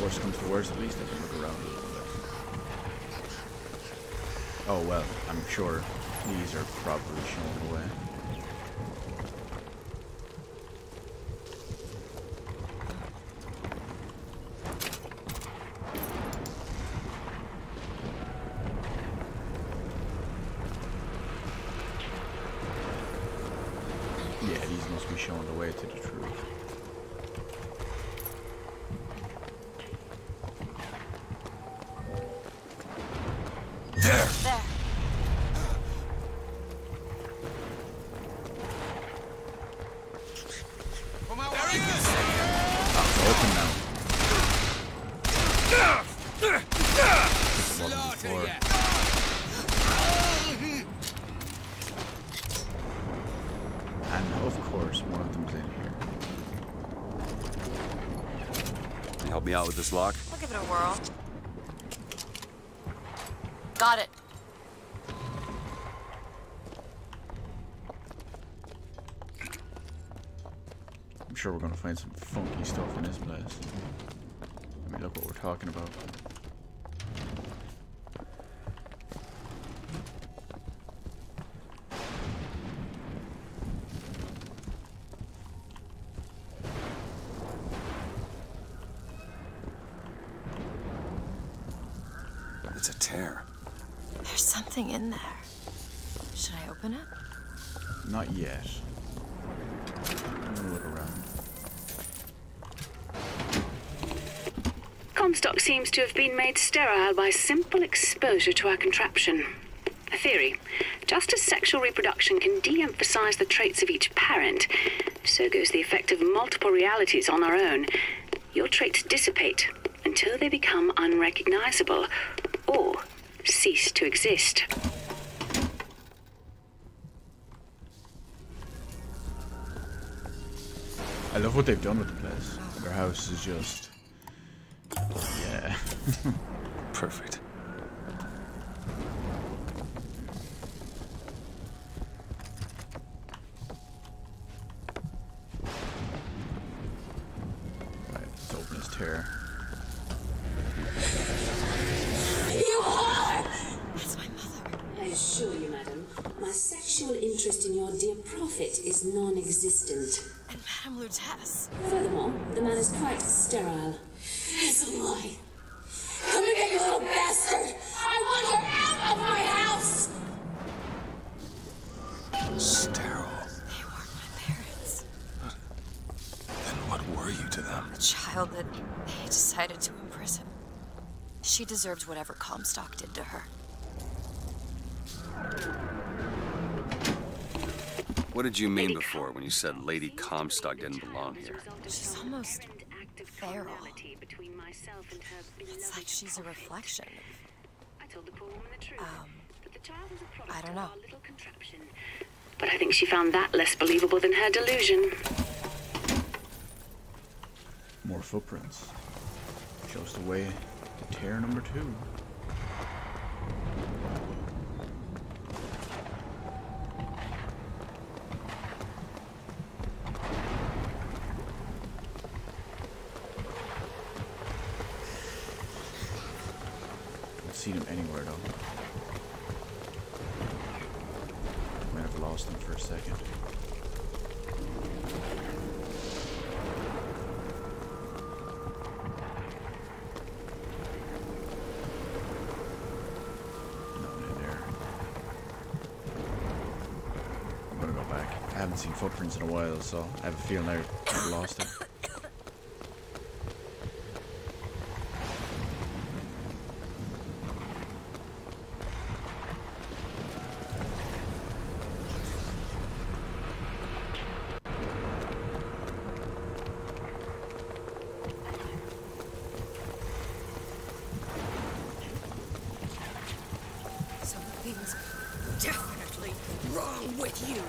Worst comes to worst, at least I can look around a little bit. Oh well, I'm sure these are probably shown away. be showing the way to the truth. There! There. Open now. Bottom floor. And of course, one of them's in here. Can you help me out with this lock? I'll give it a whirl. Got it. I'm sure we're gonna find some funky stuff in this place. I mean, look what we're talking about. It's a tear. There's something in there. Should I open it? Not yet. I'm gonna look around. Comstock seems to have been made sterile by simple exposure to our contraption. A theory. Just as sexual reproduction can de-emphasize the traits of each parent, so goes the effect of multiple realities on our own. Your traits dissipate until they become unrecognizable or cease to exist. I love what they've done with the place. Their house is just... yeah. Perfect. Right, let's open this tear. You are! That's my mother. I assure you, madam, my sexual interest in your dear prophet is non-existent. And Madame Lutece. Furthermore, the man is quite sterile. It's a lie. Come here, you little bastard! I want her out of my house! Sterile. They weren't my parents. Then what were you to them? A child that they decided to imprison. She deserved whatever Comstock did to her. What did you mean before when you said Lady Comstock didn't belong here? She's almost feral. It's like she's a reflection of... I don't know. But I think she found that less believable than her delusion. More footprints. Shows the way to tear number 2. Seen him anywhere though. Might have lost him for a second. Nothing in there. I'm gonna go back. I haven't seen footprints in a while, so I have a feeling I've lost it. Something's definitely wrong with you.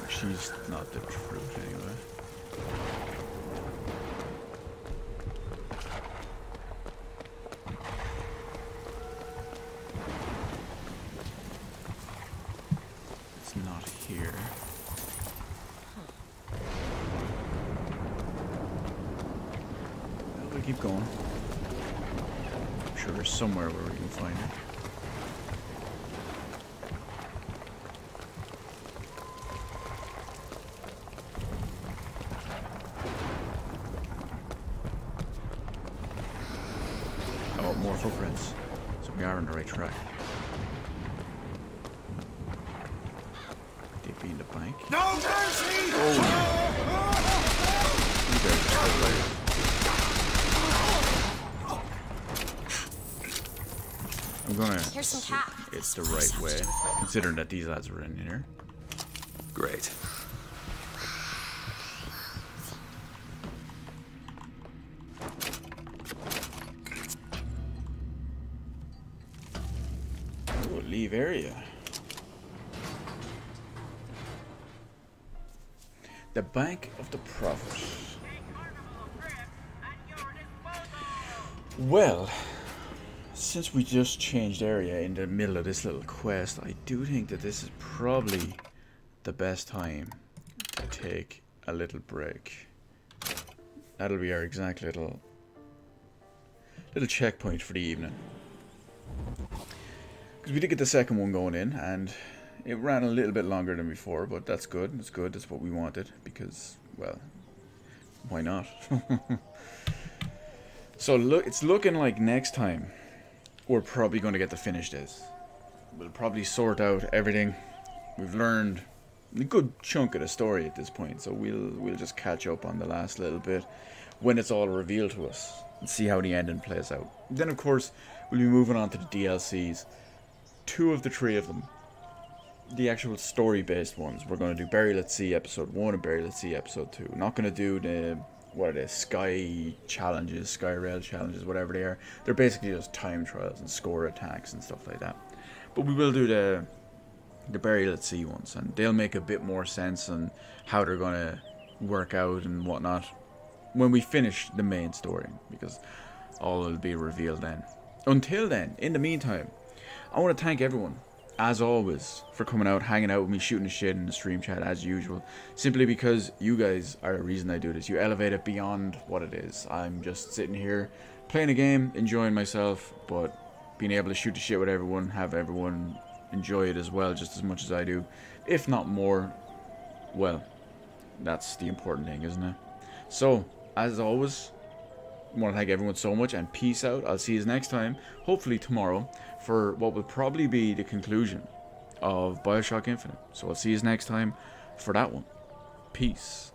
She's not the truth anyway. It's not here. Well, we keep going. I'm sure there's somewhere where we can find it. Oh, more footprints. So we are on the right track. Dig be in the bank. No mercy! Oh. You guys are still there. I'm gonna Here's some cat. it's the right way, considering that these lads were in here. Great. Oh, leave area. The Bank of the Prophet. Well, since we just changed area in the middle of this little quest, I do think that this is probably the best time to take a little break. That'll be our exact little checkpoint for the evening. Because we did get the second one going in, and it ran a little bit longer than before, but that's good. It's good. That's what we wanted, because, well, why not? So look, it's looking like next time we're probably going to get to finish this. We'll probably sort out everything. We've learned a good chunk of the story at this point, so we'll just catch up on the last little bit when it's all revealed to us and see how the ending plays out. Then, of course, we'll be moving on to the DLCs. 2 of the 3 of them, the actual story-based ones. We're going to do Burial at Sea Episode 1 and Burial at Sea Episode 2. Not going to do the, what are they, Sky Challenges, Sky Rail Challenges, whatever they are. They're basically just time trials and score attacks and stuff like that. But we will do the Burial at Sea ones, and they'll make a bit more sense on how they're going to work out and whatnot when we finish the main story, because all will be revealed then. Until then, in the meantime, I want to thank everyone, as always, for coming out, hanging out with me, shooting the shit in the stream chat as usual. Simply because you guys are the reason I do this. You elevate it beyond what it is. I'm just sitting here, playing a game, enjoying myself, but being able to shoot the shit with everyone, have everyone enjoy it as well, just as much as I do. If not more, well, that's the important thing, isn't it? So, as always, I want to thank everyone so much, and peace out. I'll see you next time, hopefully tomorrow, for what will probably be the conclusion of Bioshock Infinite. So I'll see you next time for that one. Peace.